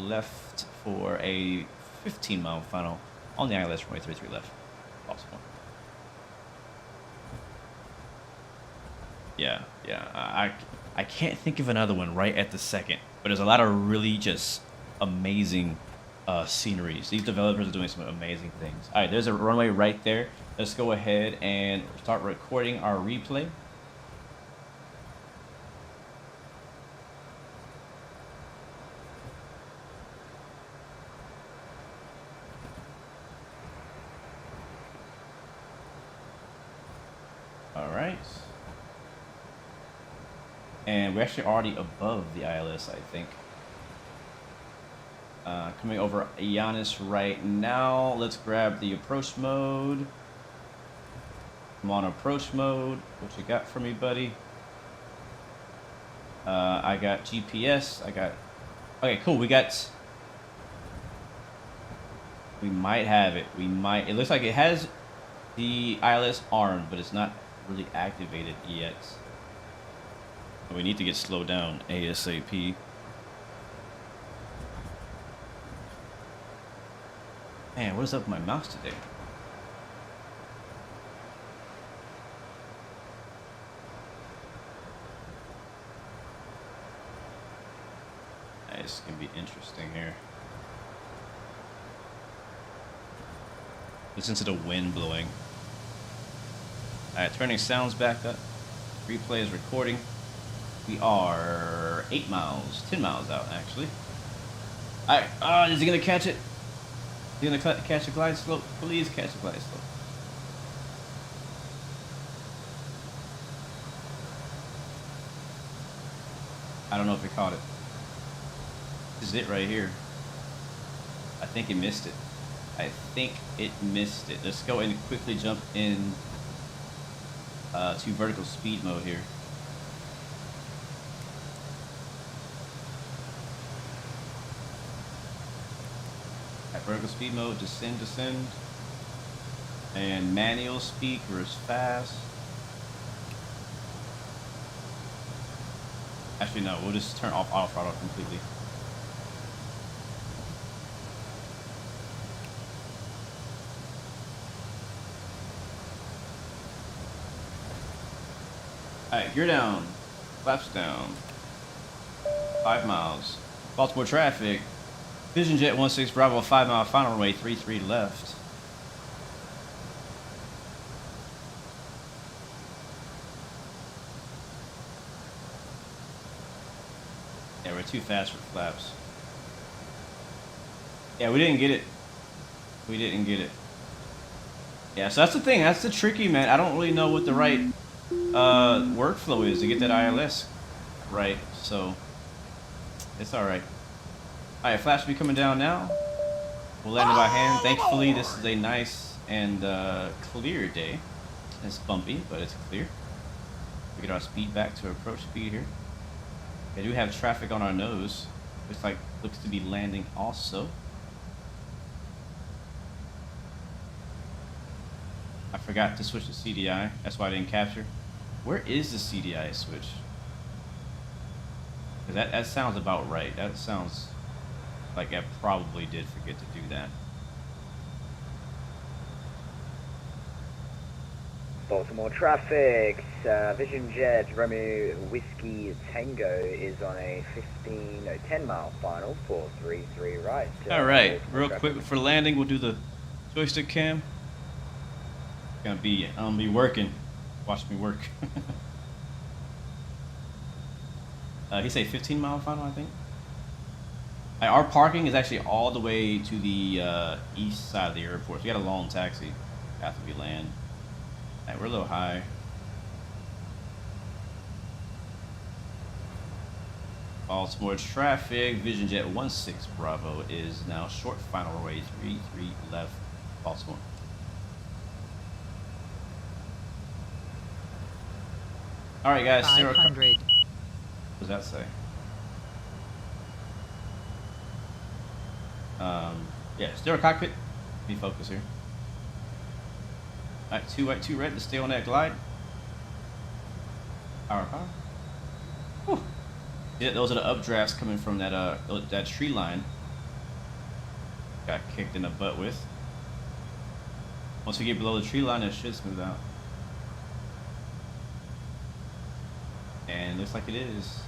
left for a 15-mile final on the ILS runway 33 left. Baltimore. Yeah. I can't think of another one right at the second, but there's a lot of really just amazing sceneries. These developers are doing some amazing things. All right, there's a runway right there. Let's go ahead and start recording our replay. All right. And we're actually already above the ILS, I think. Coming over Giannis right now. Let's grab the approach mode. I'm on approach mode. What you got for me, buddy? I got GPS. Okay, cool. We might have it. It looks like it has the ILS armed, but it's not really activated yet. We need to get slowed down ASAP. Man, what is up with my mouse today? It's gonna be interesting here. Listen to the wind blowing. Alright, turning sounds back up. Replay is recording. We are 8 miles, 10 miles out actually. Alright, is he gonna catch it? Is he gonna catch a glide slope? Please catch a glide slope. I don't know if he caught it. This is it right here. I think he missed it. I think it missed it. Let's go and quickly jump in to vertical speed mode here. At vertical speed mode, descend, descend. And manual speed, reverse fast. Actually, no, we'll just turn off auto throttle completely. Alright, gear down. Flaps down. 5 miles. Baltimore traffic. Vision Jet 16 Bravo, 5 mile final runway, 33 left. Yeah, we're too fast for flaps. Yeah, we didn't get it. We didn't get it. Yeah, so that's the thing. That's the tricky, man. I don't really know what the right workflow is to get that ILS right. So it's all right. All right, flaps will be coming down now. We'll land it by hand. Thankfully, this is a nice and clear day. It's bumpy, but it's clear. We get our speed back to approach speed here. We do have traffic on our nose. Looks to be landing also. I forgot to switch to CDI. That's why I didn't capture. Where is the CDI switch? Because that sounds about right. That sounds like I probably did forget to do that. Baltimore traffic, Vision Jet Romeo Whiskey Tango is on a 10 mile final, 433 right. Alright, real quick for landing, we'll do the joystick cam. I'm gonna be working. Watch me work. He say 15 mile final, I think. Our parking is actually all the way to the east side of the airport. So we got a long taxi after we land. Alright, we're a little high. Baltimore traffic, Vision Jet 16 Bravo is now short final runway 33 left, Baltimore. Alright guys, 500. What does that say? Yeah, stereo cockpit. Be focused here. Alright, 2 white, 2 red to stay on that glide. Power. Whew. Yeah, those are the updrafts coming from that tree line. Got kicked in the butt with. Once we get below the tree line, it should smooth out. And looks like it is.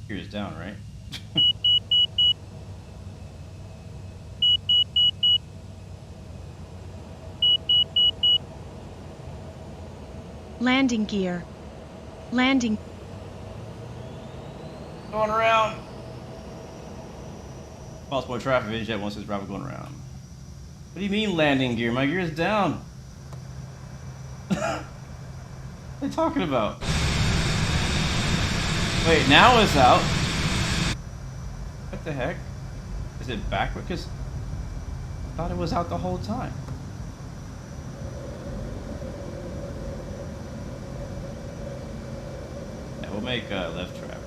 Gears down, right? Landing gear. Landing. Going around. Baltimore traffic, Vision Jet 16 Bravo going around. What do you mean landing gear? My gear is down. What are you talking about? Wait, now it's out. What the heck? Is it backward? Because I thought it was out the whole time. Yeah, we'll make left trap.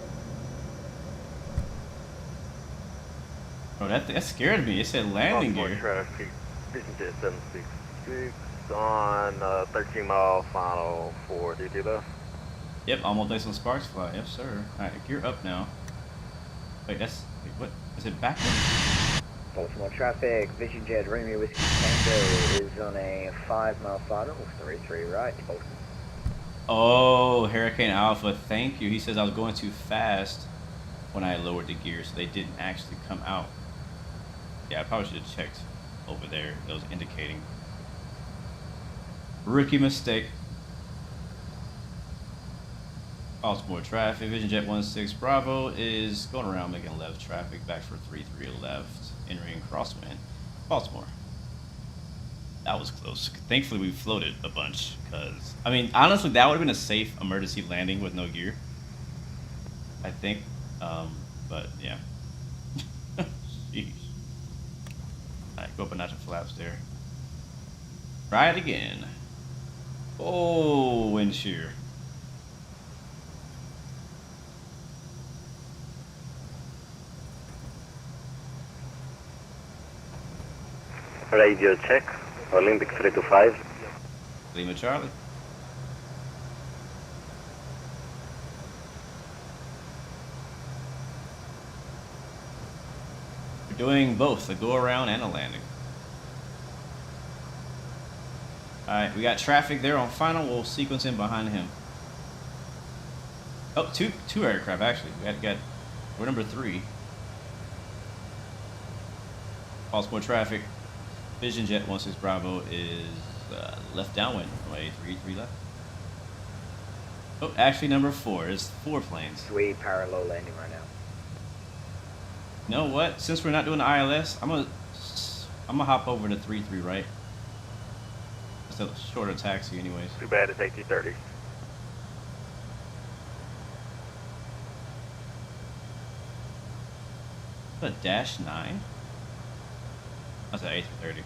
Oh, that scared me. It said landing gear. Traffic, Vision Jet 766 on 13 mile final 433 left. Yep, almost nice on Sparks Fly. Yes, sir. Alright, gear up now. Wait, wait, what? Is it backwards? Baltimore traffic, Vision Jet, Romeo Whiskey Tango is on a 5-mile final, 33 right, Baltimore. Oh, Hurricane Alpha, thank you. He says I was going too fast when I lowered the gear, so they didn't actually come out. Yeah, I probably should have checked over there. That was indicating. Rookie mistake. Baltimore traffic, Vision Jet 16 Bravo is going around making left traffic, back for 33 left, entering crosswind, Baltimore. That was close. Thankfully we floated a bunch, because, I mean, honestly, that would have been a safe emergency landing with no gear. I think, but yeah. Jeez. Alright, go up a notch of flaps there. Try it again. Oh, wind shear. Radio check, Olympic 325. Lima Charlie. We're doing both, a go around and a landing. Alright, we got traffic there on final, we'll sequence in behind him. Oh, two aircraft actually. We're number 3. Baltimore traffic. Vision Jet 16 Bravo is left downwind, runway 33 left. Oh, actually number 4 is 4 planes. Sweet parallel landing right now. You know what? Since we're not doing the ILS, I'm gonna hop over to 33 right. It's a shorter taxi, anyways. Too bad it's 1830. A dash 9. That's an A330.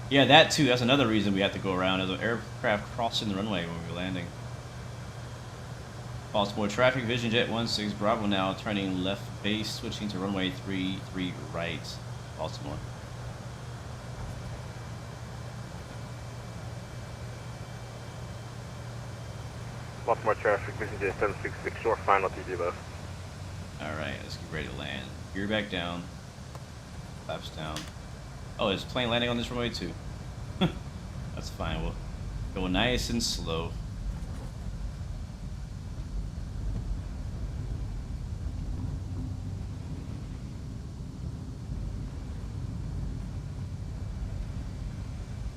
Yeah, that too. That's another reason we have to go around. There's an aircraft crossing the runway when we're landing. Baltimore traffic, Vision Jet 16 Bravo now turning left base, switching to runway 33 right, Baltimore. Baltimore traffic, Vision Jet 766 short final 2 left. Alright, let's get ready to land. Gear back down. Flaps down. Oh, there's a plane landing on this runway too. That's fine. We'll go nice and slow.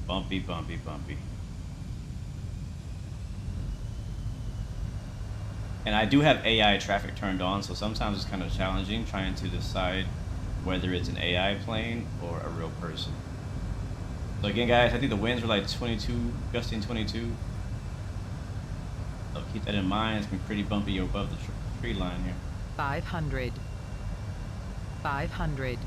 Bumpy, bumpy, bumpy. And I do have AI traffic turned on, so sometimes it's kind of challenging trying to decide whether it's an AI plane or a real person. So again, guys, I think the winds were like 22, gusting 22. So keep that in mind. It's been pretty bumpy above the tree line here. 500. 500.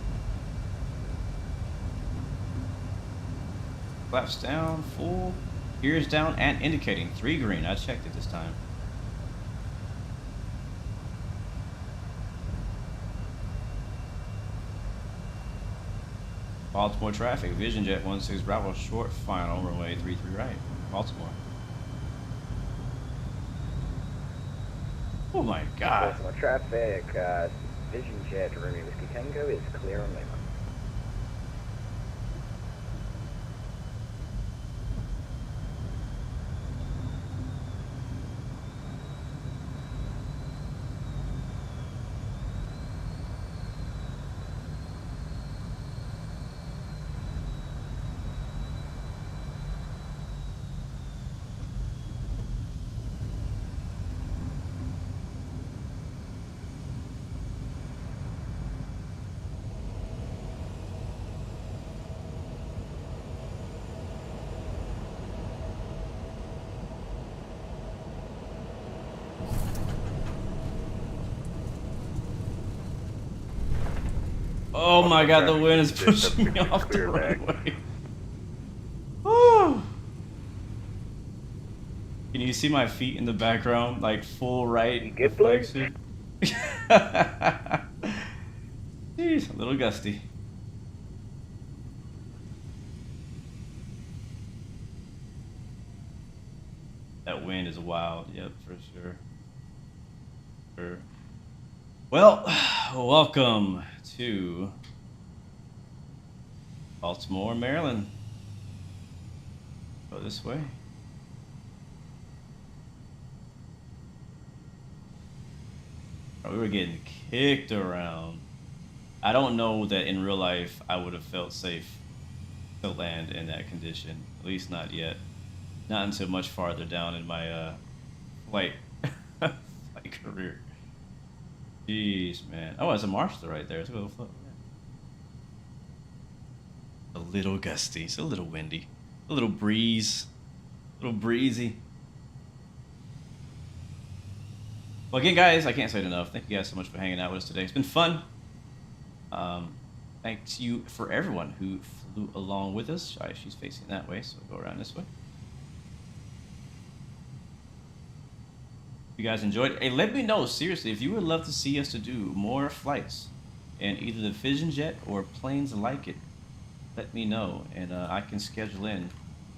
Flaps down, full. Gears down and indicating 3 green. I checked it this time. Baltimore traffic, Vision Jet 16 Bravo short final, runway 33 right, Baltimore. Oh my God. Baltimore traffic, Vision Jet, Romeo Whiskey Tango is clear on Lima. Oh my God, the wind is pushing me off the runway. Woo! Can you see my feet in the background, like full right deflection? Jeez, a little gusty. That wind is wild. Yep, for sure. Sure. Well, welcome to Baltimore, Maryland. Go this way. We were getting kicked around. I don't know that in real life I would have felt safe to land in that condition. At least not yet. Not until much farther down in my flight career. Jeez, man. Oh, it's a marshal right there. It's a little gusty. It's a little windy. A little breeze. A little breezy. Well, again, guys, I can't say it enough. Thank you guys so much for hanging out with us today. It's been fun. Thanks you for everyone who flew along with us. All right, she's facing that way, so we'll go around this way. If you guys enjoyed it, hey, let me know, seriously, if you would love to see us to do more flights in either the Vision Jet or planes like it, let me know, and I can schedule in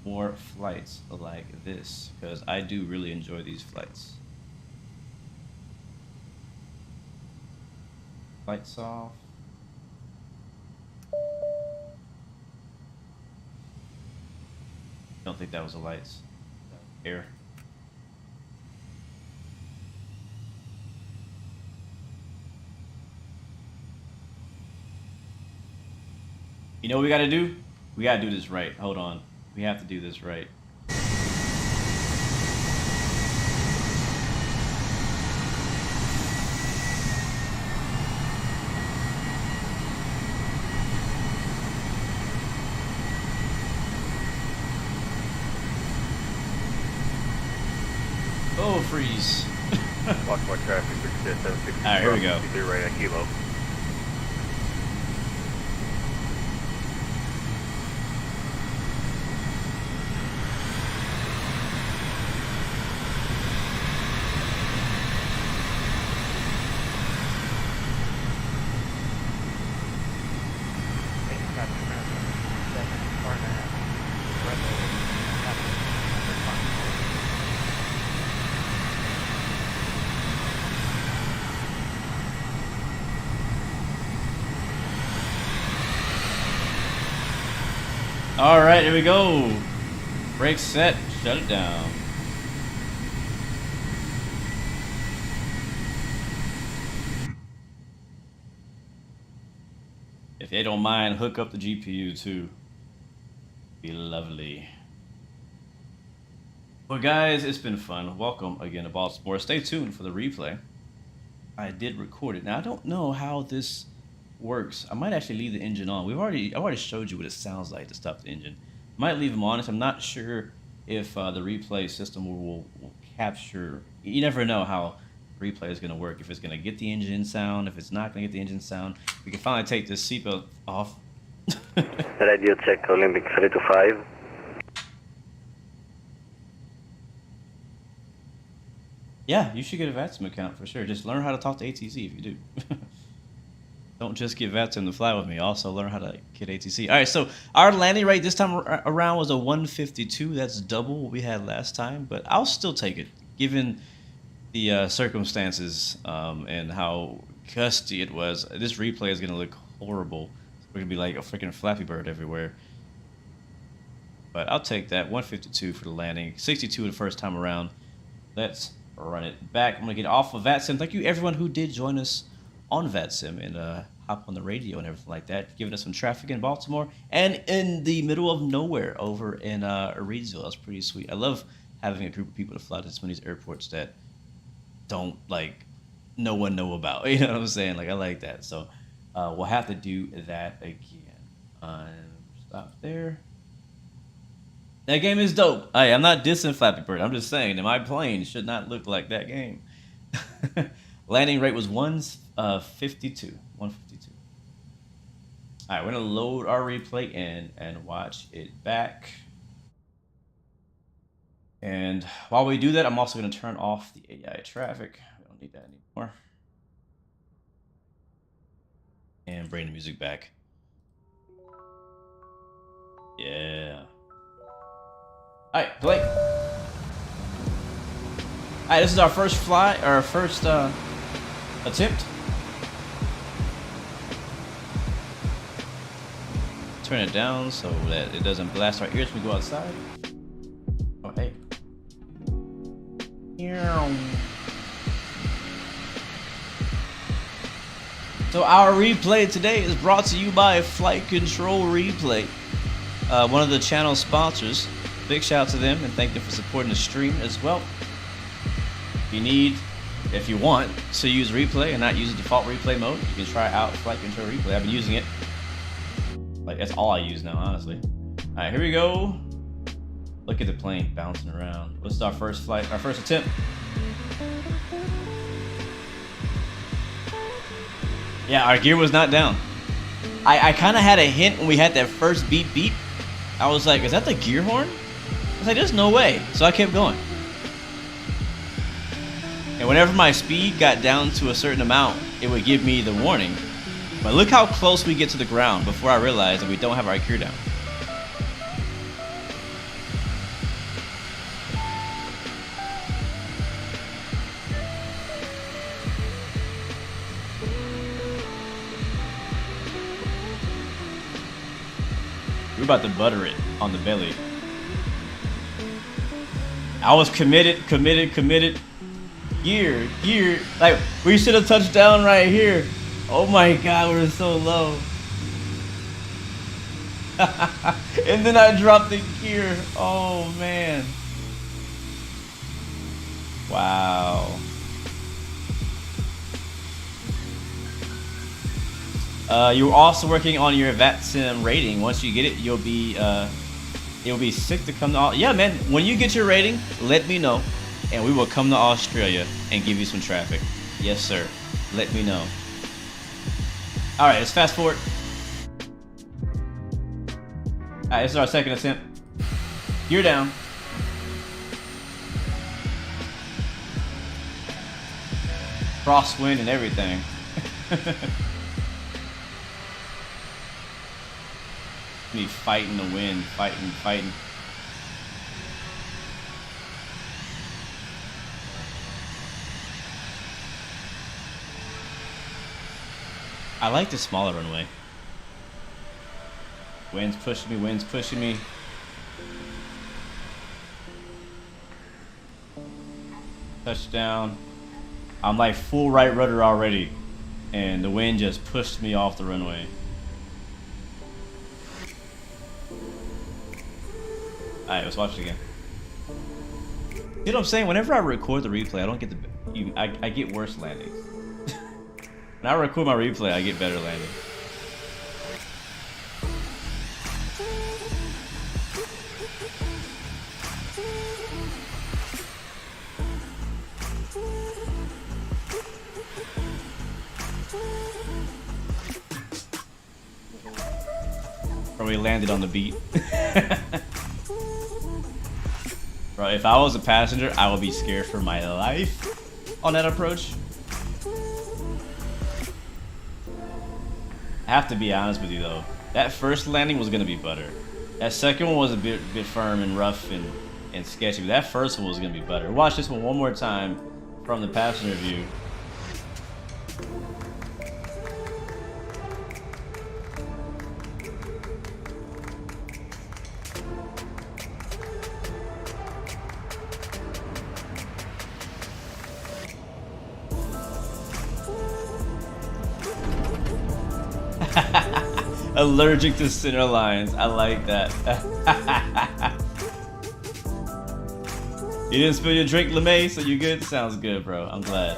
more flights like this, because I do really enjoy these flights. Lights off. Don't think that was the lights. Air. You know what we gotta do? We gotta do this right. Hold on. We have to do this right. Oh, freeze. Baltimore traffic, Vision Jet 760. Alright, here we go. Right at Kilo. All right, here we go. Brake set, shut it down. If they don't mind, hook up the GPU too. Be lovely. Well, guys, it's been fun. Welcome again to Baltimore. Stay tuned for the replay. I did record it. Now I don't know how this works. I might actually leave the engine on. I already showed you what it sounds like to stop the engine. Might leave them on. I'm not sure if the replay system will capture. You never know how replay is going to work. If it's going to get the engine sound, if it's not going to get the engine sound. We can finally take this seatbelt off. Radio check Olympic 325. Yeah, you should get a Vatsim account for sure. Just learn how to talk to ATC if you do. Don't just get Vatsim to fly with me. Also learn how to get ATC. All right, so our landing rate this time around was a 152. That's double what we had last time, but I'll still take it given the circumstances and how gusty it was. This replay is going to look horrible. We're going to be like a freaking Flappy Bird everywhere. But I'll take that. 152 for the landing. 62 the first time around. Let's run it back. I'm going to get off of Vatsim. Thank you everyone who did join us on Vatsim and hop on the radio and everything like that, giving us some traffic in Baltimore and in the middle of nowhere over in Reedsville. That's pretty sweet. I love having a group of people to fly to some of these airports that don't like no one know about. You know what I'm saying? Like I like that. So we'll have to do that again. Stop there. That game is dope. Hey, I'm not dissing Flappy Bird. I'm just saying that my plane should not look like that game. Landing rate was 152. 152. All right, we're gonna load our replay in and watch it back. And while we do that, I'm also gonna turn off the AI traffic. We don't need that anymore. And bring the music back. Yeah. All right, play. Alright, this is our first fly, our first attempt. Turn it down so that it doesn't blast our ears when we go outside. Oh, hey. So our replay today is brought to you by Flight Control Replay, one of the channel sponsors. Big shout out to them and thank them for supporting the stream as well. If you want to use replay and not use the default replay mode, you can try out Flight Control Replay. I've been using it. Like, that's all I use now, honestly. All right, here we go. Look at the plane bouncing around. This is our first flight, our first attempt. Yeah, our gear was not down. I kind of had a hint when we had that first beep beep. I was like, is that the gear horn? I was like, there's no way. So I kept going. And whenever my speed got down to a certain amount, it would give me the warning. But look how close we get to the ground before I realize that we don't have our gear down. We're about to butter it on the belly. I was committed. Gear. Like, we should have touched down right here. Oh my god, we're so low. And then I dropped the gear. Oh man. Wow. You're also working on your Vatsim rating. Once you get it, it'll be sick to come to. Yeah, man. When you get your rating, let me know, and we will come to Australia and give you some traffic. Yes, sir. Let me know. All right, let's fast forward. All right, this is our second attempt. Gear down. Crosswind and everything. Me fighting the wind, fighting. I like the smaller runway. Wind's pushing me. Touchdown. I'm like full right rudder already, and the wind just pushed me off the runway. Alright, let's watch it again. You know what I'm saying? Whenever I record the replay, I don't get I get worse landings. When I record my replay, I get better landings. Probably landed on the beat. Bro, if I was a passenger, I would be scared for my life on that approach. I have to be honest with you though. That first landing was gonna be butter. That second one was a bit firm and rough and sketchy, but that first one was gonna be butter. Watch this one more time from the passenger view. Allergic to center lines. I like that. You didn't spill your drink, LeMay, so you good? Sounds good, bro. I'm glad.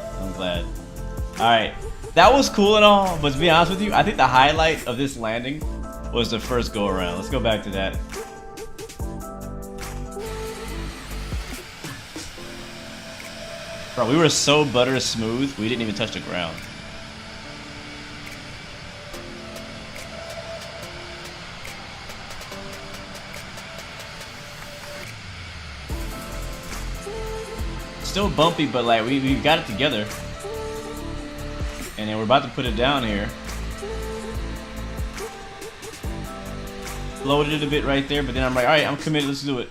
Alright. That was cool and all, but to be honest with you, I think the highlight of this landing was the first go around. Let's go back to that. Bro, we were so butter smooth, we didn't even touch the ground. Still bumpy, but like we got it together. And then we're about to put it down here. Loaded it a bit right there, but then I'm like, alright, I'm committed, let's do it.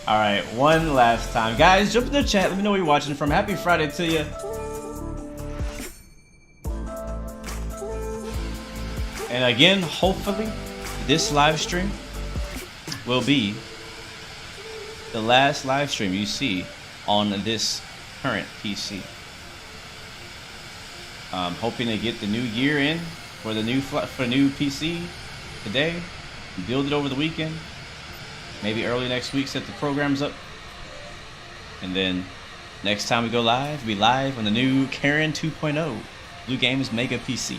All right, one last time. Guys, jump in the chat. Let me know where you're watching from. Happy Friday to you. And again, hopefully, this live stream will be the last live stream you see on this current PC. I'm hoping to get the new year in for the new PC today. Build it over the weekend. Maybe early next week, set the programs up. And then next time we go live, we'll be live on the new Karen 2.0 Blue Games Mega PC.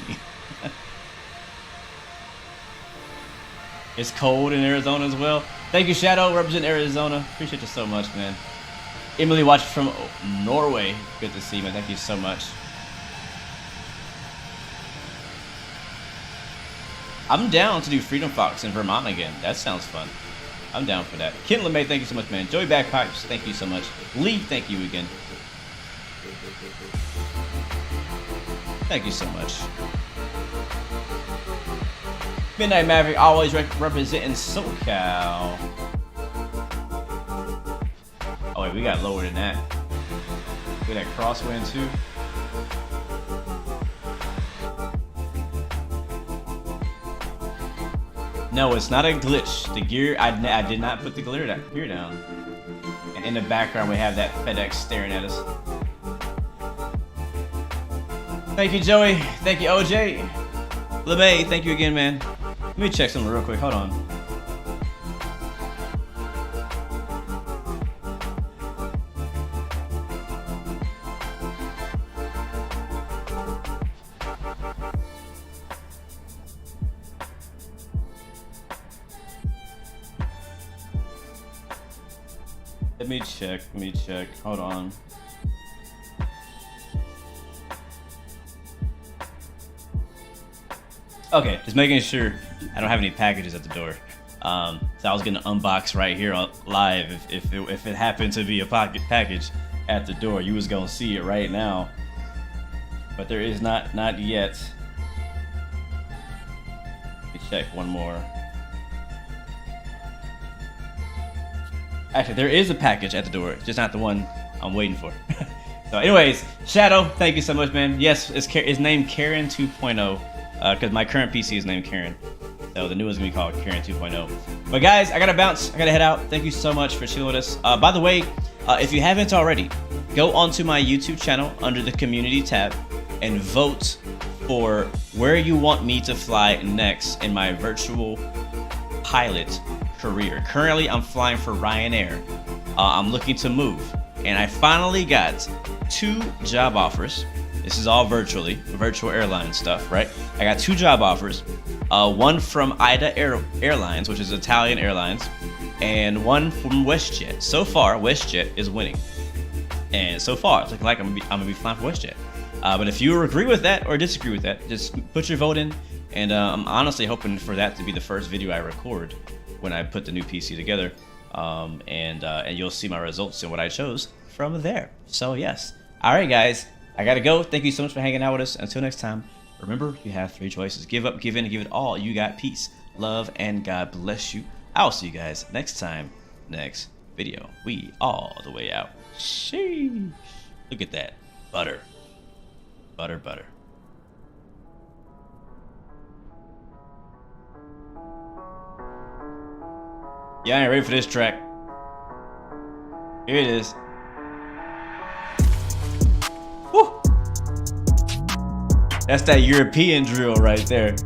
It's cold in Arizona as well. Thank you, Shadow, representing Arizona. Appreciate you so much, man. Emily watching from Norway. Good to see you, man. Thank you so much. I'm down to do Freedom Fox in Vermont again. That sounds fun. I'm down for that. Ken LeMay, thank you so much, man. Joey Bagpipes, thank you so much. Lee, thank you again. Thank you so much. Midnight Maverick, always representing SoCal. Oh wait, we got lower than that. We got that crosswind too. No, it's not a glitch. The gear, I did not put the gear down. And in the background, we have that FedEx staring at us. Thank you, Joey. Thank you, OJ. LeMay, thank you again, man. Let me check something real quick. Hold on. Let me check. Hold on. Okay, just making sure I don't have any packages at the door. So I was gonna unbox right here on live. If it happened to be a package at the door, you was gonna see it right now. But there is not yet. Let me check one more. Actually, there is a package at the door, just not the one I'm waiting for. So anyways, Shadow, thank you so much, man. Yes, it's named Karen 2.0, because my current PC is named Karen. So the new one's gonna be called Karen 2.0. But guys, I gotta bounce, I gotta head out. Thank you so much for chilling with us. By the way, if you haven't already, go onto my YouTube channel under the community tab and vote for where you want me to fly next in my virtual pilot career. Currently, I'm flying for Ryanair. I'm looking to move, and I finally got 2 job offers. This is all virtual airline stuff, right? I got 2 job offers. One from ITA Airlines, which is Italian Airlines, and one from WestJet. So far, WestJet is winning, and so far it's looking like I'm gonna be flying for WestJet. But if you agree with that or disagree with that, just put your vote in, and I'm honestly hoping for that to be the first video I record when I put the new PC together, and you'll see my results and what I chose from there. So yes, all right, guys, I gotta go. Thank you so much for hanging out with us. Until next time, remember, you have 3 choices: give up, give in, and give it all. You got peace, love, and God bless you. I'll see you guys next time, next video. We all the way out. Sheesh. Look at that, butter, butter, butter. Yeah, I ain't ready for this track. Here it is. Woo! That's that European drill right there.